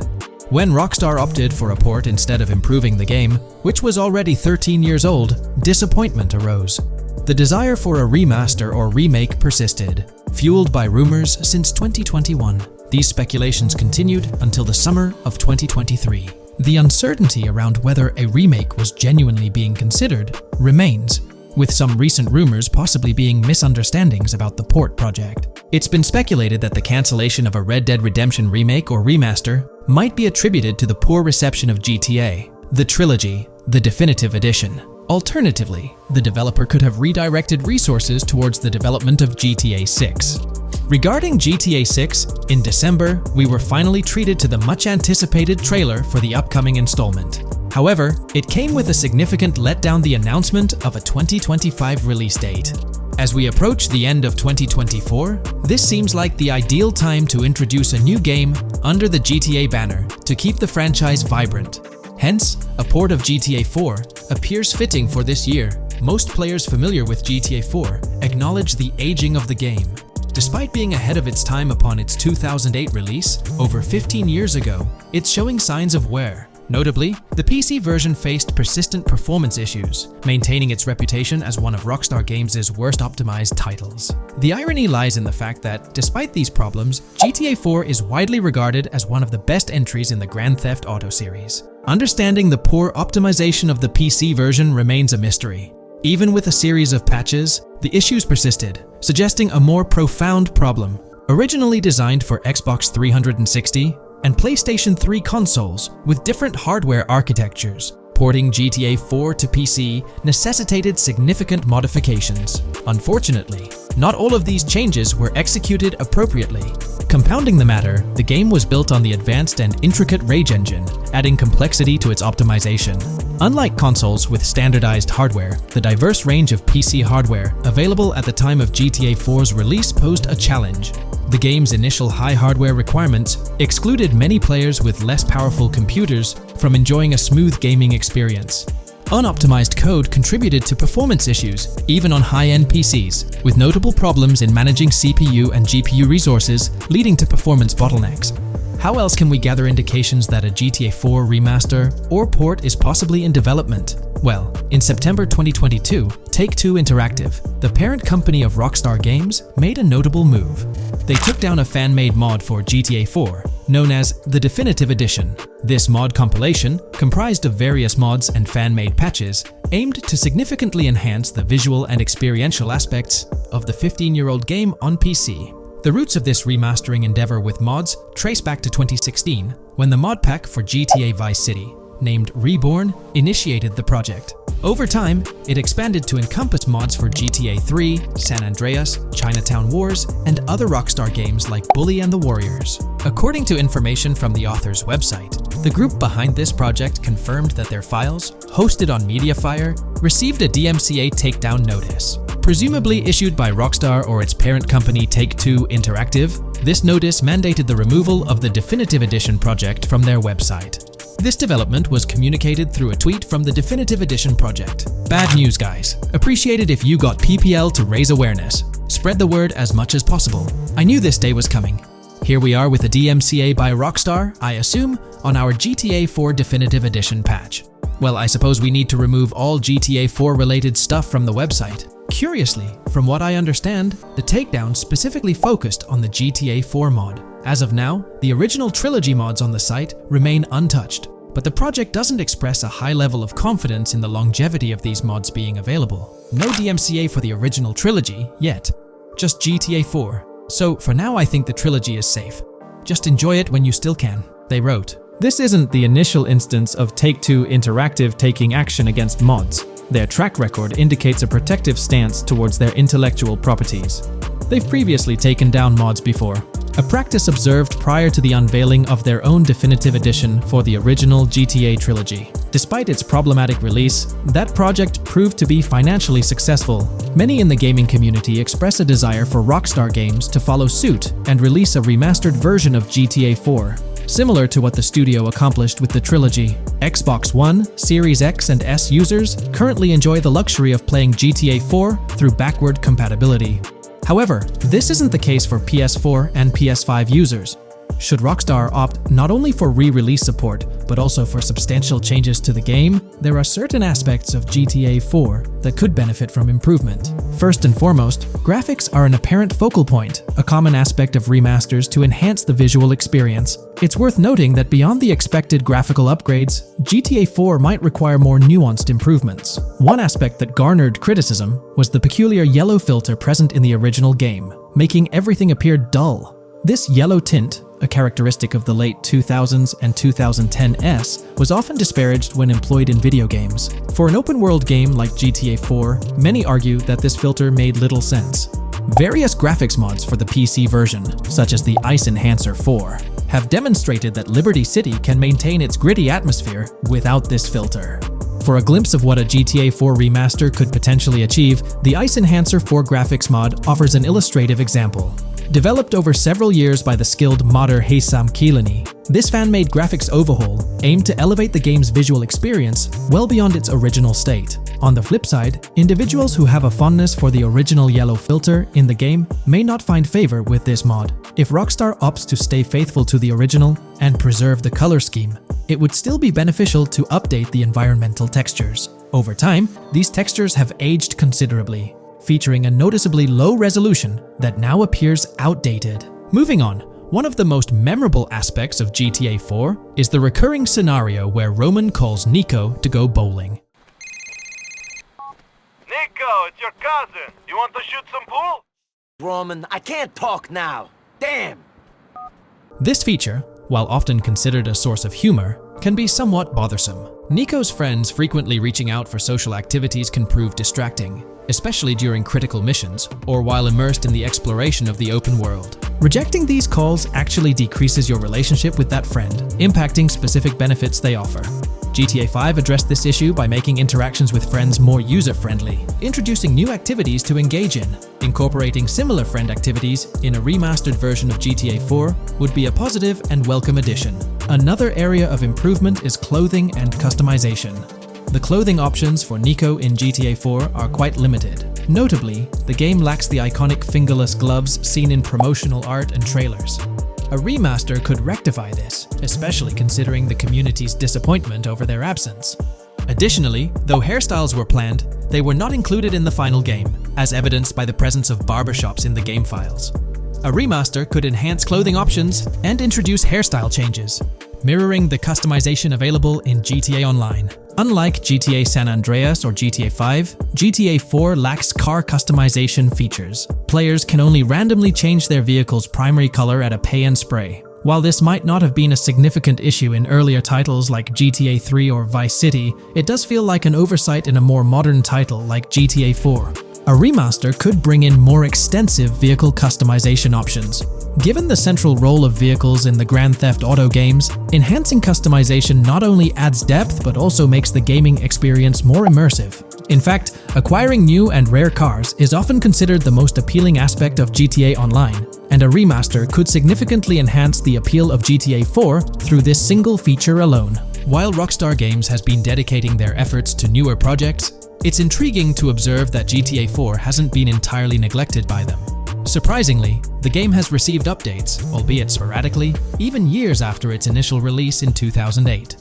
A: When Rockstar opted for a port instead of improving the game, which was already 13 years old, disappointment arose. The desire for a remaster or remake persisted, fueled by rumors since 2021. These speculations continued until the summer of 2023. The uncertainty around whether a remake was genuinely being considered remains, with some recent rumors possibly being misunderstandings about the port project. It's been speculated that the cancellation of a Red Dead Redemption remake or remaster might be attributed to the poor reception of GTA, the trilogy, the definitive edition. Alternatively, the developer could have redirected resources towards the development of GTA 6. Regarding GTA 6, in December, we were finally treated to the much-anticipated trailer for the upcoming installment. However, it came with a significant letdown: the announcement of a 2025 release date. As we approach the end of 2024, this seems like the ideal time to introduce a new game under the GTA banner to keep the franchise vibrant. Hence, a port of GTA 4 appears fitting for this year. Most players familiar with GTA 4 acknowledge the aging of the game. Despite being ahead of its time upon its 2008 release, over 15 years ago, it's showing signs of wear. Notably, the PC version faced persistent performance issues, maintaining its reputation as one of Rockstar Games' worst optimized titles. The irony lies in the fact that, despite these problems, GTA 4 is widely regarded as one of the best entries in the Grand Theft Auto series. Understanding the poor optimization of the PC version remains a mystery. Even with a series of patches, the issues persisted, suggesting a more profound problem. Originally designed for Xbox 360 and PlayStation 3 consoles with different hardware architectures, porting GTA 4 to PC necessitated significant modifications. Unfortunately, not all of these changes were executed appropriately. Compounding the matter, the game was built on the advanced and intricate Rage engine, adding complexity to its optimization. Unlike consoles with standardized hardware, the diverse range of PC hardware available at the time of GTA 4's release posed a challenge. The game's initial high hardware requirements excluded many players with less powerful computers from enjoying a smooth gaming experience. Unoptimized code contributed to performance issues, even on high-end PCs, with notable problems in managing CPU and GPU resources, leading to performance bottlenecks. How else can we gather indications that a GTA 4 remaster or port is possibly in development? Well, in September 2022, Take-Two Interactive, the parent company of Rockstar Games, made a notable move. They took down a fan-made mod for GTA 4, known as the Definitive Edition. This mod compilation, comprised of various mods and fan-made patches, aimed to significantly enhance the visual and experiential aspects of the 15-year-old game on PC. The roots of this remastering endeavor with mods trace back to 2016, when the mod pack for GTA Vice City, named Reborn, initiated the project. Over time, it expanded to encompass mods for GTA 3, San Andreas, Chinatown Wars, and other Rockstar games like Bully and the Warriors. According to information from the author's website, the group behind this project confirmed that their files, hosted on Mediafire, received a DMCA takedown notice. Presumably issued by Rockstar or its parent company Take-Two Interactive, this notice mandated the removal of the Definitive Edition project from their website. This development was communicated through a tweet from the Definitive Edition project. Bad news, guys. Appreciated if you got PPL to raise awareness. Spread the word as much as possible. I knew this day was coming. Here we are with a DMCA by Rockstar, I assume, on our GTA 4 Definitive Edition patch. Well, I suppose we need to remove all GTA 4 related stuff from the website. Curiously, from what I understand, the takedown specifically focused on the GTA 4 mod. As of now, the original trilogy mods on the site remain untouched, but the project doesn't express a high level of confidence in the longevity of these mods being available. No DMCA for the original trilogy yet, just GTA 4. So for now I think the trilogy is safe. Just enjoy it when you still can, they wrote. This isn't the initial instance of Take-Two Interactive taking action against mods. Their track record indicates a protective stance towards their intellectual properties. They've previously taken down mods before, a practice observed prior to the unveiling of their own Definitive Edition for the original GTA trilogy. Despite its problematic release, that project proved to be financially successful. Many in the gaming community express a desire for Rockstar Games to follow suit and release a remastered version of GTA 4. Similar to what the studio accomplished with the trilogy, Xbox One, Series X and S users currently enjoy the luxury of playing GTA 4 through backward compatibility. However, this isn't the case for PS4 and PS5 users. Should Rockstar opt not only for re-release support, but also for substantial changes to the game, there are certain aspects of GTA 4 that could benefit from improvement. First and foremost, graphics are an apparent focal point, a common aspect of remasters to enhance the visual experience. It's worth noting that beyond the expected graphical upgrades, GTA 4 might require more nuanced improvements. One aspect that garnered criticism was the peculiar yellow filter present in the original game, making everything appear dull. This yellow tint, a characteristic of the late 2000s and 2010s, was often disparaged when employed in video games. For an open-world game like GTA 4, many argue that this filter made little sense. Various graphics mods for the PC version, such as the Ice Enhancer 4, have demonstrated that Liberty City can maintain its gritty atmosphere without this filter. For a glimpse of what a GTA 4 remaster could potentially achieve, the Ice Enhancer 4 graphics mod offers an illustrative example. Developed over several years by the skilled modder Haysam Kilani, this fan-made graphics overhaul aimed to elevate the game's visual experience well beyond its original state. On the flip side, individuals who have a fondness for the original yellow filter in the game may not find favor with this mod. If Rockstar opts to stay faithful to the original and preserve the color scheme, it would still be beneficial to update the environmental textures. Over time, these textures have aged considerably, featuring a noticeably low resolution that now appears outdated. Moving on, one of the most memorable aspects of GTA 4 is the recurring scenario where Roman calls Niko to go bowling.
B: Niko, it's your cousin. You want to shoot some pool?
C: Roman, I can't talk now. Damn!
A: This feature, while often considered a source of humor, can be somewhat bothersome. Niko's friends frequently reaching out for social activities can prove distracting, especially during critical missions or while immersed in the exploration of the open world. Rejecting these calls actually decreases your relationship with that friend, impacting specific benefits they offer. GTA 5 addressed this issue by making interactions with friends more user-friendly, introducing new activities to engage in. Incorporating similar friend activities in a remastered version of GTA 4 would be a positive and welcome addition. Another area of improvement is clothing and customization. The clothing options for Niko in GTA 4 are quite limited. Notably, the game lacks the iconic fingerless gloves seen in promotional art and trailers. A remaster could rectify this, especially considering the community's disappointment over their absence. Additionally, though hairstyles were planned, they were not included in the final game, as evidenced by the presence of barbershops in the game files. A remaster could enhance clothing options and introduce hairstyle changes, mirroring the customization available in GTA Online. Unlike GTA San Andreas or GTA 5, GTA 4 lacks car customization features. Players can only randomly change their vehicle's primary color at a pay and spray. While this might not have been a significant issue in earlier titles like GTA 3 or Vice City, it does feel like an oversight in a more modern title like GTA 4. A remaster could bring in more extensive vehicle customization options. Given the central role of vehicles in the Grand Theft Auto games, enhancing customization not only adds depth but also makes the gaming experience more immersive. In fact, acquiring new and rare cars is often considered the most appealing aspect of GTA Online, and a remaster could significantly enhance the appeal of GTA 4 through this single feature alone. While Rockstar Games has been dedicating their efforts to newer projects, it's intriguing to observe that GTA 4 hasn't been entirely neglected by them. Surprisingly, the game has received updates, albeit sporadically, even years after its initial release in 2008.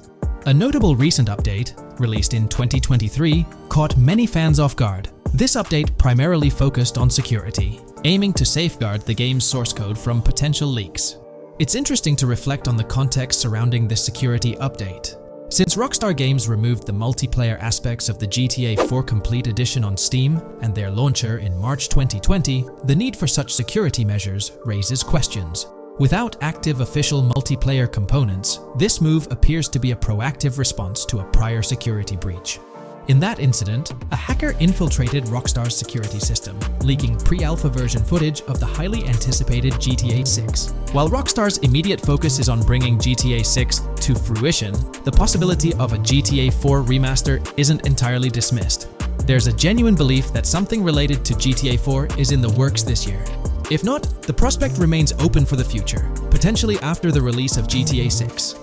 A: A notable recent update, released in 2023, caught many fans off guard. This update primarily focused on security, aiming to safeguard the game's source code from potential leaks. It's interesting to reflect on the context surrounding this security update. Since Rockstar Games removed the multiplayer aspects of the GTA 4 Complete Edition on Steam and their launcher in March 2020, the need for such security measures raises questions. Without active official multiplayer components, this move appears to be a proactive response to a prior security breach. In that incident, a hacker infiltrated Rockstar's security system, leaking pre-alpha version footage of the highly anticipated GTA 6. While Rockstar's immediate focus is on bringing GTA 6 to fruition, the possibility of a GTA 4 remaster isn't entirely dismissed. There's a genuine belief that something related to GTA 4 is in the works this year. If not, the prospect remains open for the future, potentially after the release of GTA 6.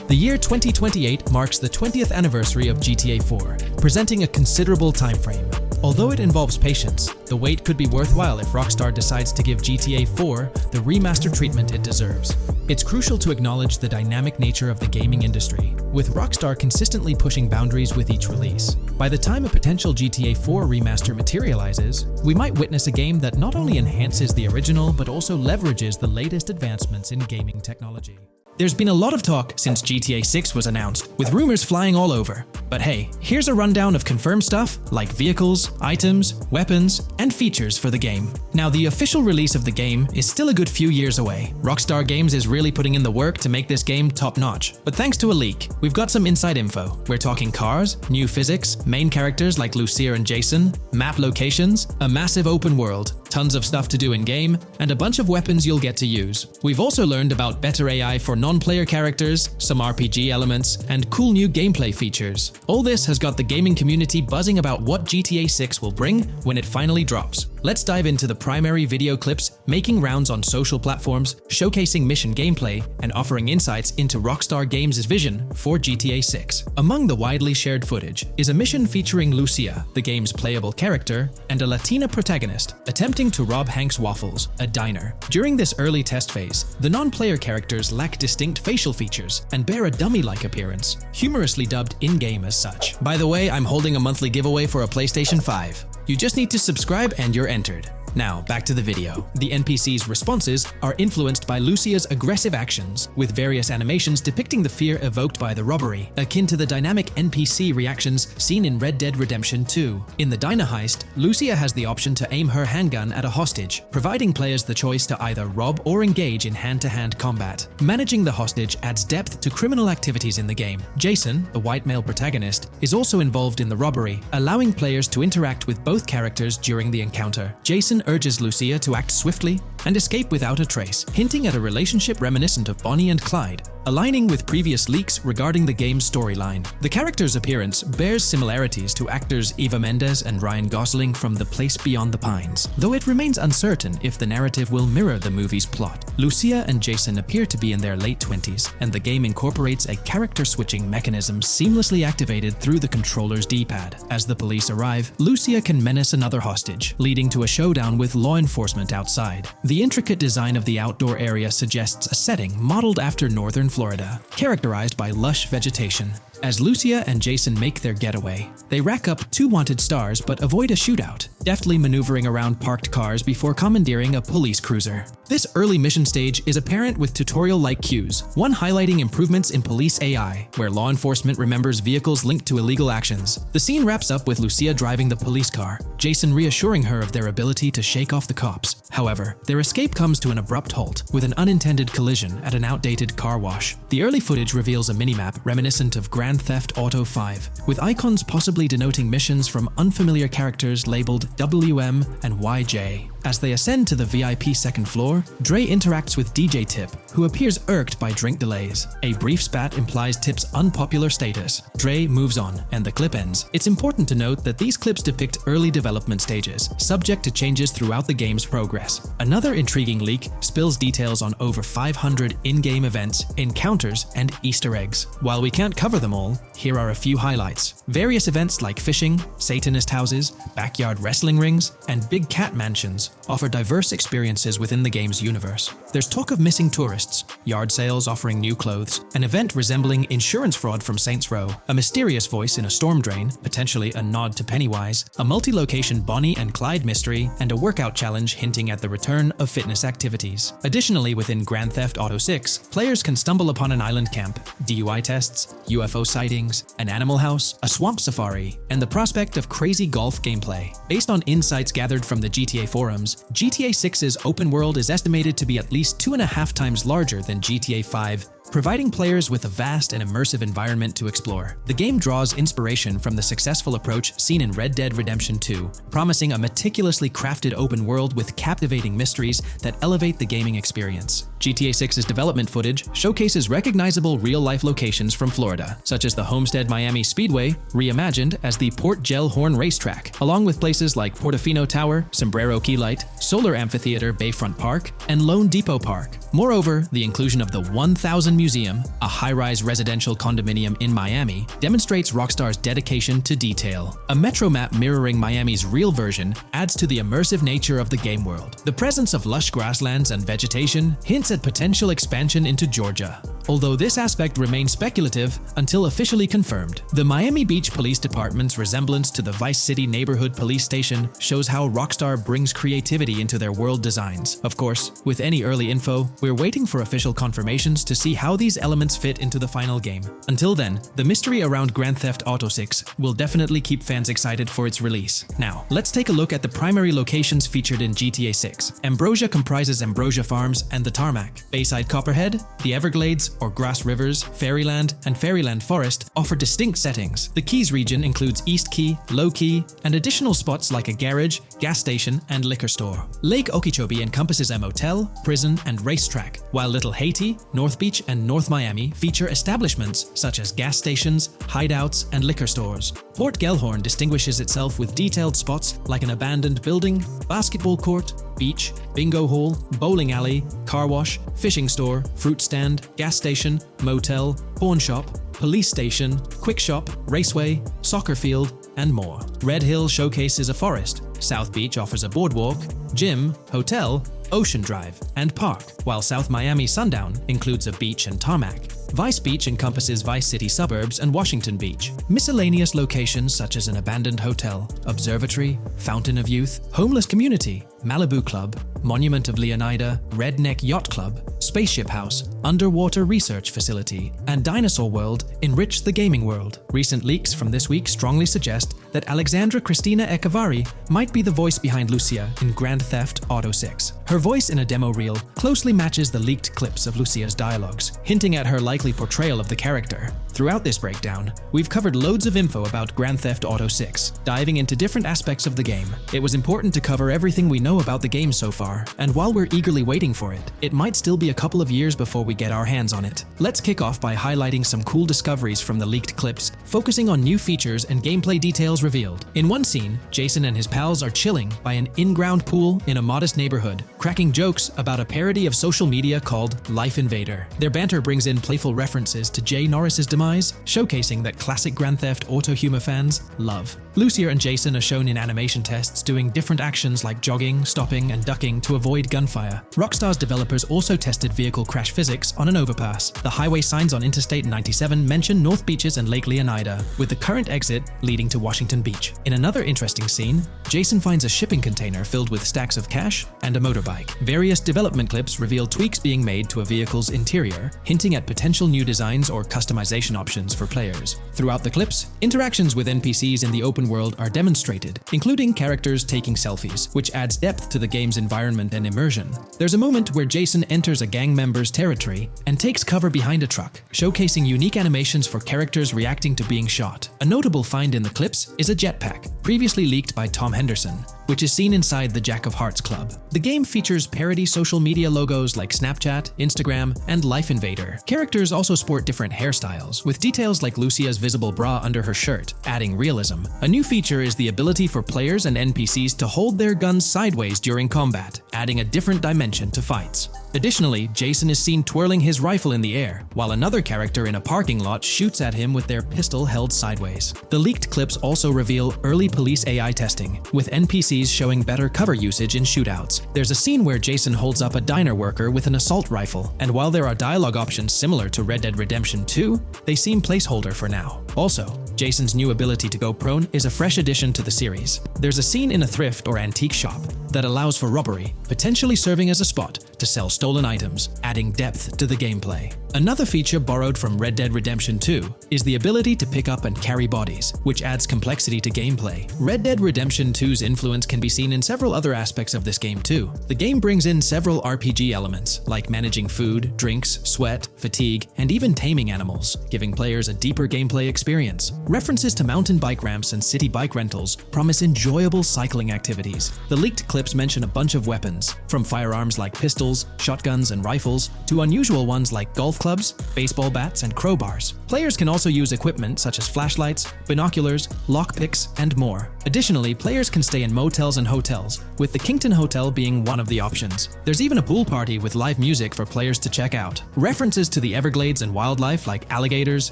A: The year 2028 marks the 20th anniversary of GTA 4, presenting a considerable time frame. Although it involves patience, the wait could be worthwhile if Rockstar decides to give GTA 4 the remastered treatment it deserves. It's crucial to acknowledge the dynamic nature of the gaming industry, with Rockstar consistently pushing boundaries with each release. By the time a potential GTA 4 remaster materializes, we might witness a game that not only enhances the original but also leverages the latest advancements in gaming technology. There's been a lot of talk since GTA 6 was announced, with rumors flying all over. But hey, here's a rundown of confirmed stuff like vehicles, items, weapons, and features for the game. Now, the official release of the game is still a good few years away. Rockstar Games is really putting in the work to make this game top-notch. But thanks to a leak, we've got some inside info. We're talking cars, new physics, main characters like Lucia and Jason, map locations, a massive open world, tons of stuff to do in-game, and a bunch of weapons you'll get to use. We've also learned about better AI for non-player characters, some RPG elements, and cool new gameplay features. All this has got the gaming community buzzing about what GTA 6 will bring when it finally drops. Let's dive into the primary video clips making rounds on social platforms, showcasing mission gameplay, and offering insights into Rockstar Games' vision for GTA 6. Among the widely shared footage is a mission featuring Lucia, the game's playable character, and a Latina protagonist attempting to rob Hank's Waffles, a diner. During this early test phase, the non-player characters lack distinct facial features and bear a dummy-like appearance, humorously dubbed in-game as such. By the way, I'm holding a monthly giveaway for a PlayStation 5. You just need to subscribe and you're entered. Now, back to the video. The NPC's responses are influenced by Lucia's aggressive actions, with various animations depicting the fear evoked by the robbery, akin to the dynamic NPC reactions seen in Red Dead Redemption 2. In the diner heist, Lucia has the option to aim her handgun at a hostage, providing players the choice to either rob or engage in hand-to-hand combat. Managing the hostage adds depth to criminal activities in the game. Jason, the white male protagonist, is also involved in the robbery, allowing players to interact with both characters during the encounter. Jason urges Lucia to act swiftly and escape without a trace, hinting at a relationship reminiscent of Bonnie and Clyde, aligning with previous leaks regarding the game's storyline. The character's appearance bears similarities to actors Eva Mendes and Ryan Gosling from The Place Beyond the Pines, though it remains uncertain if the narrative will mirror the movie's plot. Lucia and Jason appear to be in their late 20s, and the game incorporates a character switching mechanism seamlessly activated through the controller's D-pad. As the police arrive, Lucia can menace another hostage, leading to a showdown with law enforcement outside. The intricate design of the outdoor area suggests a setting modeled after northern Florida, characterized by lush vegetation. As Lucia and Jason make their getaway, they rack up 2 wanted stars but avoid a shootout, deftly maneuvering around parked cars before commandeering a police cruiser. This early mission stage is apparent with tutorial-like cues, one highlighting improvements in police AI, where law enforcement remembers vehicles linked to illegal actions. The scene wraps up with Lucia driving the police car, Jason reassuring her of their ability to shake off the cops. However, their escape comes to an abrupt halt, with an unintended collision at an outdated car wash. The early footage reveals a minimap reminiscent of Grand Theft Auto 5, with icons possibly denoting missions from unfamiliar characters labeled WM and YJ. As they ascend to the VIP second floor, Dre interacts with DJ Tip, who appears irked by drink delays. A brief spat implies Tip's unpopular status. Dre moves on, and the clip ends. It's important to note that these clips depict early development stages, subject to changes throughout the game's progress. Another intriguing leak spills details on over 500 in-game events, encounters, and Easter eggs. While we can't cover them all, here are a few highlights. Various events like fishing, Satanist houses, backyard wrestling rings, and big cat mansions offer diverse experiences within the game's universe. There's talk of missing tourists, yard sales offering new clothes, an event resembling insurance fraud from Saints Row, a mysterious voice in a storm drain, potentially a nod to Pennywise, a multi-location Bonnie and Clyde mystery, and a workout challenge hinting at the return of fitness activities. Additionally, within Grand Theft Auto 6, players can stumble upon an island camp, DUI tests, UFO sightings, an animal house, a swamp safari, and the prospect of crazy golf gameplay. Based on insights gathered from the GTA forums, GTA 6's open world is estimated to be at least 2.5 times larger than GTA 5, providing players with a vast and immersive environment to explore. The game draws inspiration from the successful approach seen in Red Dead Redemption 2, promising a meticulously crafted open world with captivating mysteries that elevate the gaming experience. GTA 6's development footage showcases recognizable real-life locations from Florida, such as the Homestead Miami Speedway, reimagined as the Port Gellhorn Racetrack, along with places like Portofino Tower, Sombrero Key Light, Solar Amphitheater Bayfront Park, and Lone Depot Park. Moreover, the inclusion of the 1000 Museum, a high-rise residential condominium in Miami, demonstrates Rockstar's dedication to detail. A metro map mirroring Miami's real version adds to the immersive nature of the game world. The presence of lush grasslands and vegetation hints at potential expansion into Georgia, although this aspect remains speculative until officially confirmed. The Miami Beach Police Department's resemblance to the Vice City Neighborhood Police Station shows how Rockstar brings creativity into their world designs. Of course, with any early info, we're waiting for official confirmations to see how these elements fit into the final game. Until then, the mystery around Grand Theft Auto 6 will definitely keep fans excited for its release. Now, let's take a look at the primary locations featured in GTA 6. Ambrosia comprises Ambrosia Farms and the Tarmac. Bayside Copperhead, the Everglades or Grass Rivers, Fairyland, and Fairyland Forest offer distinct settings. The Keys region includes East Key, Low Key, and additional spots like a garage, gas station, and liquor store. Lake Okeechobee encompasses a motel, prison, and racetrack, while Little Haiti, North Beach, and North Miami feature establishments such as gas stations, hideouts, and liquor stores. Port Gellhorn distinguishes itself with detailed spots like an abandoned building, basketball court, beach, bingo hall, bowling alley, car wash, fishing store, fruit stand, gas station, motel, pawn shop, police station, quick shop, raceway, soccer field, and more. Red Hill showcases a forest. South Beach offers a boardwalk, gym, hotel, Ocean Drive, and park, while South Miami Sundown includes a beach and tarmac. Vice Beach encompasses Vice City suburbs and Washington Beach. Miscellaneous locations such as an abandoned hotel, observatory, Fountain of Youth, homeless community, Malibu Club, Monument of Leonida, Redneck Yacht Club, Spaceship House, Underwater Research Facility, and Dinosaur World enrich the gaming world. Recent leaks from this week strongly suggest that Alexandra Christina Echevarri might be the voice behind Lucia in Grand Theft Auto 6. Her voice in a demo reel closely matches the leaked clips of Lucia's dialogues, hinting at her likely portrayal of the character. Throughout this breakdown, we've covered loads of info about Grand Theft Auto 6, diving into different aspects of the game. It was important to cover everything we know about the game so far, and while we're eagerly waiting for it, it might still be a couple of years before we get our hands on it. Let's kick off by highlighting some cool discoveries from the leaked clips, focusing on new features and gameplay details revealed. In one scene, Jason and his pals are chilling by an in-ground pool in a modest neighborhood, cracking jokes about a parody of social media called Life Invader. Their banter brings in playful references to Jay Norris's demise, showcasing that classic Grand Theft Auto humor fans love. Lucia and Jason are shown in animation tests doing different actions like jogging, stopping, and ducking to avoid gunfire. Rockstar's developers also tested vehicle crash physics on an overpass. The highway signs on Interstate 97 mention North Beaches and Lake Leonida, with the current exit leading to Washington Beach. In another interesting scene, Jason finds a shipping container filled with stacks of cash and a motorbike. Various development clips reveal tweaks being made to a vehicle's interior, hinting at potential new designs or customization options for players. Throughout the clips, interactions with NPCs in the open world are demonstrated, including characters taking selfies, which adds depth to the game's environment and immersion. There's a moment where Jason enters a gang member's territory and takes cover behind a truck, showcasing unique animations for characters reacting to being shot. A notable find in the clips is a jetpack, previously leaked by Tom Henderson, which is seen inside the Jack of Hearts Club. The game features parody social media logos like Snapchat, Instagram, and Life Invader. Characters also sport different hairstyles, with details like Lucia's visible bra under her shirt, adding realism. A new feature is the ability for players and NPCs to hold their guns sideways during combat, adding a different dimension to fights. Additionally, Jason is seen twirling his rifle in the air, while another character in a parking lot shoots at him with their pistol held sideways. The leaked clips also reveal early police AI testing, with NPCs showing better cover usage in shootouts. There's a scene where Jason holds up a diner worker with an assault rifle, and while there are dialogue options similar to Red Dead Redemption 2, they seem placeholder for now. Also, Jason's new ability to go prone is a fresh addition to the series. There's a scene in a thrift or antique shop that allows for robbery, potentially serving as a spot to sell stolen items, adding depth to the gameplay. Another feature borrowed from Red Dead Redemption 2 is the ability to pick up and carry bodies, which adds complexity to gameplay. Red Dead Redemption 2's influence can be seen in several other aspects of this game too. The game brings in several RPG elements, like managing food, drinks, sweat, fatigue, and even taming animals, giving players a deeper gameplay experience. References to mountain bike ramps and city bike rentals promise enjoyable cycling activities. The leaked clips mention a bunch of weapons, from firearms like pistols, shotguns, and rifles, to unusual ones like golf clubs, baseball bats, and crowbars. Players can also use equipment such as flashlights, binoculars, lockpicks, and more. Additionally, players can stay in motels and hotels, with the Kington Hotel being one of the options. There's even a pool party with live music for players to check out. References to the Everglades and wildlife like alligators,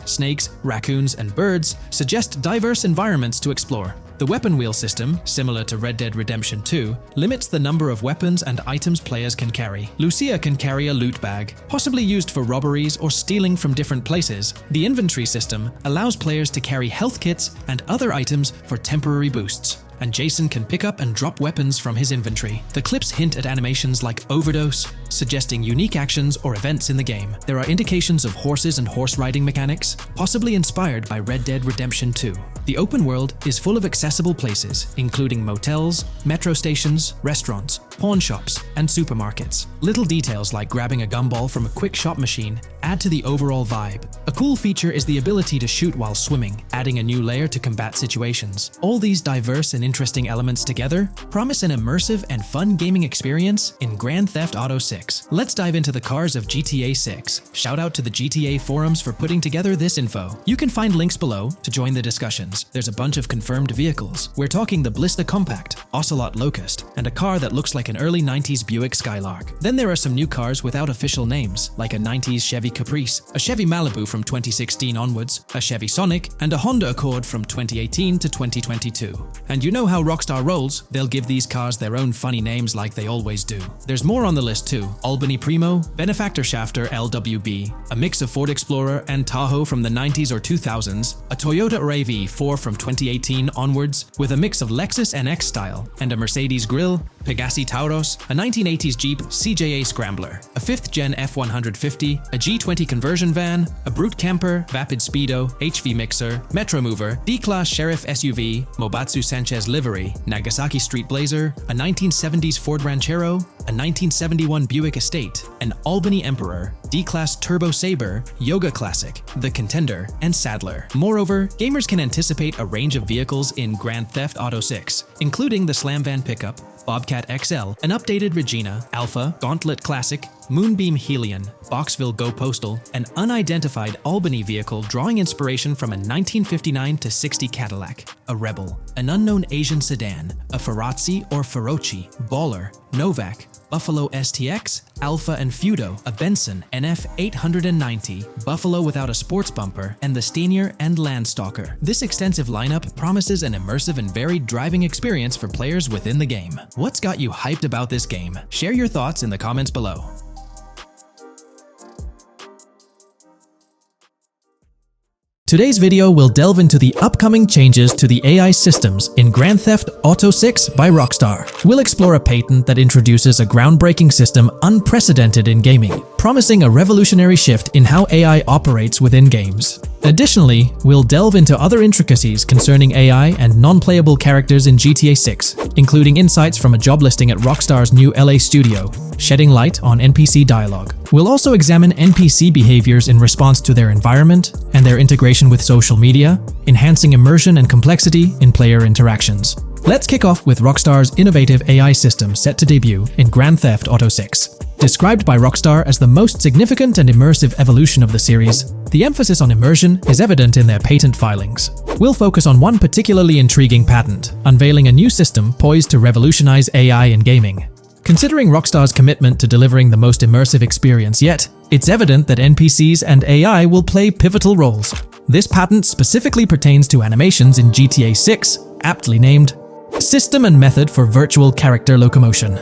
A: snakes, raccoons, and birds suggest diverse environments to explore. The weapon wheel system, similar to Red Dead Redemption 2, limits the number of weapons and items players can carry. Lucia can carry a loot bag, possibly used for robberies or stealing from different places. The inventory system allows players to carry health kits and other items for temporary boosts. And Jason can pick up and drop weapons from his inventory. The clips hint at animations like overdose, suggesting unique actions or events in the game. There are indications of horses and horse riding mechanics, possibly inspired by Red Dead Redemption 2. The open world is full of accessible places, including motels, metro stations, restaurants, pawn shops, and supermarkets. Little details like grabbing a gumball from a quick shop machine add to the overall vibe. A cool feature is the ability to shoot while swimming, adding a new layer to combat situations. All these diverse and interesting elements together promise an immersive and fun gaming experience in Grand Theft Auto 6. Let's dive into the cars of GTA 6. Shout out to the GTA forums for putting together this info. You can find links below to join the discussions. There's a bunch of confirmed vehicles. We're talking the Blista Compact, Ocelot Locust, and a car that looks like an early 90s Buick Skylark. Then there are some new cars without official names, like a 90s Chevy Caprice, a Chevy Malibu from 2016 onwards, a Chevy Sonic, and a Honda Accord from 2018 to 2022. And you know how Rockstar rolls, they'll give these cars their own funny names like they always do. There's more on the list too. Albany Primo, Benefactor Shafter LWB, a mix of Ford Explorer and Tahoe from the 90s or 2000s, a Toyota RAV4 from 2018 onwards with a mix of Lexus NX style, and a Mercedes Grill, Pegassi Tauros, a 1980s Jeep CJA Scrambler, a 5th Gen F150, a G20 conversion van, a Brute Camper, Vapid Speedo, HV Mixer, Metro Mover, D-Class Sheriff SUV, Mobatsu Sanchez Livery, Nagasaki Street Blazer, a 1970s Ford Ranchero, a 1971 Buick Estate, an Albany Emperor, D-Class Turbo Sabre, Yoga Classic, the Contender, and Sadler. Moreover, gamers can anticipate a range of vehicles in Grand Theft Auto 6, including the Slam Van pickup, Bobcat XL, an updated Regina, Alpha, Gauntlet Classic, Moonbeam Helion, Boxville Go Postal, an unidentified Albany vehicle drawing inspiration from a 1959-60 Cadillac, a Rebel, an unknown Asian sedan, a Ferrazzi or Feroci, Baller, Novak, Buffalo STX, Alpha and Feudo, a Benson NF 890, Buffalo without a sports bumper, and the Stanier and Landstalker. This extensive lineup promises an immersive and varied driving experience for players within the game. What's got you hyped about this game? Share your thoughts in the comments below. Today's video will delve into the upcoming changes to the AI systems in Grand Theft Auto 6 by Rockstar. We'll explore a patent that introduces a groundbreaking system unprecedented in gaming, promising a revolutionary shift in how AI operates within games. Additionally, we'll delve into other intricacies concerning AI and non-playable characters in GTA 6, including insights from a job listing at Rockstar's new LA studio, shedding light on NPC dialogue. We'll also examine NPC behaviors in response to their environment and their integration with social media, enhancing immersion and complexity in player interactions. Let's kick off with Rockstar's innovative AI system set to debut in Grand Theft Auto 6. Described by Rockstar as the most significant and immersive evolution of the series, the emphasis on immersion is evident in their patent filings. We'll focus on one particularly intriguing patent, unveiling a new system poised to revolutionize AI in gaming. Considering Rockstar's commitment to delivering the most immersive experience yet, it's evident that NPCs and AI will play pivotal roles. This patent specifically pertains to animations in GTA 6, aptly named System and Method for Virtual Character Locomotion.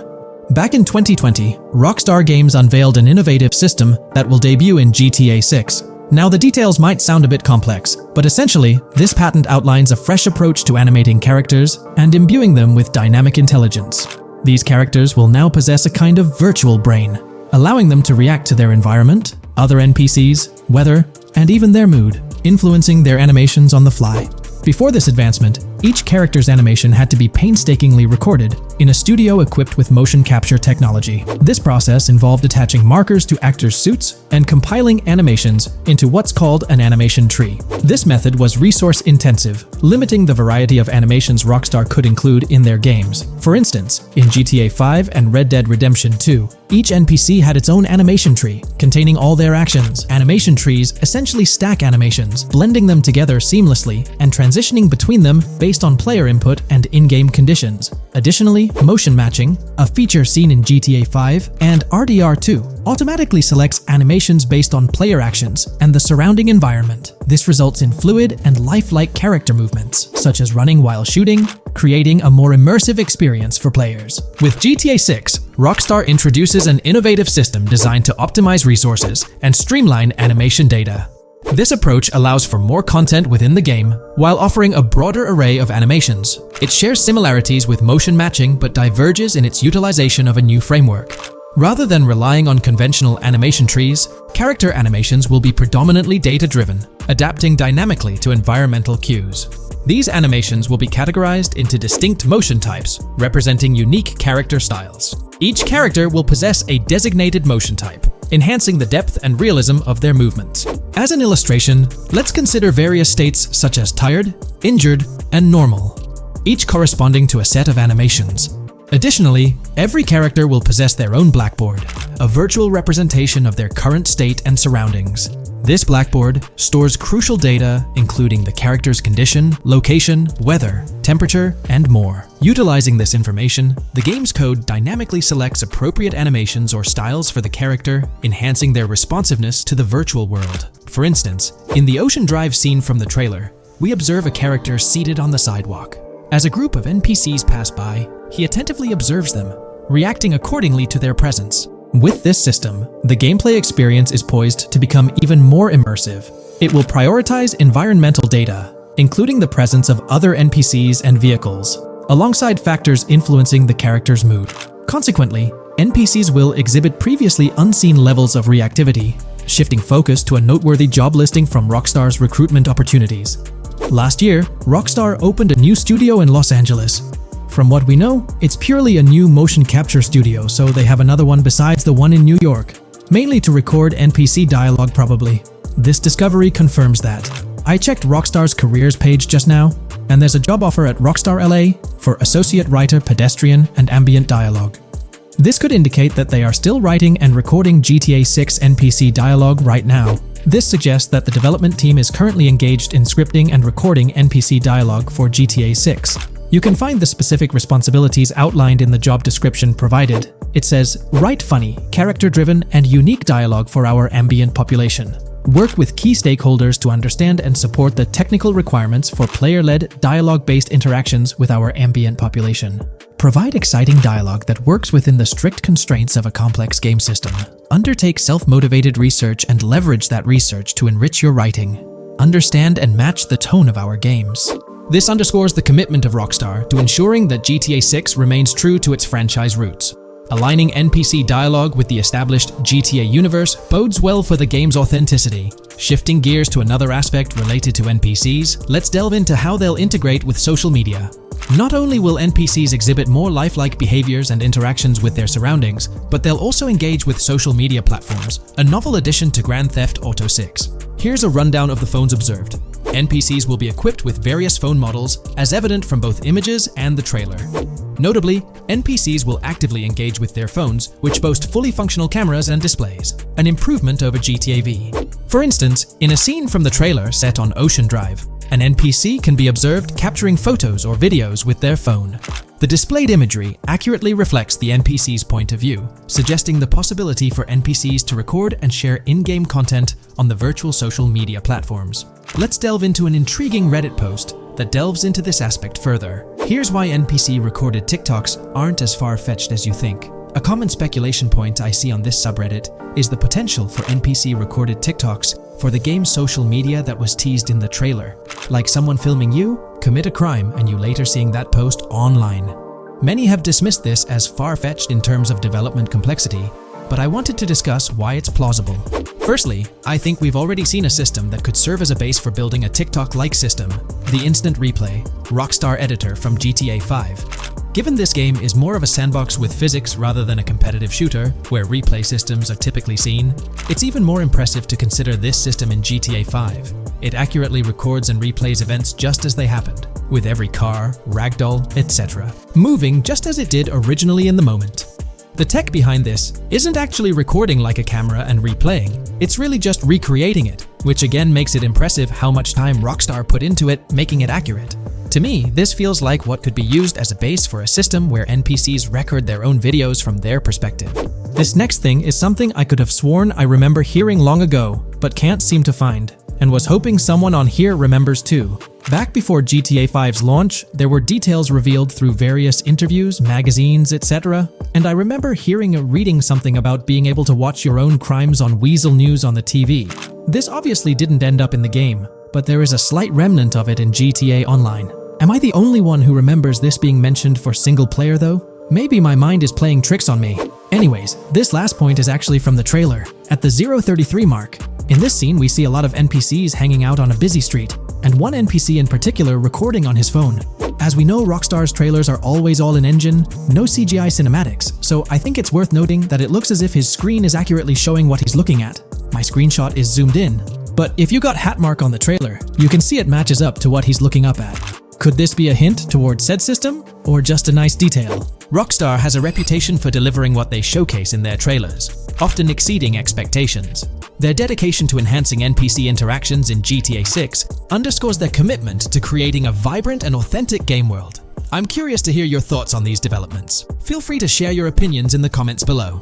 A: Back in 2020, Rockstar Games unveiled an innovative system that will debut in GTA 6. Now, the details might sound a bit complex, but essentially, this patent outlines a fresh approach to animating characters and imbuing them with dynamic intelligence. These characters will now possess a kind of virtual brain, allowing them to react to their environment, other NPCs, weather, and even their mood, influencing their animations on the fly. Before this advancement, each character's animation had to be painstakingly recorded in a studio equipped with motion capture technology. This process involved attaching markers to actors' suits and compiling animations into what's called an animation tree. This method was resource-intensive, limiting the variety of animations Rockstar could include in their games. For instance, in GTA 5 and Red Dead Redemption 2, each NPC had its own animation tree, containing all their actions. Animation trees essentially stack animations, blending them together seamlessly and transitioning between them based on player input and in-game conditions. Additionally, motion matching, a feature seen in GTA 5 and RDR2, automatically selects animations based on player actions and the surrounding environment. This results in fluid and lifelike character movements, such as running while shooting, creating a more immersive experience for players. With GTA 6, Rockstar introduces an innovative system designed to optimize resources and streamline animation data. This approach allows for more content within the game while offering a broader array of animations. It shares similarities with motion matching but diverges in its utilization of a new framework. Rather than relying on conventional animation trees, character animations will be predominantly data-driven, adapting dynamically to environmental cues. These animations will be categorized into distinct motion types, representing unique character styles. Each character will possess a designated motion type, enhancing the depth and realism of their movements. As an illustration, let's consider various states such as tired, injured, and normal, each corresponding to a set of animations. Additionally, every character will possess their own blackboard, a virtual representation of their current state and surroundings. This blackboard stores crucial data including the character's condition, location, weather, temperature, and more. Utilizing this information, the game's code dynamically selects appropriate animations or styles for the character, enhancing their responsiveness to the virtual world. For instance, in the Ocean Drive scene from the trailer, we observe a character seated on the sidewalk. As a group of NPCs pass by, he attentively observes them, reacting accordingly to their presence. With this system, the gameplay experience is poised to become even more immersive. It will prioritize environmental data, including the presence of other NPCs and vehicles, alongside factors influencing the character's mood. Consequently, NPCs will exhibit previously unseen levels of reactivity, shifting focus to a noteworthy job listing from Rockstar's recruitment opportunities. Last year, Rockstar opened a new studio in Los Angeles. From what we know, it's purely a new motion capture studio, so they have another one besides the one in New York, mainly to record NPC dialogue probably. This discovery confirms that. I checked Rockstar's careers page just now, and there's a job offer at Rockstar LA for Associate Writer Pedestrian and Ambient Dialogue. This could indicate that they are still writing and recording GTA 6 NPC dialogue right now. This suggests that the development team is currently engaged in scripting and recording NPC dialogue for GTA 6. You can find the specific responsibilities outlined in the job description provided. It says, write funny, character-driven, and unique dialogue for our ambient population. Work with key stakeholders to understand and support the technical requirements for player-led, dialogue-based interactions with our ambient population. Provide exciting dialogue that works within the strict constraints of a complex game system. Undertake self-motivated research and leverage that research to enrich your writing. Understand and match the tone of our games. This underscores the commitment of Rockstar to ensuring that GTA 6 remains true to its franchise roots. Aligning NPC dialogue with the established GTA universe bodes well for the game's authenticity. Shifting gears to another aspect related to NPCs, let's delve into how they'll integrate with social media. Not only will NPCs exhibit more lifelike behaviors and interactions with their surroundings, but they'll also engage with social media platforms, a novel addition to Grand Theft Auto 6. Here's a rundown of the phones observed. NPCs will be equipped with various phone models, as evident from both images and the trailer. Notably, NPCs will actively engage with their phones, which boast fully functional cameras and displays, an improvement over GTA V. For instance, in a scene from the trailer set on Ocean Drive, an NPC can be observed capturing photos or videos with their phone. The displayed imagery accurately reflects the NPC's point of view, suggesting the possibility for NPCs to record and share in-game content on the virtual social media platforms. Let's delve into an intriguing Reddit post that delves into this aspect further. Here's why NPC-recorded TikToks aren't as far-fetched as you think. A common speculation point I see on this subreddit is the potential for NPC-recorded TikToks for the game's social media that was teased in the trailer, like someone filming you commit a crime and you later seeing that post online. Many have dismissed this as far-fetched in terms of development complexity, but I wanted to discuss why it's plausible. Firstly, I think we've already seen a system that could serve as a base for building a TikTok-like system, the Instant Replay, Rockstar editor from GTA 5. Given this game is more of a sandbox with physics rather than a competitive shooter, where replay systems are typically seen, it's even more impressive to consider this system in GTA 5. It accurately records and replays events just as they happened, with every car, ragdoll, etc., moving just as it did originally in the moment. The tech behind this isn't actually recording like a camera and replaying, it's really just recreating it, which again makes it impressive how much time Rockstar put into it, making it accurate. To me, this feels like what could be used as a base for a system where NPCs record their own videos from their perspective. This next thing is something I could have sworn I remember hearing long ago, but can't seem to find, and was hoping someone on here remembers too. Back before GTA 5's launch, there were details revealed through various interviews, magazines, etc., and I remember hearing or reading something about being able to watch your own crimes on Weasel News on the TV. This obviously didn't end up in the game, but there is a slight remnant of it in GTA Online. Am I the only one who remembers this being mentioned for single player though? Maybe my mind is playing tricks on me. Anyways, this last point is actually from the trailer, at the 0:33 mark. In this scene, we see a lot of NPCs hanging out on a busy street, and one NPC in particular recording on his phone. As we know, Rockstar's trailers are always all in-engine, no CGI cinematics, so I think it's worth noting that it looks as if his screen is accurately showing what he's looking at. My screenshot is zoomed in, but if you got Hatmark on the trailer, you can see it matches up to what he's looking up at. Could this be a hint towards said system, or just a nice detail? Rockstar has a reputation for delivering what they showcase in their trailers, often exceeding expectations. Their dedication to enhancing NPC interactions in GTA 6 underscores their commitment to creating a vibrant and authentic game world. I'm curious to hear your thoughts on these developments. Feel free to share your opinions in the comments below.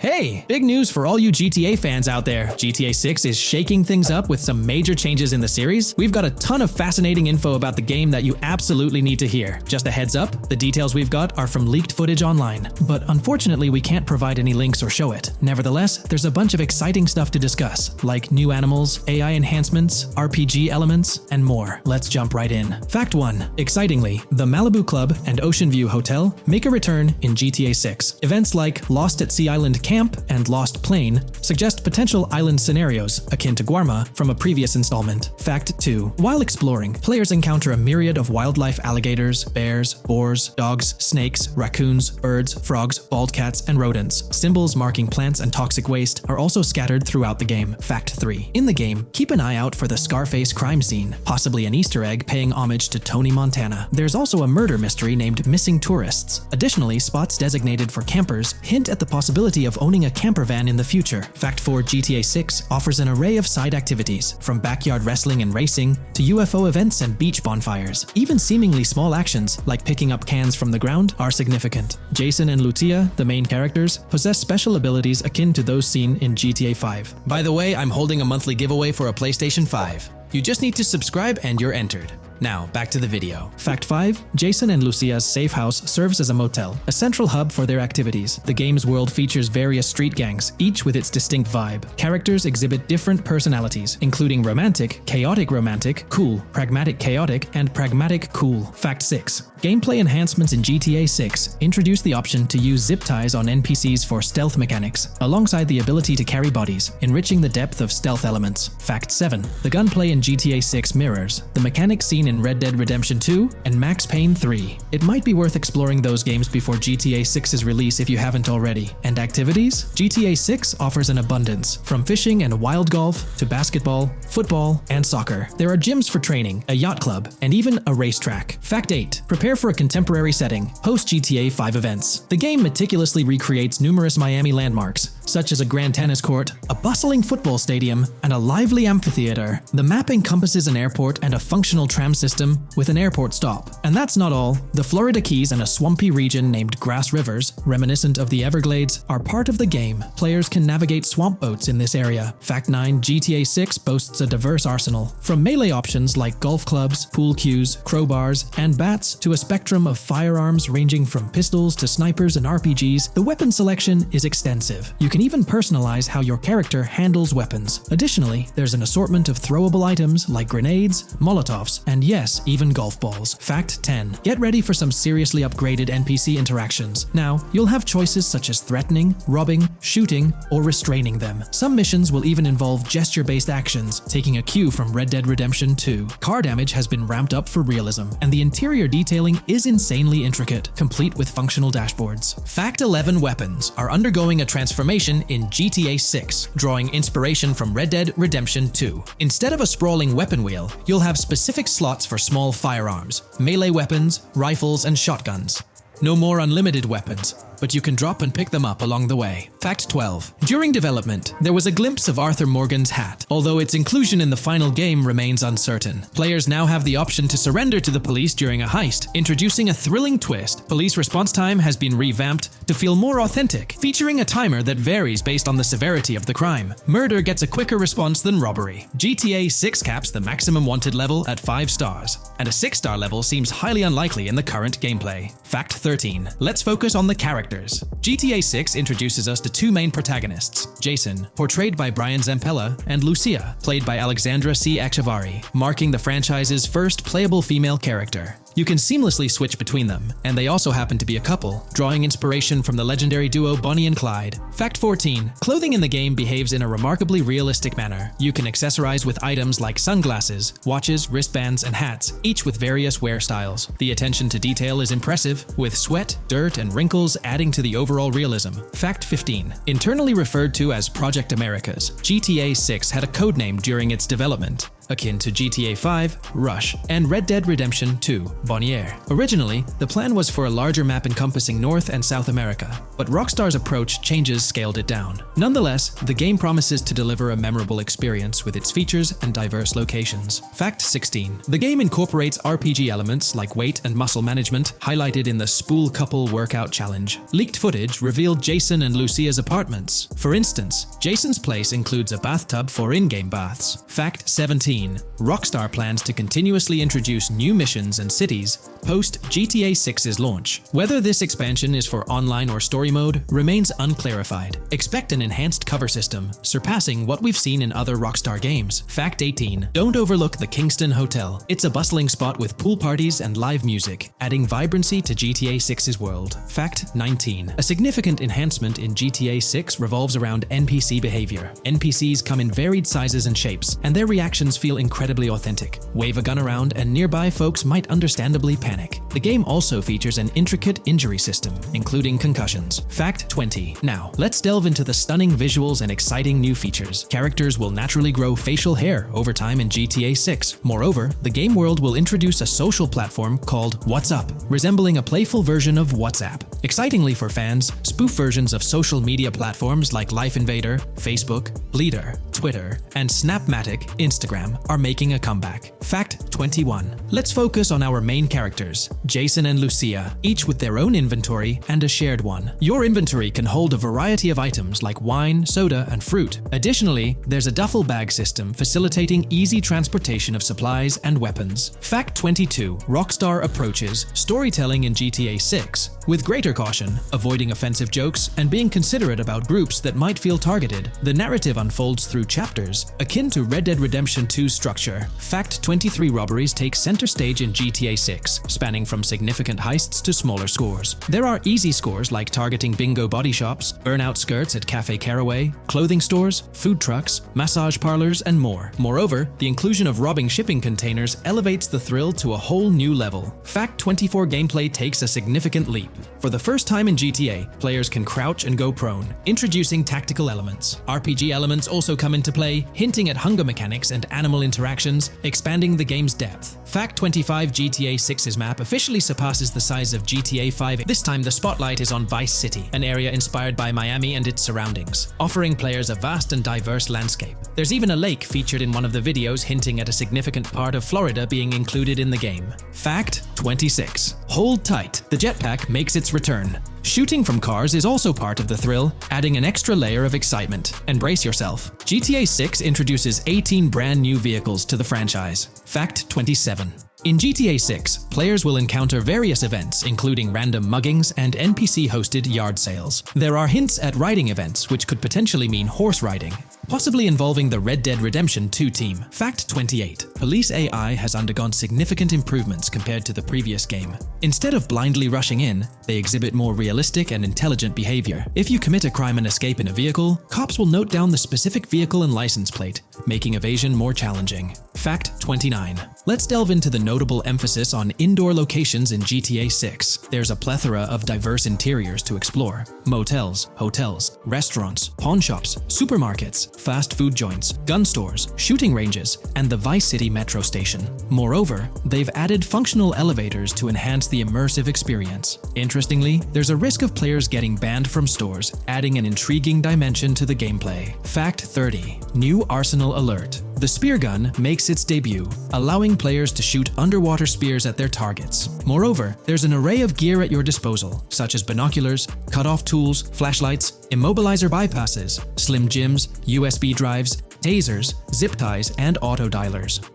A: Hey, big news for all you GTA fans out there. GTA 6 is shaking things up with some major changes in the series. We've got a ton of fascinating info about the game that you absolutely need to hear. Just a heads up, the details we've got are from leaked footage online, but unfortunately we can't provide any links or show it. Nevertheless, there's a bunch of exciting stuff to discuss, like new animals, AI enhancements, RPG elements, and more. Let's jump right in. Fact 1. Excitingly, the Malibu Club and Ocean View Hotel make a return in GTA 6. Events like Lost at Sea Island Camp and Lost Plane suggest potential island scenarios akin to Guarma from a previous installment. Fact 2. While exploring, players encounter a myriad of wildlife: alligators, bears, boars, dogs, snakes, raccoons, birds, frogs, bald cats, and rodents. Symbols marking plants and toxic waste are also scattered throughout the game. Fact 3. In the game, keep an eye out for the Scarface crime scene, possibly an Easter egg paying homage to Tony Montana. There's also a murder mystery named Missing Tourists. Additionally, spots designated for campers hint at the possibility of owning a camper van in the future. Fact 4. GTA 6 offers an array of side activities, from backyard wrestling and racing to UFO events and beach bonfires. Even seemingly small actions, like picking up cans from the ground, are significant. Jason and Lucia, the main characters, possess special abilities akin to those seen in GTA 5. By the way, I'm holding a monthly giveaway for a PlayStation 5. You just need to subscribe and you're entered. Now, back to the video. Fact 5. Jason and Lucia's safe house serves as a motel, a central hub for their activities. The game's world features various street gangs, each with its distinct vibe. Characters exhibit different personalities, including romantic, chaotic romantic, cool, pragmatic chaotic, and pragmatic cool. Fact 6. Gameplay enhancements in GTA 6 introduce the option to use zip ties on NPCs for stealth mechanics, alongside the ability to carry bodies, enriching the depth of stealth elements. Fact 7. The gunplay in GTA 6 mirrors the mechanics seen in Red Dead Redemption 2 and Max Payne 3. It might be worth exploring those games before GTA 6's release if you haven't already. And activities? GTA 6 offers an abundance, from fishing and wild golf to basketball, football, and soccer. There are gyms for training, a yacht club, and even a racetrack. Fact 8. Prepare for a contemporary setting, post-GTA 5 events. The game meticulously recreates numerous Miami landmarks, such as a grand tennis court, a bustling football stadium, and a lively amphitheater. The map encompasses an airport and a functional tram system with an airport stop. And that's not all. The Florida Keys and a swampy region named Grass Rivers, reminiscent of the Everglades, are part of the game. Players can navigate swamp boats in this area. Fact 9. GTA 6 boasts a diverse arsenal, from melee options like golf clubs, pool cues, crowbars, and bats to a spectrum of firearms ranging from pistols to snipers and RPGs. The weapon selection is extensive. You can can even personalize how your character handles weapons. Additionally, there's an assortment of throwable items like grenades, molotovs, and yes, even golf balls. Fact 10. Get ready for some seriously upgraded NPC interactions. Now, you'll have choices such as threatening, robbing, shooting, or restraining them. Some missions will even involve gesture-based actions, taking a cue from Red Dead Redemption 2. Car damage has been ramped up for realism, and the interior detailing is insanely intricate, complete with functional dashboards. Fact 11. Weapons are undergoing a transformation in GTA 6, drawing inspiration from Red Dead Redemption 2. Instead of a sprawling weapon wheel, you'll have specific slots for small firearms, melee weapons, rifles, and shotguns. No more unlimited weapons, but you can drop and pick them up along the way. Fact 12. During development, there was a glimpse of Arthur Morgan's hat, although its inclusion in the final game remains uncertain. Players now have the option to surrender to the police during a heist, introducing a thrilling twist. Police response time has been revamped to feel more authentic, featuring a timer that varies based on the severity of the crime. Murder gets a quicker response than robbery. GTA 6 caps the maximum wanted level at 5 stars, and a 6-star level seems highly unlikely in the current gameplay. Fact 13. Let's focus on the characters. GTA 6 introduces us to two main protagonists, Jason, portrayed by Brian Zampella, and Lucia, played by Alexandra C. Echevarri, marking the franchise's first playable female character. You can seamlessly switch between them, and they also happen to be a couple, drawing inspiration from the legendary duo Bonnie and Clyde. Fact 14. Clothing in the game behaves in a remarkably realistic manner. You can accessorize with items like sunglasses, watches, wristbands, and hats, each with various wear styles. The attention to detail is impressive, with sweat, dirt, and wrinkles adding to the overall realism. Fact 15. Internally referred to as Project Americas, GTA 6 had a codename during its development, akin to GTA 5, Rush, and Red Dead Redemption 2, Bonnier. Originally, the plan was for a larger map encompassing North and South America, but Rockstar's approach changes scaled it down. Nonetheless, the game promises to deliver a memorable experience with its features and diverse locations. Fact 16. The game incorporates RPG elements like weight and muscle management, highlighted in the Spool Couple Workout Challenge. Leaked footage revealed Jason and Lucia's apartments. For instance, Jason's place includes a bathtub for in-game baths. Fact 17. Rockstar plans to continuously introduce new missions and cities post GTA 6's launch. Whether this expansion is for online or story mode remains unclarified. Expect an enhanced cover system, surpassing what we've seen in other Rockstar games. Fact 18. Don't overlook the Kingston Hotel. It's a bustling spot with pool parties and live music, adding vibrancy to GTA 6's world. Fact 19. A significant enhancement in GTA 6 revolves around NPC behavior. NPCs come in varied sizes and shapes, and their reactions feel incredibly authentic. Wave a gun around and nearby folks might understandably panic. The game also features an intricate injury system, including concussions. Fact 20. Now, let's delve into the stunning visuals and exciting new features. Characters will naturally grow facial hair over time in GTA 6. Moreover, the game world will introduce a social platform called What's Up, resembling a playful version of WhatsApp. Excitingly for fans, spoof versions of social media platforms like Life Invader, Facebook, Bleeder, Twitter, and Snapmatic, Instagram, are making a comeback. Fact 21. Let's focus on our main characters, Jason and Lucia, each with their own inventory and a shared one. Your inventory can hold a variety of items like wine, soda, and fruit. Additionally, there's a duffel bag system facilitating easy transportation of supplies and weapons. Fact 22. Rockstar approaches storytelling in GTA 6 with greater caution, avoiding offensive jokes and being considerate about groups that might feel targeted. The narrative unfolds through chapters, akin to Red Dead Redemption 2's structure. Fact 23. Robberies take center stage in GTA 6, spanning from significant heists to smaller scores. There are easy scores like targeting bingo body shops, burnout skirts at Cafe Caraway, clothing stores, food trucks, massage parlors, and more. Moreover, the inclusion of robbing shipping containers elevates the thrill to a whole new level. Fact 24. Gameplay takes a significant leap. For the first time in GTA, players can crouch and go prone, introducing tactical elements. RPG elements also come into play, hinting at hunger mechanics and animal interactions, expanding the game's depth. Fact 25. GTA 6's map officially surpasses the size of GTA 5. This time the spotlight is on Vice City, an area inspired by Miami and its surroundings, offering players a vast and diverse landscape. There's even a lake featured in one of the videos, hinting at a significant part of Florida being included in the game. Fact 26. Hold tight, the jetpack makes its return. Shooting from cars is also part of the thrill, adding an extra layer of excitement. And brace yourself. GTA 6 introduces 18 brand new vehicles to the franchise. Fact 27. In GTA 6, players will encounter various events, including random muggings and NPC-hosted yard sales. There are hints at riding events, which could potentially mean horse riding, possibly involving the Red Dead Redemption 2 team. Fact 28. Police AI has undergone significant improvements compared to the previous game. Instead of blindly rushing in, they exhibit more realistic and intelligent behavior. If you commit a crime and escape in a vehicle, cops will note down the specific vehicle and license plate, making evasion more challenging. Fact 29. Let's delve into the notable emphasis on indoor locations in GTA 6. There's a plethora of diverse interiors to explore. Motels, hotels, restaurants, pawn shops, supermarkets, fast food joints, gun stores, shooting ranges, and the Vice City metro station. Moreover, they've added functional elevators to enhance the immersive experience. Interestingly, there's a risk of players getting banned from stores, adding an intriguing dimension to the gameplay. Fact 30. New Arsenal Alert. The spear gun makes its debut, allowing players to shoot underwater spears at their targets. Moreover, there's an array of gear at your disposal, such as binoculars, cut-off tools, flashlights, immobilizer bypasses, slim jims, USB drives, tasers, zip ties, and auto dialers.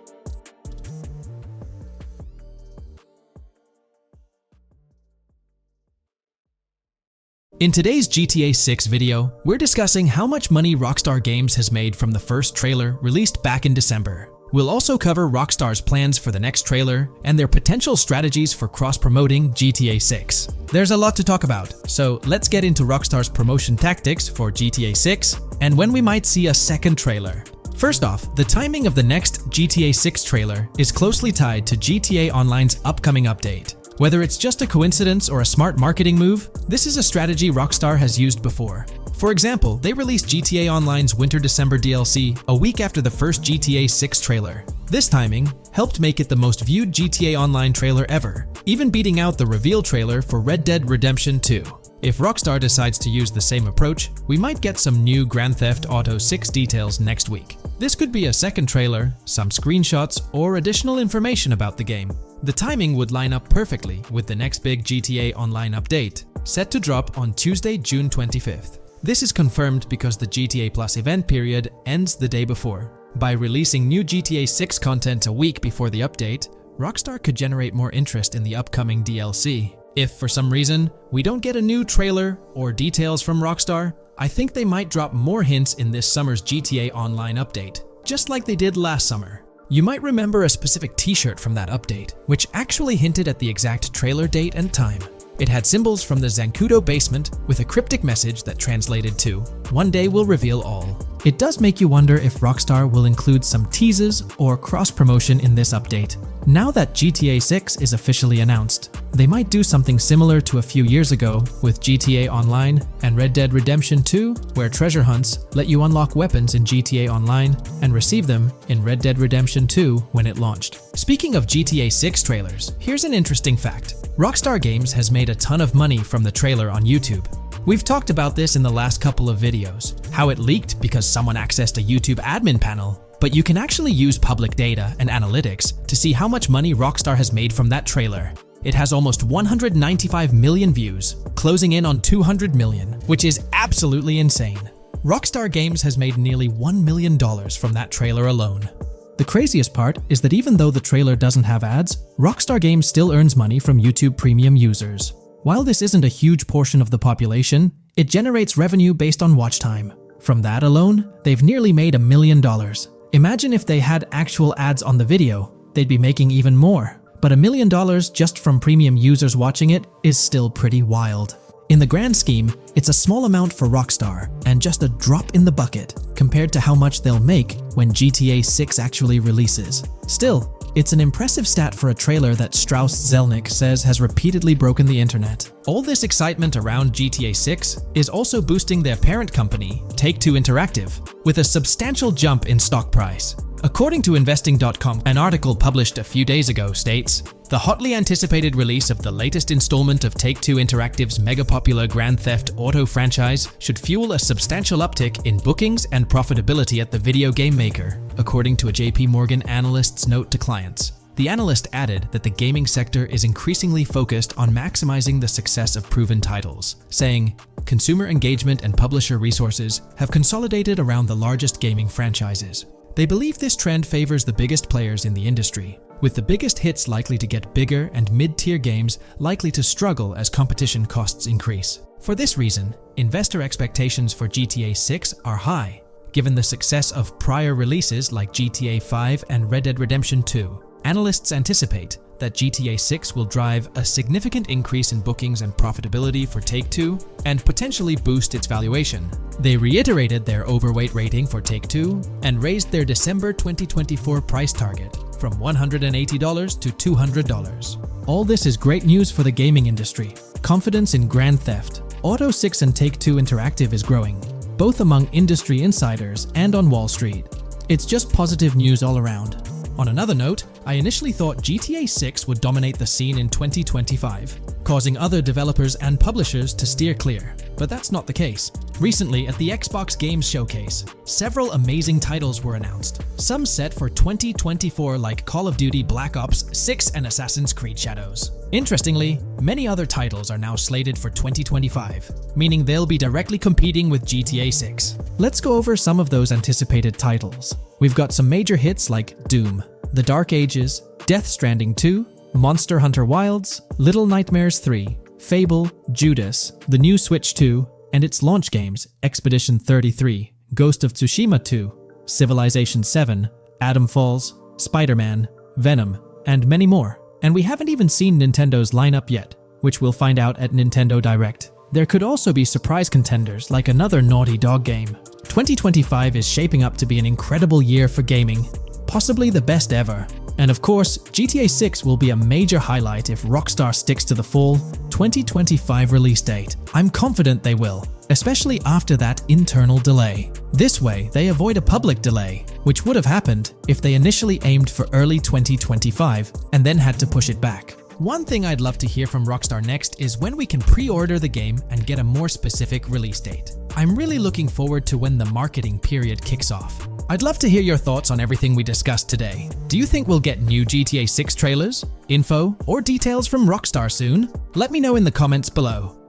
A: In today's GTA 6 video, we're discussing how much money Rockstar Games has made from the first trailer released back in December. We'll also cover Rockstar's plans for the next trailer and their potential strategies for cross-promoting GTA 6. There's a lot to talk about, so let's get into Rockstar's promotion tactics for GTA 6 and when we might see a second trailer. First off, the timing of the next GTA 6 trailer is closely tied to GTA Online's upcoming update. Whether it's just a coincidence or a smart marketing move, this is a strategy Rockstar has used before. For example, they released GTA Online's Winter-December DLC a week after the first GTA 6 trailer. This timing helped make it the most viewed GTA Online trailer ever, even beating out the reveal trailer for Red Dead Redemption 2. If Rockstar decides to use the same approach, we might get some new Grand Theft Auto 6 details next week. This could be a second trailer, some screenshots, or additional information about the game. The timing would line up perfectly with the next big GTA Online update, set to drop on Tuesday, June 25th. This is confirmed because the GTA Plus event period ends the day before. By releasing new GTA 6 content a week before the update, Rockstar could generate more interest in the upcoming DLC. If for some reason we don't get a new trailer or details from Rockstar, I think they might drop more hints in this summer's GTA Online update, just like they did last summer. You might remember a specific t-shirt from that update, which actually hinted at the exact trailer date and time. It had symbols from the Zancudo basement with a cryptic message that translated to, "One day we'll reveal all." It does make you wonder if Rockstar will include some teases or cross-promotion in this update. Now that GTA 6 is officially announced, they might do something similar to a few years ago with GTA Online and Red Dead Redemption 2, where treasure hunts let you unlock weapons in GTA Online and receive them in Red Dead Redemption 2 when it launched. Speaking of GTA 6 trailers, here's an interesting fact. Rockstar Games has made a ton of money from the trailer on YouTube. We've talked about this in the last couple of videos, how it leaked because someone accessed a YouTube admin panel, but you can actually use public data and analytics to see how much money Rockstar has made from that trailer. It has almost 195 million views, closing in on 200 million, which is absolutely insane. Rockstar Games has made nearly $1 million from that trailer alone. The craziest part is that even though the trailer doesn't have ads, Rockstar Games still earns money from YouTube Premium users. While this isn't a huge portion of the population, it generates revenue based on watch time. From that alone, they've nearly made $1 million. Imagine if they had actual ads on the video, they'd be making even more. But $1 million just from premium users watching it is still pretty wild. In the grand scheme, it's a small amount for Rockstar and just a drop in the bucket compared to how much they'll make when GTA 6 actually releases. Still, it's an impressive stat for a trailer that Strauss Zelnick says has repeatedly broken the internet. All this excitement around GTA 6 is also boosting their parent company, Take-Two Interactive, with a substantial jump in stock price. According to Investing.com, an article published a few days ago states, "The hotly anticipated release of the latest installment of Take-Two Interactive's mega-popular Grand Theft Auto franchise should fuel a substantial uptick in bookings and profitability at the video game maker," according to a JP Morgan analyst's note to clients. The analyst added that the gaming sector is increasingly focused on maximizing the success of proven titles, saying, "Consumer engagement and publisher resources have consolidated around the largest gaming franchises. They believe this trend favors the biggest players in the industry, with the biggest hits likely to get bigger and mid-tier games likely to struggle as competition costs increase. For this reason, investor expectations for GTA 6 are high, given the success of prior releases like GTA 5 and Red Dead Redemption 2. Analysts anticipate that GTA 6 will drive a significant increase in bookings and profitability for Take-Two and potentially boost its valuation. They reiterated their overweight rating for Take-Two and raised their December 2024 price target from $180 to $200. All this is great news for the gaming industry. Confidence in Grand Theft Auto 6 and Take-Two Interactive is growing, both among industry insiders and on Wall Street. It's just positive news all around. On another note, I initially thought GTA 6 would dominate the scene in 2025, causing other developers and publishers to steer clear, but that's not the case. Recently, at the Xbox Games Showcase, several amazing titles were announced, some set for 2024 like Call of Duty Black Ops 6 and Assassin's Creed Shadows. Interestingly, many other titles are now slated for 2025, meaning they'll be directly competing with GTA 6. Let's go over some of those anticipated titles. We've got some major hits like Doom, The Dark Ages, Death Stranding 2, Monster Hunter Wilds, Little Nightmares 3, Fable, Judas, the new Switch 2, and its launch games Expedition 33, Ghost of Tsushima 2, Civilization 7, Atom Falls, Spider-Man, Venom, and many more. And we haven't even seen Nintendo's lineup yet, which we'll find out at Nintendo Direct. There could also be surprise contenders like another Naughty Dog game. 2025 is shaping up to be an incredible year for gaming, possibly the best ever. And of course, GTA 6 will be a major highlight if Rockstar sticks to the fall 2025 release date. I'm confident they will, especially after that internal delay. This way, they avoid a public delay, which would have happened if they initially aimed for early 2025 and then had to push it back. One thing I'd love to hear from Rockstar next is when we can pre-order the game and get a more specific release date. I'm really looking forward to when the marketing period kicks off. I'd love to hear your thoughts on everything we discussed today. Do you think we'll get new GTA 6 trailers, info, or details from Rockstar soon? Let me know in the comments below.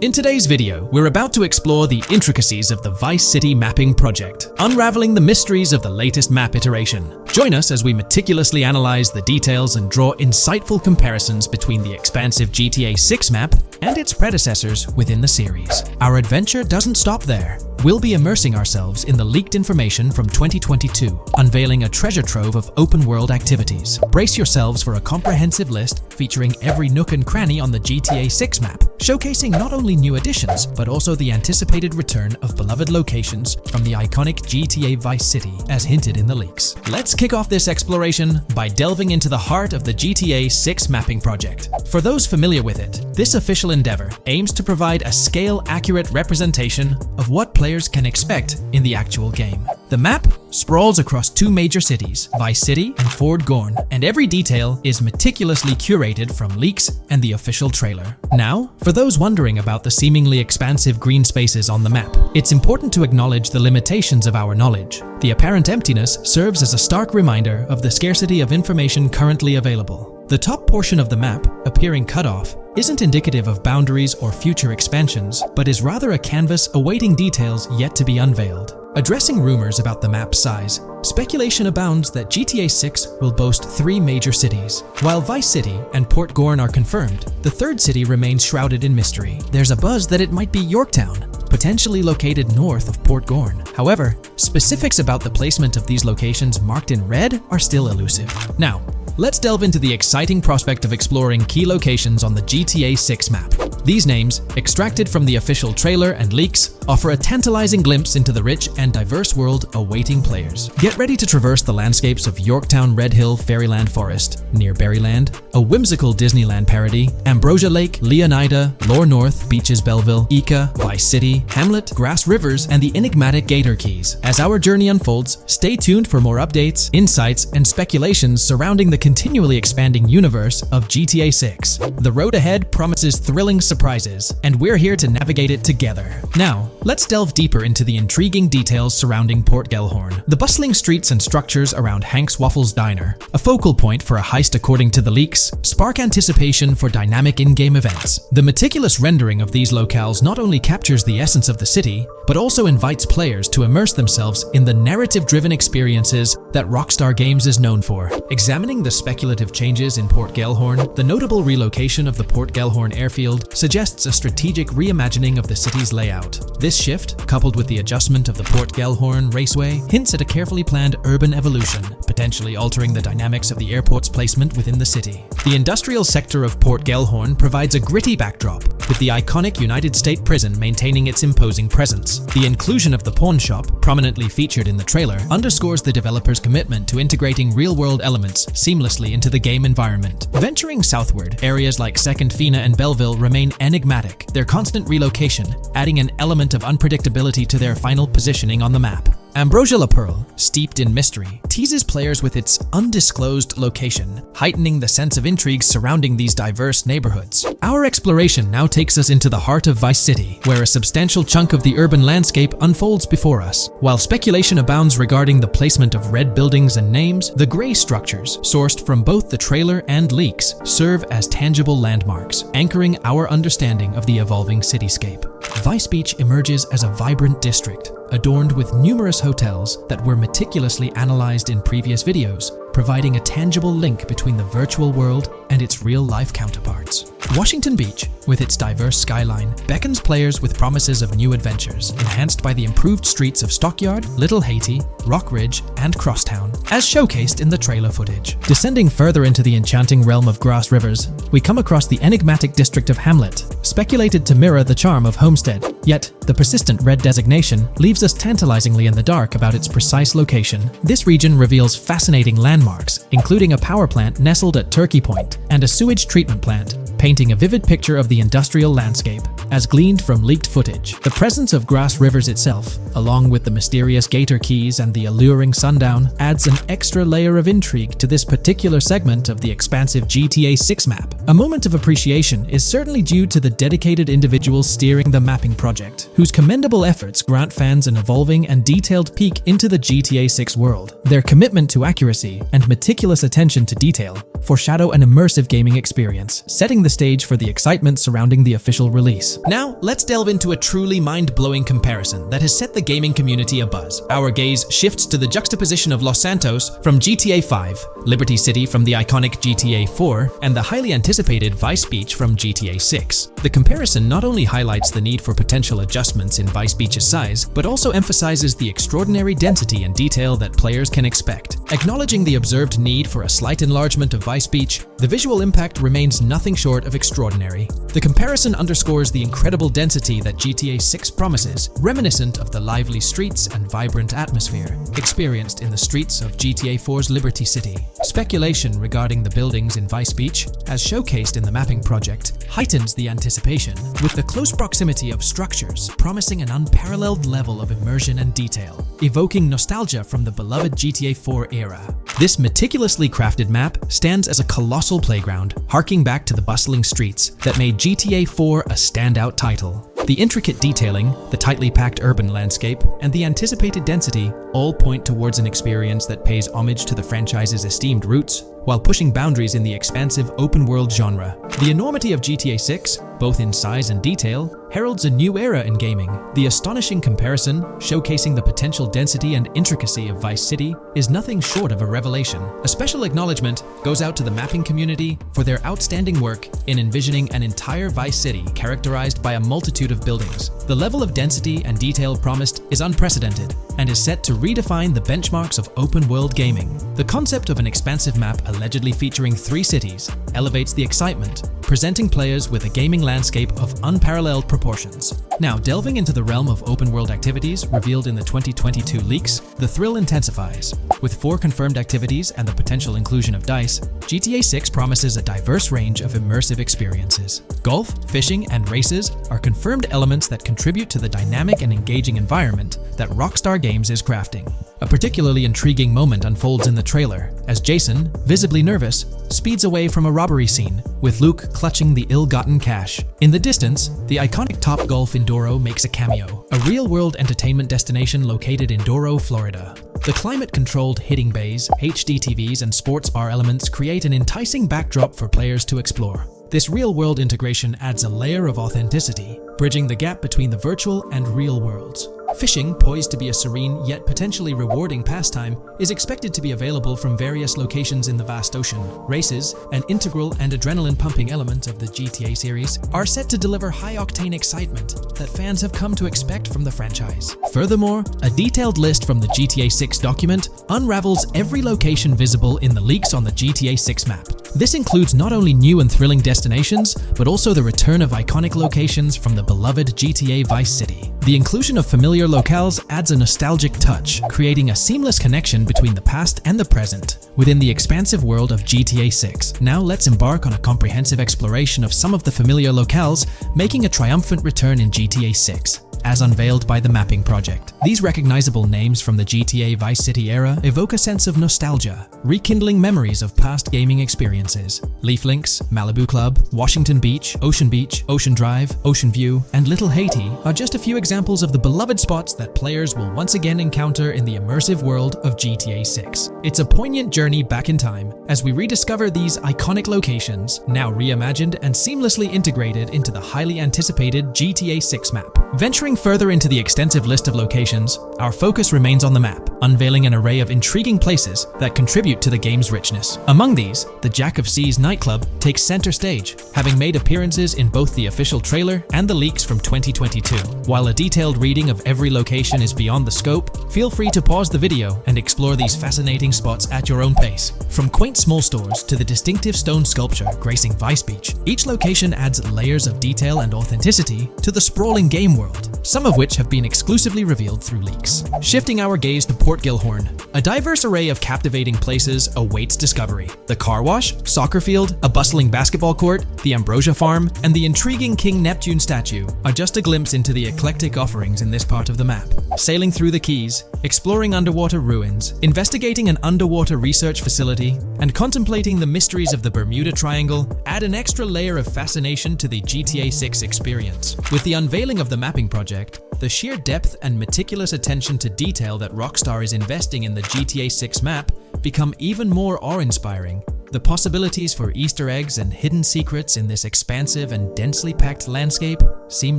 A: In today's video, we're about to explore the intricacies of the Vice City mapping project, unraveling the mysteries of the latest map iteration. Join us as we meticulously analyze the details and draw insightful comparisons between the expansive GTA 6 map and its predecessors within the series. Our adventure doesn't stop there. We'll be immersing ourselves in the leaked information from 2022, unveiling a treasure trove of open-world activities. Brace yourselves for a comprehensive list featuring every nook and cranny on the GTA 6 map, showcasing not only new additions, but also the anticipated return of beloved locations from the iconic GTA Vice City, as hinted in the leaks. Let's kick off this exploration by delving into the heart of the GTA 6 mapping project. For those familiar with it, this official endeavor aims to provide a scale-accurate representation of what players can expect in the actual game. The map sprawls across two major cities, Vice City and Fort Gorn, and every detail is meticulously curated from leaks and the official trailer. Now, for those wondering about the seemingly expansive green spaces on the map, it's important to acknowledge the limitations of our knowledge. The apparent emptiness serves as a stark reminder of the scarcity of information currently available. The top portion of the map, appearing cut off, isn't indicative of boundaries or future expansions, but is rather a canvas awaiting details yet to be unveiled. Addressing rumors about the map's size, speculation abounds that GTA 6 will boast 3 major cities. While Vice City and Port Gorn are confirmed, the third city remains shrouded in mystery. There's a buzz that it might be Yorktown, potentially located north of Port Gorn. However, specifics about the placement of these locations marked in red are still elusive. Now, let's delve into the exciting prospect of exploring key locations on the GTA 6 map. These names, extracted from the official trailer and leaks, offer a tantalizing glimpse into the rich and diverse world awaiting players. Get ready to traverse the landscapes of Yorktown Red Hill Fairyland Forest, near Berryland, a whimsical Disneyland parody, Ambrosia Lake, Leonida, Lore North, Beaches Belleville, Ica, Vice City, Hamlet, Grass Rivers, and the enigmatic Gator Keys. As our journey unfolds, stay tuned for more updates, insights, and speculations surrounding the continually expanding universe of GTA 6. The road ahead promises thrilling surprises surprises, and we're here to navigate it together. Now, let's delve deeper into the intriguing details surrounding Port Gellhorn. The bustling streets and structures around Hank's Waffles Diner, a focal point for a heist according to the leaks, spark anticipation for dynamic in-game events. The meticulous rendering of these locales not only captures the essence of the city, but also invites players to immerse themselves in the narrative-driven experiences that Rockstar Games is known for. Examining the speculative changes in Port Gellhorn, the notable relocation of the Port Gellhorn airfield suggests a strategic reimagining of the city's layout. This shift, coupled with the adjustment of the Port Gellhorn Raceway, hints at a carefully planned urban evolution, potentially altering the dynamics of the airport's placement within the city. The industrial sector of Port Gellhorn provides a gritty backdrop, with the iconic United States Prison maintaining its imposing presence. The inclusion of the pawn shop, prominently featured in the trailer, underscores the developer's commitment to integrating real-world elements seamlessly into the game environment. Venturing southward, areas like Second Fina and Belleville remain enigmatic, their constant relocation adding an element of unpredictability to their final positioning on the map. Ambrosia La Pearl, steeped in mystery, teases players with its undisclosed location, heightening the sense of intrigue surrounding these diverse neighborhoods. Our exploration now takes us into the heart of Vice City, where a substantial chunk of the urban landscape unfolds before us. While speculation abounds regarding the placement of red buildings and names, the gray structures, sourced from both the trailer and leaks, serve as tangible landmarks, anchoring our understanding of the evolving cityscape. Vice Beach emerges as a vibrant district, adorned with numerous hotels that were meticulously analyzed in previous videos, providing a tangible link between the virtual world and its real-life counterparts. Washington Beach, with its diverse skyline, beckons players with promises of new adventures, enhanced by the improved streets of Stockyard, Little Haiti, Rock Ridge, and Crosstown, as showcased in the trailer footage. Descending further into the enchanting realm of Grass Rivers, we come across the enigmatic district of Hamlet, speculated to mirror the charm of Homestead. Yet, the persistent red designation leaves us tantalizingly in the dark about its precise location. This region reveals fascinating landmarks, including a power plant nestled at Turkey Point and a sewage treatment plant, painting a vivid picture of the industrial landscape, as gleaned from leaked footage. The presence of Grass Rivers itself, along with the mysterious Gator Keys and the alluring sundown, adds an extra layer of intrigue to this particular segment of the expansive GTA 6 map. A moment of appreciation is certainly due to the dedicated individuals steering the mapping project, whose commendable efforts grant fans an evolving and detailed peek into the GTA 6 world. Their commitment to accuracy and meticulous attention to detail foreshadow an immersive gaming experience, setting the stage for the excitement surrounding the official release. Now, let's delve into a truly mind-blowing comparison that has set the gaming community abuzz. Our gaze shifts to the juxtaposition of Los Santos from GTA 5, Liberty City from the iconic GTA 4, and the highly anticipated Vice Beach from GTA 6. The comparison not only highlights the need for potential adjustments in Vice Beach's size, but also emphasizes the extraordinary density and detail that players can expect. Acknowledging the observed need for a slight enlargement of Vice Beach, the visual impact remains nothing short of extraordinary. The comparison underscores the incredible density that GTA 6 promises, reminiscent of the lively streets and vibrant atmosphere experienced in the streets of GTA 4's Liberty City. Speculation regarding the buildings in Vice Beach, as showcased in the mapping project, heightens the anticipation, with the close proximity of structures promising an unparalleled level of immersion and detail, evoking nostalgia from the beloved GTA 4 era. This meticulously crafted map stands as a colossal playground, harking back to the bustling streets that made GTA 4 a standout title. The intricate detailing, the tightly packed urban landscape, and the anticipated density all point towards an experience that pays homage to the franchise's esteemed roots, while pushing boundaries in the expansive open-world genre. The enormity of GTA 6, both in size and detail, heralds a new era in gaming. The astonishing comparison, showcasing the potential density and intricacy of Vice City, is nothing short of a revelation. A special acknowledgement goes out to the mapping community for their outstanding work in envisioning an entire Vice City characterized by a multitude of buildings. The level of density and detail promised is unprecedented and is set to redefine the benchmarks of open-world gaming. The concept of an expansive map allegedly featuring 3 cities elevates the excitement, presenting players with a gaming landscape of unparalleled proportions. Now, delving into the realm of open-world activities revealed in the 2022 leaks, the thrill intensifies. With 4 confirmed activities and the potential inclusion of DICE, GTA 6 promises a diverse range of immersive experiences. Golf, fishing, and races are confirmed elements that contribute to the dynamic and engaging environment that Rockstar Games is crafting. A particularly intriguing moment unfolds in the trailer, as Jason, visibly nervous, speeds away from a robbery scene, with Luke clutching the ill-gotten cash. In the distance, the iconic Topgolf in Douro makes a cameo, a real-world entertainment destination located in Douro, Florida. The climate-controlled hitting bays, HD TVs, and sports bar elements create an enticing backdrop for players to explore. This real-world integration adds a layer of authenticity, bridging the gap between the virtual and real worlds. Fishing, poised to be a serene yet potentially rewarding pastime, is expected to be available from various locations in the vast ocean. Races, an integral and adrenaline-pumping element of the GTA series, are set to deliver high-octane excitement that fans have come to expect from the franchise. Furthermore, a detailed list from the GTA 6 document unravels every location visible in the leaks on the GTA 6 map. This includes not only new and thrilling destinations, but also the return of iconic locations from the beloved GTA Vice City. The inclusion of familiar locales adds a nostalgic touch, creating a seamless connection between the past and the present within the expansive world of GTA 6. Now let's embark on a comprehensive exploration of some of the familiar locales, making a triumphant return in GTA 6. As unveiled by the Mapping Project. These recognizable names from the GTA Vice City era evoke a sense of nostalgia, rekindling memories of past gaming experiences. Leaf Links, Malibu Club, Washington Beach, Ocean Drive, Ocean View, and Little Haiti are just a few examples of the beloved spots that players will once again encounter in the immersive world of GTA 6. It's a poignant journey back in time as we rediscover these iconic locations, now reimagined and seamlessly integrated into the highly anticipated GTA 6 map. Venturing further into the extensive list of locations, our focus remains on the map, unveiling an array of intriguing places that contribute to the game's richness. Among these, the Jack of Seas nightclub takes center stage, having made appearances in both the official trailer and the leaks from 2022. While a detailed reading of every location is beyond the scope, feel free to pause the video and explore these fascinating spots at your own pace. From quaint small stores to the distinctive stone sculpture gracing Vice Beach, each location adds layers of detail and authenticity to the sprawling game world, some of which have been exclusively revealed through leaks. Shifting our gaze to Port Gilhorn, a diverse array of captivating places awaits discovery. The car wash, soccer field, a bustling basketball court, the Ambrosia Farm, and the intriguing King Neptune statue are just a glimpse into the eclectic offerings in this part of the map. Sailing through the Keys, exploring underwater ruins, investigating an underwater research facility, and contemplating the mysteries of the Bermuda Triangle add an extra layer of fascination to the GTA 6 experience. With the unveiling of the Mapping Project, the sheer depth and meticulous attention to detail that Rockstar is investing in the GTA 6 map become even more awe-inspiring. The possibilities for Easter eggs and hidden secrets in this expansive and densely packed landscape seem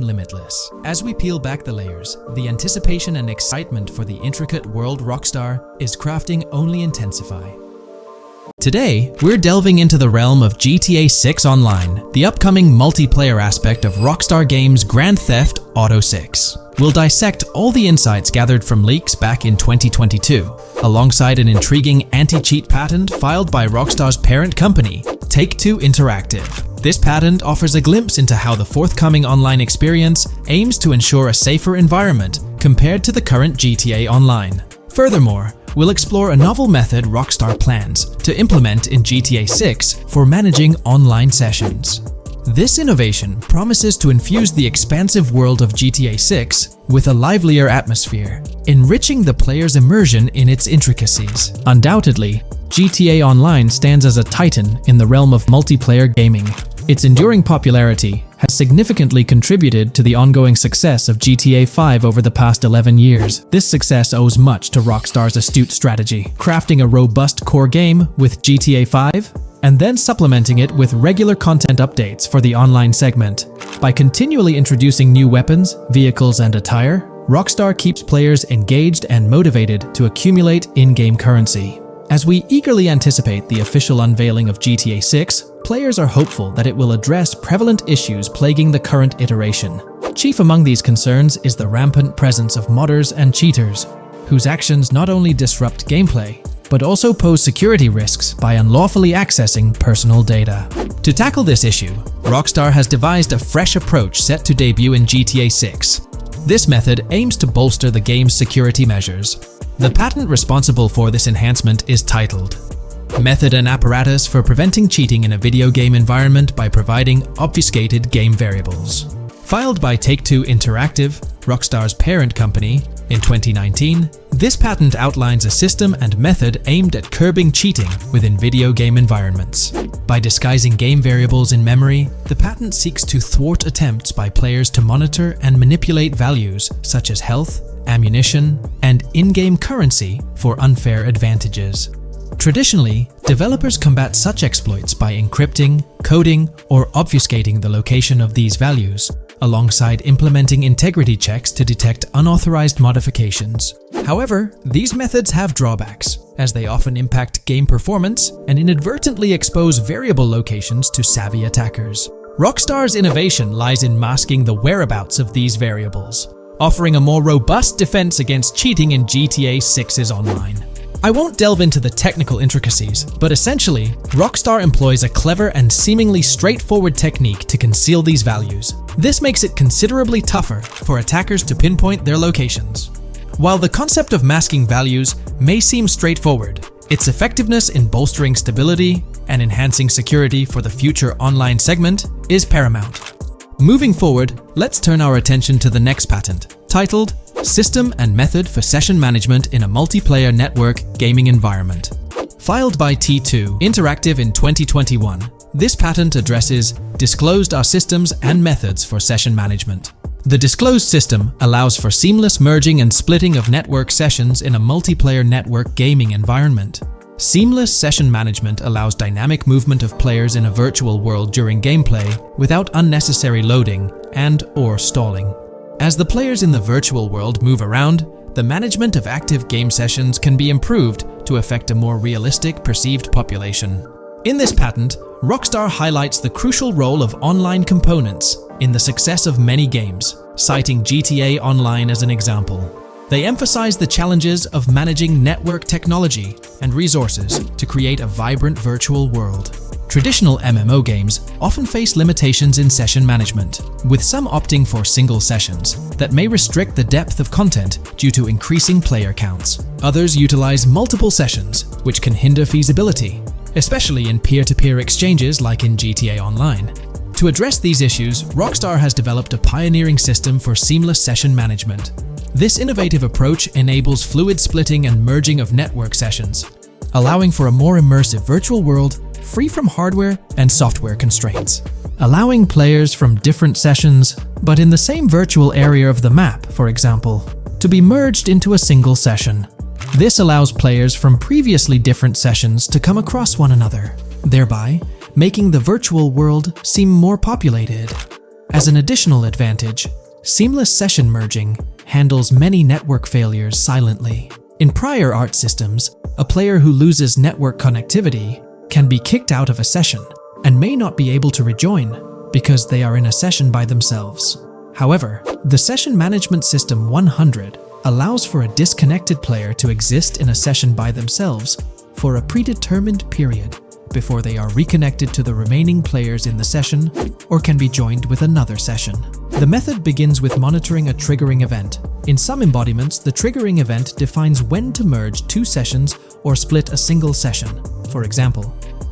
A: limitless. As we peel back the layers, the anticipation and excitement for the intricate world Rockstar is crafting only intensify. Today, we're delving into the realm of GTA 6 Online, the upcoming multiplayer aspect of Rockstar Games' Grand Theft Auto 6. We'll dissect all the insights gathered from leaks back in 2022, alongside an intriguing anti-cheat patent filed by Rockstar's parent company, Take-Two Interactive. This patent offers a glimpse into how the forthcoming online experience aims to ensure a safer environment compared to the current GTA Online. Furthermore, we'll explore a novel method Rockstar plans to implement in GTA 6 for managing online sessions. This innovation promises to infuse the expansive world of GTA 6 with a livelier atmosphere, enriching the player's immersion in its intricacies. Undoubtedly, GTA Online stands as a titan in the realm of multiplayer gaming. Its enduring popularity has significantly contributed to the ongoing success of GTA 5 over the past 11 years. This success owes much to Rockstar's astute strategy, crafting a robust core game with GTA 5 and then supplementing it with regular content updates for the online segment. By continually introducing new weapons, vehicles, and attire, Rockstar keeps players engaged and motivated to accumulate in-game currency. As we eagerly anticipate the official unveiling of GTA 6, players are hopeful that it will address prevalent issues plaguing the current iteration. Chief among these concerns is the rampant presence of modders and cheaters, whose actions not only disrupt gameplay, but also pose security risks by unlawfully accessing personal data. To tackle this issue, Rockstar has devised a fresh approach set to debut in GTA 6. This method aims to bolster the game's security measures. The patent responsible for this enhancement is titled Method and Apparatus for Preventing Cheating in a Video Game Environment by Providing Obfuscated Game Variables. Filed by Take-Two Interactive, Rockstar's parent company, In 2019, this patent outlines a system and method aimed at curbing cheating within video game environments. By disguising game variables in memory, the patent seeks to thwart attempts by players to monitor and manipulate values such as health, ammunition, and in-game currency for unfair advantages. Traditionally, developers combat such exploits by encrypting, coding, or obfuscating the location of these values, alongside implementing integrity checks to detect unauthorized modifications. However, these methods have drawbacks, as they often impact game performance and inadvertently expose variable locations to savvy attackers. Rockstar's innovation lies in masking the whereabouts of these variables, offering a more robust defense against cheating in GTA 6's online. I won't delve into the technical intricacies, but essentially, Rockstar employs a clever and seemingly straightforward technique to conceal these values. This makes it considerably tougher for attackers to pinpoint their locations. While the concept of masking values may seem straightforward, its effectiveness in bolstering stability and enhancing security for the future online segment is paramount. Moving forward, let's turn our attention to the next patent, titled System and Method for Session Management in a Multiplayer Network Gaming Environment. Filed by T2 Interactive in 2021, this patent addresses disclosed are systems and methods for session management. The disclosed system allows for seamless merging and splitting of network sessions in a multiplayer network gaming environment. Seamless session management allows dynamic movement of players in a virtual world during gameplay without unnecessary loading and/or stalling. As the players in the virtual world move around, the management of active game sessions can be improved to affect a more realistic perceived population. In this patent, Rockstar highlights the crucial role of online components in the success of many games, citing GTA Online as an example. They emphasize the challenges of managing network technology and resources to create a vibrant virtual world. Traditional MMO games often face limitations in session management, with some opting for single sessions that may restrict the depth of content due to increasing player counts. Others utilize multiple sessions, which can hinder feasibility, especially in peer-to-peer exchanges like in GTA Online. To address these issues, Rockstar has developed a pioneering system for seamless session management. This innovative approach enables fluid splitting and merging of network sessions, allowing for a more immersive virtual world free from hardware and software constraints. Allowing players from different sessions, but in the same virtual area of the map, for example, to be merged into a single session. This allows players from previously different sessions to come across one another, thereby making the virtual world seem more populated. As an additional advantage, seamless session merging handles many network failures silently. In prior art systems, a player who loses network connectivity can be kicked out of a session and may not be able to rejoin because they are in a session by themselves. However, the Session Management System 100 allows for a disconnected player to exist in a session by themselves for a predetermined period before they are reconnected to the remaining players in the session or can be joined with another session. The method begins with monitoring a triggering event. In some embodiments, the triggering event defines when to merge two sessions or split a single session. For example,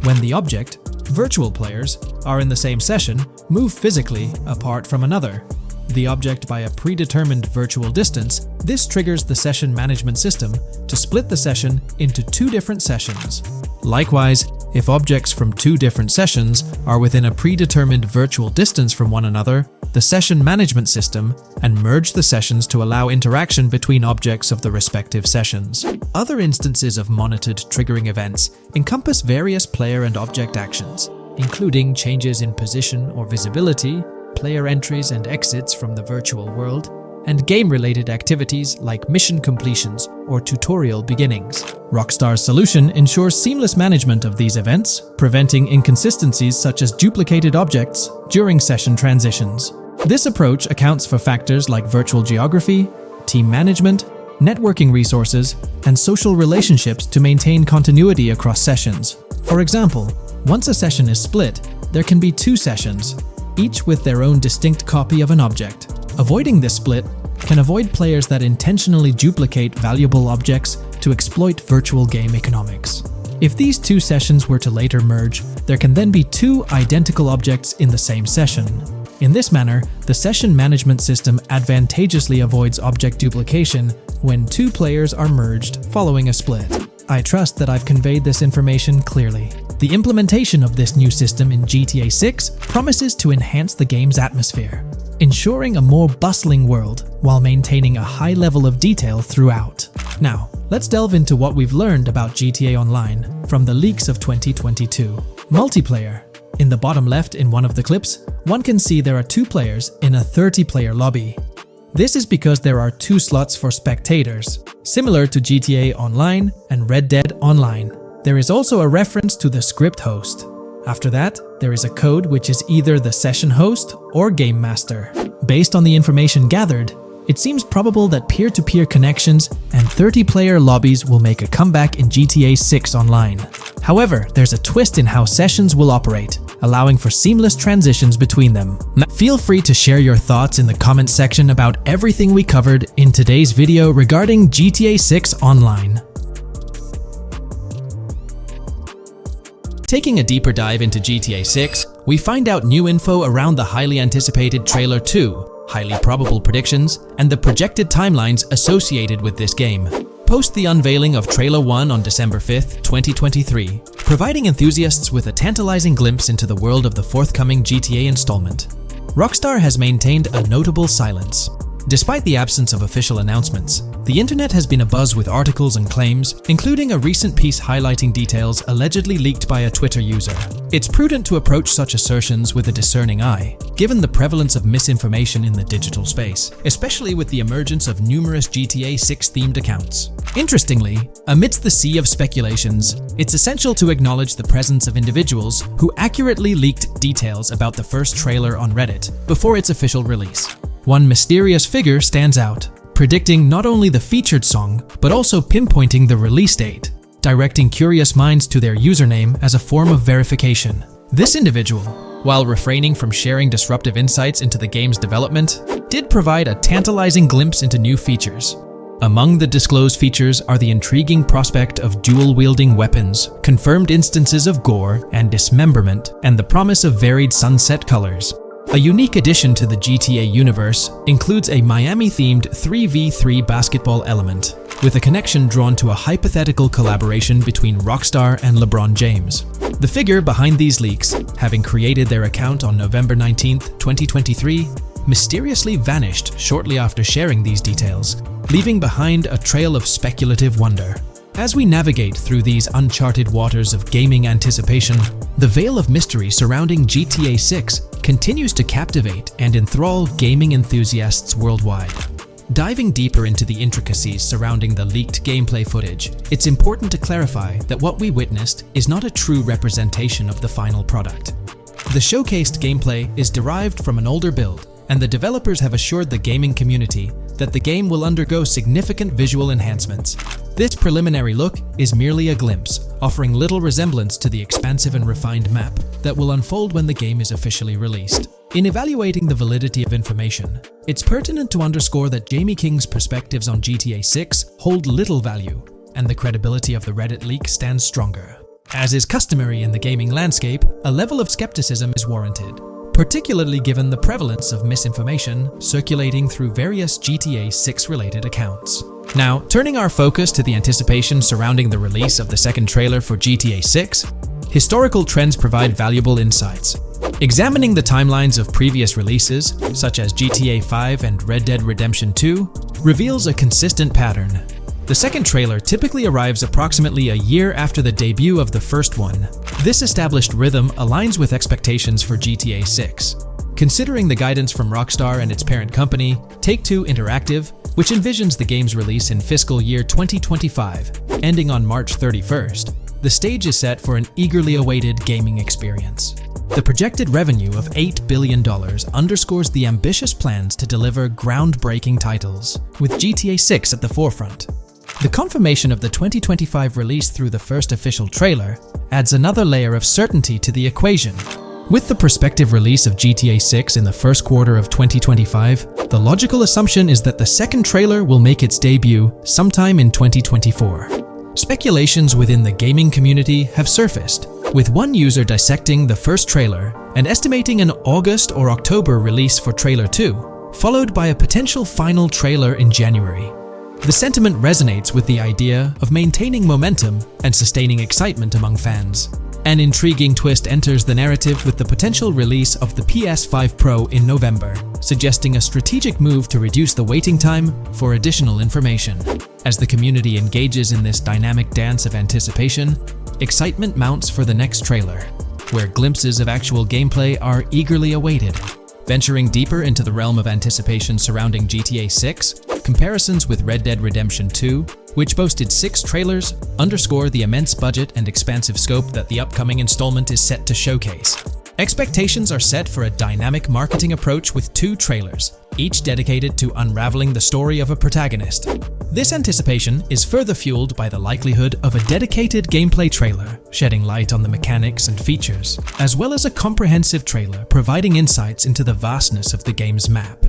A: when the object, virtual players, are in the same session, move physically apart from another, the object by a predetermined virtual distance, this triggers the session management system to split the session into two different sessions. Likewise, if objects from two different sessions are within a predetermined virtual distance from one another, the session management system and merge the sessions to allow interaction between objects of the respective sessions. Other instances of monitored triggering events encompass various player and object actions, including changes in position or visibility, player entries and exits from the virtual world, and game-related activities like mission completions or tutorial beginnings. Rockstar's solution ensures seamless management of these events, preventing inconsistencies such as duplicated objects during session transitions. This approach accounts for factors like virtual geography, team management, networking resources, and social relationships to maintain continuity across sessions. For example, once a session is split, there can be two sessions, each with their own distinct copy of an object. Avoiding this split can avoid players that intentionally duplicate valuable objects to exploit virtual game economics. If these two sessions were to later merge, there can then be two identical objects in the same session. In this manner, the session management system advantageously avoids object duplication when two players are merged following a split. I trust that I've conveyed this information clearly. The implementation of this new system in GTA 6 promises to enhance the game's atmosphere, ensuring a more bustling world while maintaining a high level of detail throughout. Now, let's delve into what we've learned about GTA Online from the leaks of 2022. Multiplayer. In the bottom left in one of the clips, one can see there are two players in a 30-player lobby. This is because there are 2 slots for spectators, similar to GTA Online and Red Dead Online. There is also a reference to the script host. After that, there is a code which is either the session host or game master. Based on the information gathered, it seems probable that peer-to-peer connections and 30-player lobbies will make a comeback in GTA 6 Online. However, there's a twist in how sessions will operate, allowing for seamless transitions between them. Feel free to share your thoughts in the comment section about everything we covered in today's video regarding GTA 6 Online. Taking a deeper dive into GTA 6, we find out new info around the highly anticipated Trailer 2, highly probable predictions, and the projected timelines associated with this game. Post the unveiling of Trailer 1 on December 5th, 2023, providing enthusiasts with a tantalizing glimpse into the world of the forthcoming GTA installment. Rockstar has maintained a notable silence. Despite the absence of official announcements, the internet has been abuzz with articles and claims, including a recent piece highlighting details allegedly leaked by a Twitter user. It's prudent to approach such assertions with a discerning eye, given the prevalence of misinformation in the digital space, especially with the emergence of numerous GTA 6 themed accounts. Interestingly, amidst the sea of speculations, it's essential to acknowledge the presence of individuals who accurately leaked details about the first trailer on Reddit before its official release. One mysterious figure stands out, predicting not only the featured song, but also pinpointing the release date, directing curious minds to their username as a form of verification. This individual, while refraining from sharing disruptive insights into the game's development, did provide a tantalizing glimpse into new features. Among the disclosed features are the intriguing prospect of dual-wielding weapons, confirmed instances of gore and dismemberment, and the promise of varied sunset colors. A unique addition to the GTA universe includes a Miami-themed 3v3 basketball element, with a connection drawn to a hypothetical collaboration between Rockstar and LeBron James. The figure behind these leaks, having created their account on November 19, 2023, mysteriously vanished shortly after sharing these details, leaving behind a trail of speculative wonder. As we navigate through these uncharted waters of gaming anticipation, the veil of mystery surrounding GTA 6 continues to captivate and enthrall gaming enthusiasts worldwide. Diving deeper into the intricacies surrounding the leaked gameplay footage, it's important to clarify that what we witnessed is not a true representation of the final product. The showcased gameplay is derived from an older build, and the developers have assured the gaming community that the game will undergo significant visual enhancements. This preliminary look is merely a glimpse, offering little resemblance to the expansive and refined map that will unfold when the game is officially released. In evaluating the validity of information, it's pertinent to underscore that Jamie King's perspectives on GTA 6 hold little value, and the credibility of the Reddit leak stands stronger. As is customary in the gaming landscape, a level of skepticism is warranted, particularly given the prevalence of misinformation circulating through various GTA 6 related accounts. Now, turning our focus to the anticipation surrounding the release of the second trailer for GTA 6, historical trends provide valuable insights. Examining the timelines of previous releases, such as GTA 5 and Red Dead Redemption 2, reveals a consistent pattern. The second trailer typically arrives approximately a year after the debut of the first one. This established rhythm aligns with expectations for GTA 6. Considering the guidance from Rockstar and its parent company, Take-Two Interactive, which envisions the game's release in fiscal year 2025, ending on March 31st, the stage is set for an eagerly awaited gaming experience. The projected revenue of $8 billion underscores the ambitious plans to deliver groundbreaking titles, with GTA 6 at the forefront. The confirmation of the 2025 release through the first official trailer adds another layer of certainty to the equation. With the prospective release of GTA 6 in the first quarter of 2025, the logical assumption is that the second trailer will make its debut sometime in 2024. Speculations within the gaming community have surfaced, with one user dissecting the first trailer and estimating an August or October release for Trailer 2, followed by a potential final trailer in January. The sentiment resonates with the idea of maintaining momentum and sustaining excitement among fans. An intriguing twist enters the narrative with the potential release of the PS5 Pro in November, suggesting a strategic move to reduce the waiting time for additional information. As the community engages in this dynamic dance of anticipation, excitement mounts for the next trailer, where glimpses of actual gameplay are eagerly awaited. Venturing deeper into the realm of anticipation surrounding GTA 6, comparisons with Red Dead Redemption 2, which boasted 6 trailers, underscore the immense budget and expansive scope that the upcoming installment is set to showcase. Expectations are set for a dynamic marketing approach with 2 trailers, each dedicated to unraveling the story of a protagonist. This anticipation is further fueled by the likelihood of a dedicated gameplay trailer, shedding light on the mechanics and features, as well as a comprehensive trailer providing insights into the vastness of the game's map.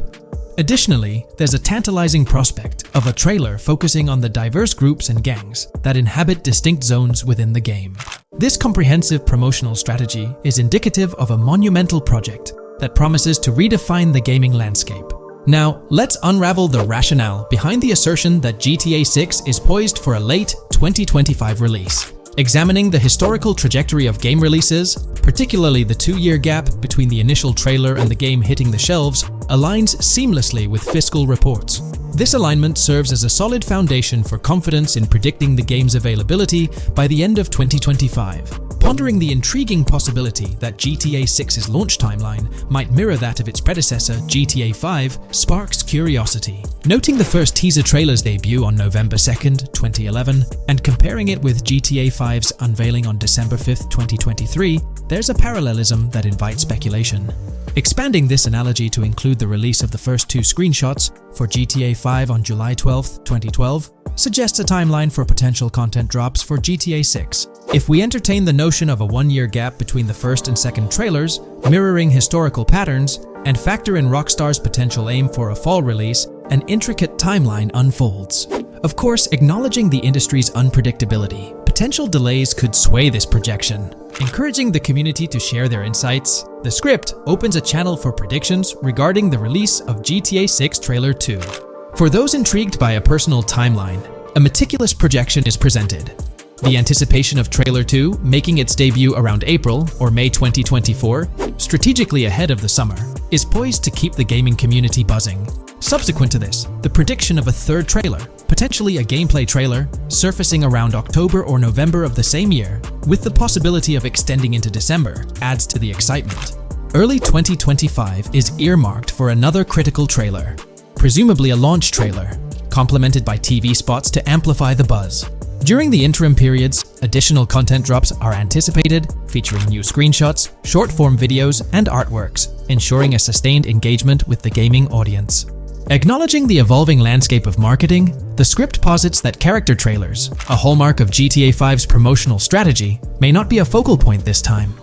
A: Additionally, there's a tantalizing prospect of a trailer focusing on the diverse groups and gangs that inhabit distinct zones within the game. This comprehensive promotional strategy is indicative of a monumental project that promises to redefine the gaming landscape. Now, let's unravel the rationale behind the assertion that GTA 6 is poised for a late 2025 release. Examining the historical trajectory of game releases, particularly the 2-year gap between the initial trailer and the game hitting the shelves, aligns seamlessly with fiscal reports. This alignment serves as a solid foundation for confidence in predicting the game's availability by the end of 2025. Pondering the intriguing possibility that GTA 6's launch timeline might mirror that of its predecessor, GTA 5, sparks curiosity. Noting the first teaser trailer's debut on November 2nd, 2011, and comparing it with GTA 5's unveiling on December 5th, 2023, there's a parallelism that invites speculation. Expanding this analogy to include the release of the first 2 screenshots for GTA 5 on July 12, 2012, suggests a timeline for potential content drops for GTA 6. If we entertain the notion of a 1-year gap between the first and second trailers, mirroring historical patterns, and factor in Rockstar's potential aim for a fall release, an intricate timeline unfolds. Of course, acknowledging the industry's unpredictability, potential delays could sway this projection. Encouraging the community to share their insights, the script opens a channel for predictions regarding the release of GTA 6 Trailer 2. For those intrigued by a personal timeline, a meticulous projection is presented. The anticipation of Trailer 2 making its debut around April or May 2024, strategically ahead of the summer, is poised to keep the gaming community buzzing. Subsequent to this, the prediction of a 3rd trailer, potentially a gameplay trailer, surfacing around October or November of the same year, with the possibility of extending into December, adds to the excitement. Early 2025 is earmarked for another critical trailer, presumably a launch trailer, complemented by TV spots to amplify the buzz. During the interim periods, additional content drops are anticipated, featuring new screenshots, short-form videos, and artworks, ensuring a sustained engagement with the gaming audience. Acknowledging the evolving landscape of marketing, the script posits that character trailers, a hallmark of GTA 5's promotional strategy, may not be a focal point this time.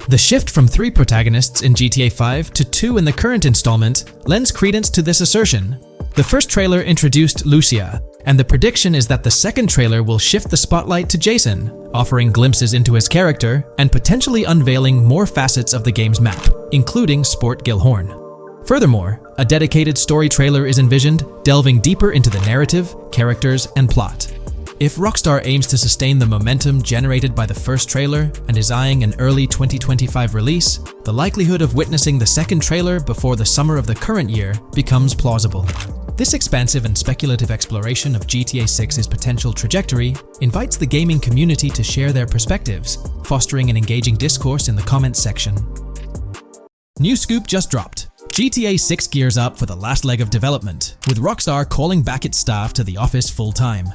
A: The shift from 3 protagonists in GTA 5 to 2 in the current installment lends credence to this assertion. The first trailer introduced Lucia, and the prediction is that the second trailer will shift the spotlight to Jason, offering glimpses into his character and potentially unveiling more facets of the game's map, including Sport Gilhorn. Furthermore, a dedicated story trailer is envisioned, delving deeper into the narrative, characters, and plot. If Rockstar aims to sustain the momentum generated by the first trailer and is eyeing an early 2025 release, the likelihood of witnessing the second trailer before the summer of the current year becomes plausible. This expansive and speculative exploration of GTA 6's potential trajectory invites the gaming community to share their perspectives, fostering an engaging discourse in the comments section. New scoop just dropped. GTA 6 gears up for the last leg of development, with Rockstar calling back its staff to the office full-time.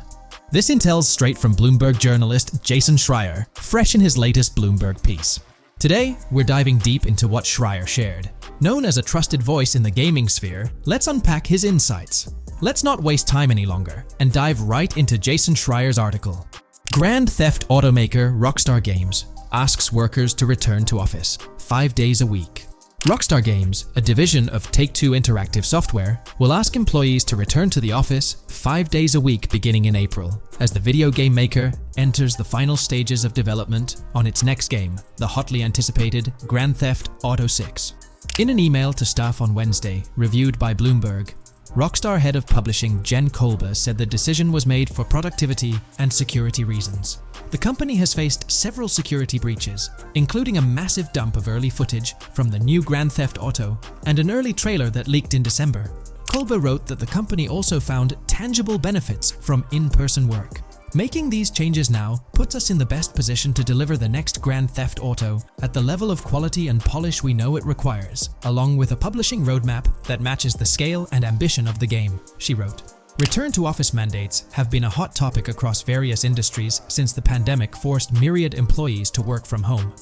A: This intel's straight from Bloomberg journalist Jason Schreier, fresh in his latest Bloomberg piece. Today, we're diving deep into what Schreier shared. Known as a trusted voice in the gaming sphere, let's unpack his insights. Let's not waste time any longer and dive right into Jason Schreier's article. Grand Theft automaker Rockstar Games asks workers to return to office 5 days a week. Rockstar Games, a division of Take-Two Interactive Software, will ask employees to return to the office 5 days a week beginning in April, as the video game maker enters the final stages of development on its next game, the hotly anticipated Grand Theft Auto 6. In an email to staff on Wednesday, reviewed by Bloomberg, Rockstar head of publishing Jen Kolber said the decision was made for productivity and security reasons. The company has faced several security breaches, including a massive dump of early footage from the new Grand Theft Auto and an early trailer that leaked in December. Kolber wrote that the company also found tangible benefits from in-person work. Making these changes now puts us in the best position to deliver the next Grand Theft Auto at the level of quality and polish we know it requires, along with a publishing roadmap that matches the scale and ambition of the game, she wrote. Return to office mandates have been a hot topic across various industries since the pandemic forced myriad employees to work from home.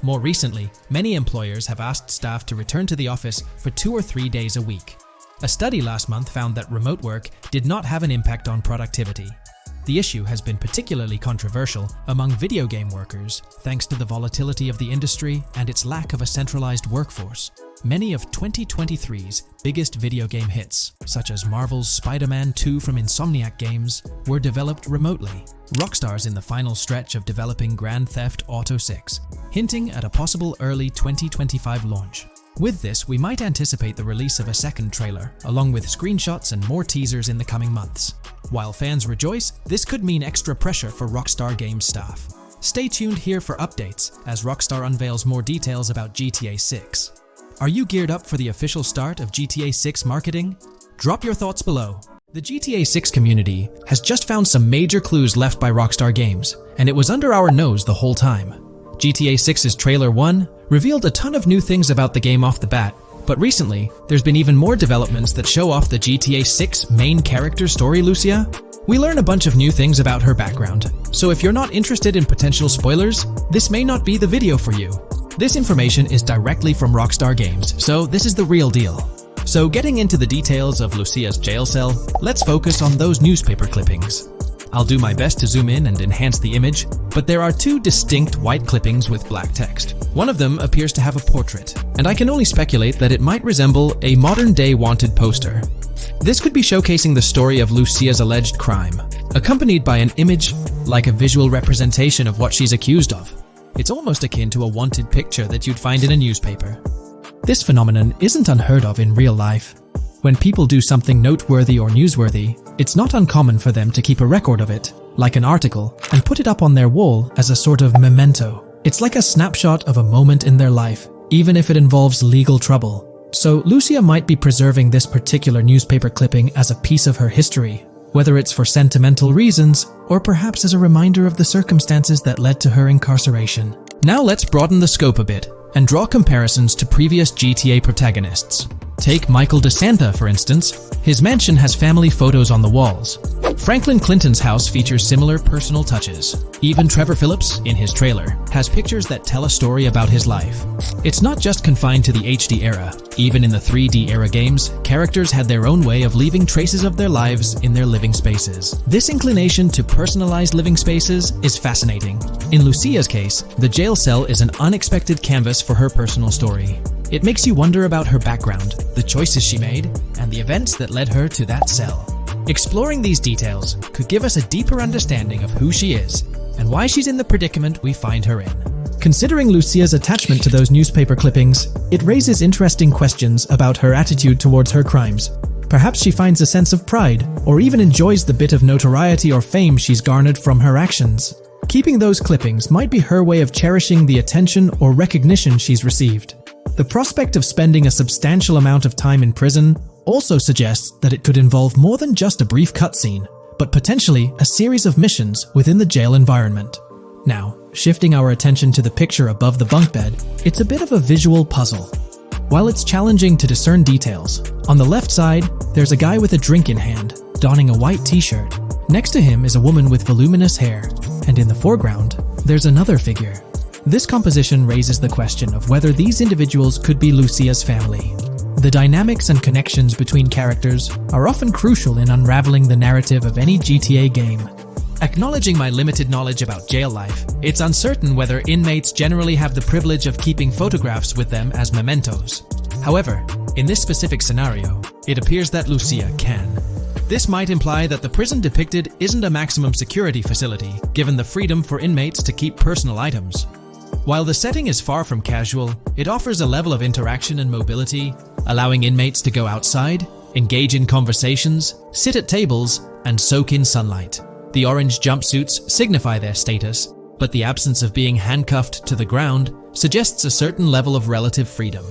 A: More recently, many employers have asked staff to return to the office for 2 or 3 days a week. A study last month found that remote work did not have an impact on productivity. The issue has been particularly controversial among video game workers, thanks to the volatility of the industry and its lack of a centralized workforce. Many of 2023's biggest video game hits, such as Marvel's Spider-Man 2 from Insomniac Games, were developed remotely. Rockstar's in the final stretch of developing Grand Theft Auto 6, hinting at a possible early 2025 launch. With this, we might anticipate the release of a second trailer, along with screenshots and more teasers in the coming months. While fans rejoice, this could mean extra pressure for Rockstar Games staff. Stay tuned here for updates as Rockstar unveils more details about GTA 6. Are you geared up for the official start of GTA 6 marketing? Drop your thoughts below. The GTA 6 community has just found some major clues left by Rockstar Games, and it was under our nose the whole time. GTA 6's Trailer 1 revealed a ton of new things about the game off the bat, but recently, there's been even more developments that show off the GTA 6 main character story, Lucia. We learn a bunch of new things about her background, so if you're not interested in potential spoilers, this may not be the video for you. This information is directly from Rockstar Games, so this is the real deal. So getting into the details of Lucia's jail cell, let's focus on those newspaper clippings. I'll do my best to zoom in and enhance the image, but there are 2 distinct white clippings with black text. One of them appears to have a portrait, and I can only speculate that it might resemble a modern-day wanted poster. This could be showcasing the story of Lucia's alleged crime, accompanied by an image like a visual representation of what she's accused of. It's almost akin to a wanted picture that you'd find in a newspaper. This phenomenon isn't unheard of in real life. When people do something noteworthy or newsworthy, it's not uncommon for them to keep a record of it, like an article, and put it up on their wall as a sort of memento. It's like a snapshot of a moment in their life, even if it involves legal trouble. So Lucia might be preserving this particular newspaper clipping as a piece of her history, whether it's for sentimental reasons or perhaps as a reminder of the circumstances that led to her incarceration. Now let's broaden the scope a bit and draw comparisons to previous GTA protagonists. Take Michael DeSanta, for instance. His mansion has family photos on the walls. Franklin Clinton's house features similar personal touches. Even Trevor Phillips, in his trailer, has pictures that tell a story about his life. It's not just confined to the HD era. Even in the 3D era games, characters had their own way of leaving traces of their lives in their living spaces. This inclination to personalized living spaces is fascinating. In Lucia's case, the jail cell is an unexpected canvas for her personal story. It makes you wonder about her background, the choices she made, and the events that led her to that cell. Exploring these details could give us a deeper understanding of who she is and why she's in the predicament we find her in. Considering Lucia's attachment to those newspaper clippings, it raises interesting questions about her attitude towards her crimes. Perhaps she finds a sense of pride, or even enjoys the bit of notoriety or fame she's garnered from her actions. Keeping those clippings might be her way of cherishing the attention or recognition she's received. The prospect of spending a substantial amount of time in prison also suggests that it could involve more than just a brief cutscene, but potentially a series of missions within the jail environment. Now, shifting our attention to the picture above the bunk bed, it's a bit of a visual puzzle. While it's challenging to discern details, on the left side, there's a guy with a drink in hand, donning a white t-shirt. Next to him is a woman with voluminous hair, and in the foreground, there's another figure. This composition raises the question of whether these individuals could be Lucia's family. The dynamics and connections between characters are often crucial in unraveling the narrative of any GTA game. Acknowledging my limited knowledge about jail life, it's uncertain whether inmates generally have the privilege of keeping photographs with them as mementos. However, in this specific scenario, it appears that Lucia can. This might imply that the prison depicted isn't a maximum security facility, given the freedom for inmates to keep personal items. While the setting is far from casual, it offers a level of interaction and mobility, allowing inmates to go outside, engage in conversations, sit at tables, and soak in sunlight. The orange jumpsuits signify their status, but the absence of being handcuffed to the ground suggests a certain level of relative freedom.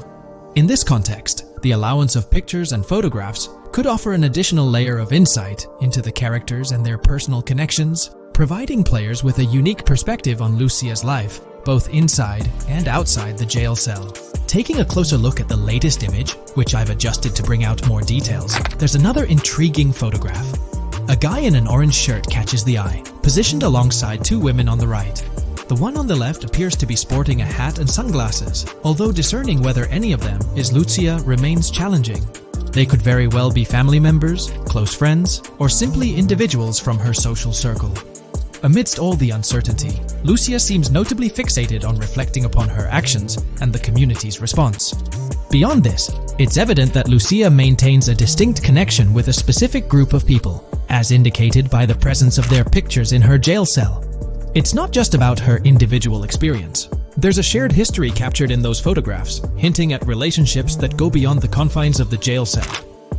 A: In this context, the allowance of pictures and photographs could offer an additional layer of insight into the characters and their personal connections, providing players with a unique perspective on Lucia's life, both inside and outside the jail cell. Taking a closer look at the latest image, which I've adjusted to bring out more details, there's another intriguing photograph. A guy in an orange shirt catches the eye, positioned alongside two women on the right. The one on the left appears to be sporting a hat and sunglasses, although discerning whether any of them is Lucia remains challenging. They could very well be family members, close friends, or simply individuals from her social circle. Amidst all the uncertainty, Lucia seems notably fixated on reflecting upon her actions and the community's response. Beyond this, it's evident that Lucia maintains a distinct connection with a specific group of people, as indicated by the presence of their pictures in her jail cell. It's not just about her individual experience. There's a shared history captured in those photographs, hinting at relationships that go beyond the confines of the jail cell.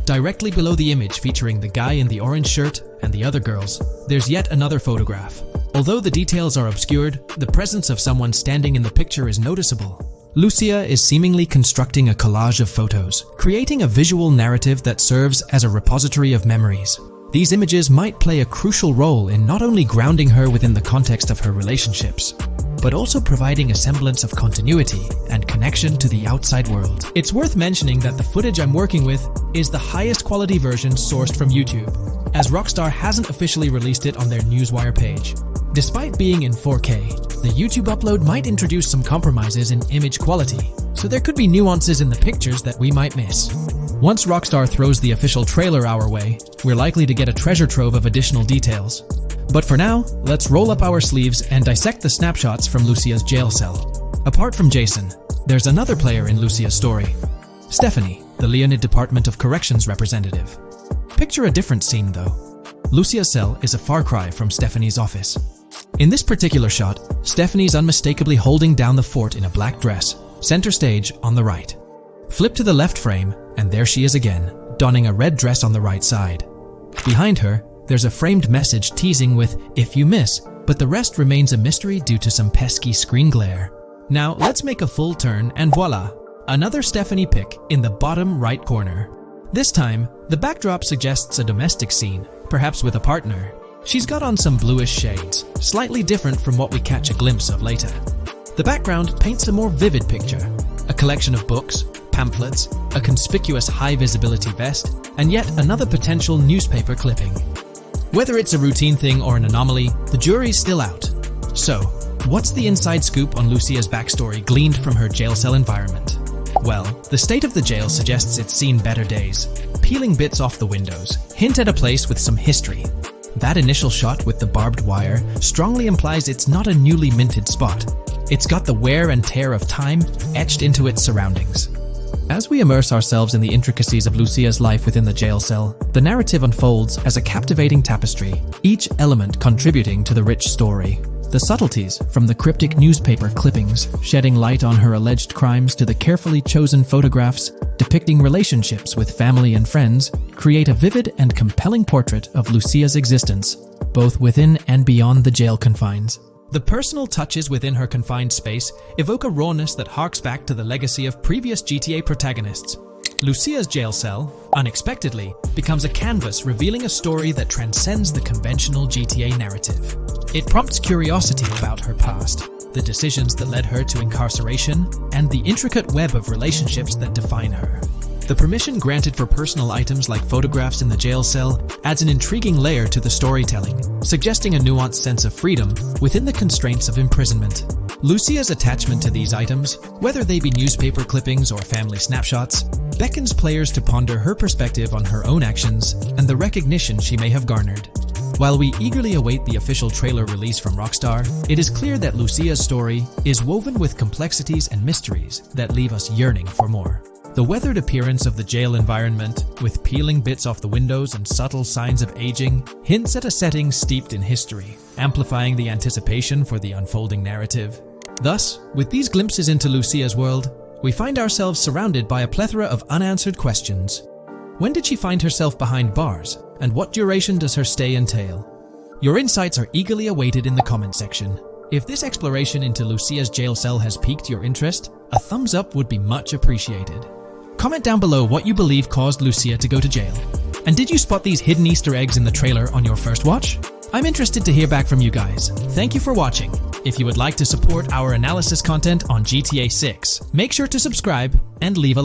A: Directly below the image featuring the guy in the orange shirt and the other girls, there's yet another photograph. Although the details are obscured, the presence of someone standing in the picture is noticeable. Lucia is seemingly constructing a collage of photos, creating a visual narrative that serves as a repository of memories. These images might play a crucial role in not only grounding her within the context of her relationships, but also providing a semblance of continuity and connection to the outside world. It's worth mentioning that the footage I'm working with is the highest quality version sourced from YouTube, as Rockstar hasn't officially released it on their Newswire page. Despite being in 4K, the YouTube upload might introduce some compromises in image quality, so there could be nuances in the pictures that we might miss. Once Rockstar throws the official trailer our way, we're likely to get a treasure trove of additional details. But for now, let's roll up our sleeves and dissect the snapshots from Lucia's jail cell. Apart from Jason, there's another player in Lucia's story. Stephanie, the Leonid Department of Corrections representative. Picture a different scene though. Lucia's cell is a far cry from Stephanie's office. In this particular shot, Stephanie's unmistakably holding down the fort in a black dress, center stage on the right. Flip to the left frame, and there she is again, donning a red dress on the right side. Behind her, there's a framed message teasing with "if you miss," but the rest remains a mystery due to some pesky screen glare. Now let's make a full turn and voila, another Stephanie pic in the bottom right corner. This time, the backdrop suggests a domestic scene, perhaps with a partner. She's got on some bluish shades, slightly different from what we catch a glimpse of later. The background paints a more vivid picture, a collection of books, pamphlets, a conspicuous high-visibility vest, and yet another potential newspaper clipping. Whether it's a routine thing or an anomaly, the jury's still out. So, what's the inside scoop on Lucia's backstory gleaned from her jail cell environment? Well, the state of the jail suggests it's seen better days. Peeling bits off the windows hint at a place with some history. That initial shot with the barbed wire strongly implies it's not a newly minted spot. It's got the wear and tear of time etched into its surroundings. As we immerse ourselves in the intricacies of Lucia's life within the jail cell, the narrative unfolds as a captivating tapestry, each element contributing to the rich story. The subtleties, from the cryptic newspaper clippings shedding light on her alleged crimes to the carefully chosen photographs depicting relationships with family and friends, create a vivid and compelling portrait of Lucia's existence, both within and beyond the jail confines. The personal touches within her confined space evoke a rawness that harks back to the legacy of previous GTA protagonists. Lucia's jail cell, unexpectedly, becomes a canvas revealing a story that transcends the conventional GTA narrative. It prompts curiosity about her past, the decisions that led her to incarceration, and the intricate web of relationships that define her. The permission granted for personal items like photographs in the jail cell adds an intriguing layer to the storytelling, suggesting a nuanced sense of freedom within the constraints of imprisonment. Lucia's attachment to these items, whether they be newspaper clippings or family snapshots, beckons players to ponder her perspective on her own actions and the recognition she may have garnered. While we eagerly await the official trailer release from Rockstar, it is clear that Lucia's story is woven with complexities and mysteries that leave us yearning for more. The weathered appearance of the jail environment, with peeling bits off the windows and subtle signs of aging, hints at a setting steeped in history, amplifying the anticipation for the unfolding narrative. Thus, with these glimpses into Lucia's world, we find ourselves surrounded by a plethora of unanswered questions. When did she find herself behind bars? And what duration does her stay entail? Your insights are eagerly awaited in the comment section. If this exploration into Lucia's jail cell has piqued your interest, a thumbs up would be much appreciated. Comment down below what you believe caused Lucia to go to jail. And did you spot these hidden Easter eggs in the trailer on your first watch? I'm interested to hear back from you guys. Thank you for watching. If you would like to support our analysis content on GTA 6, make sure to subscribe and leave a like.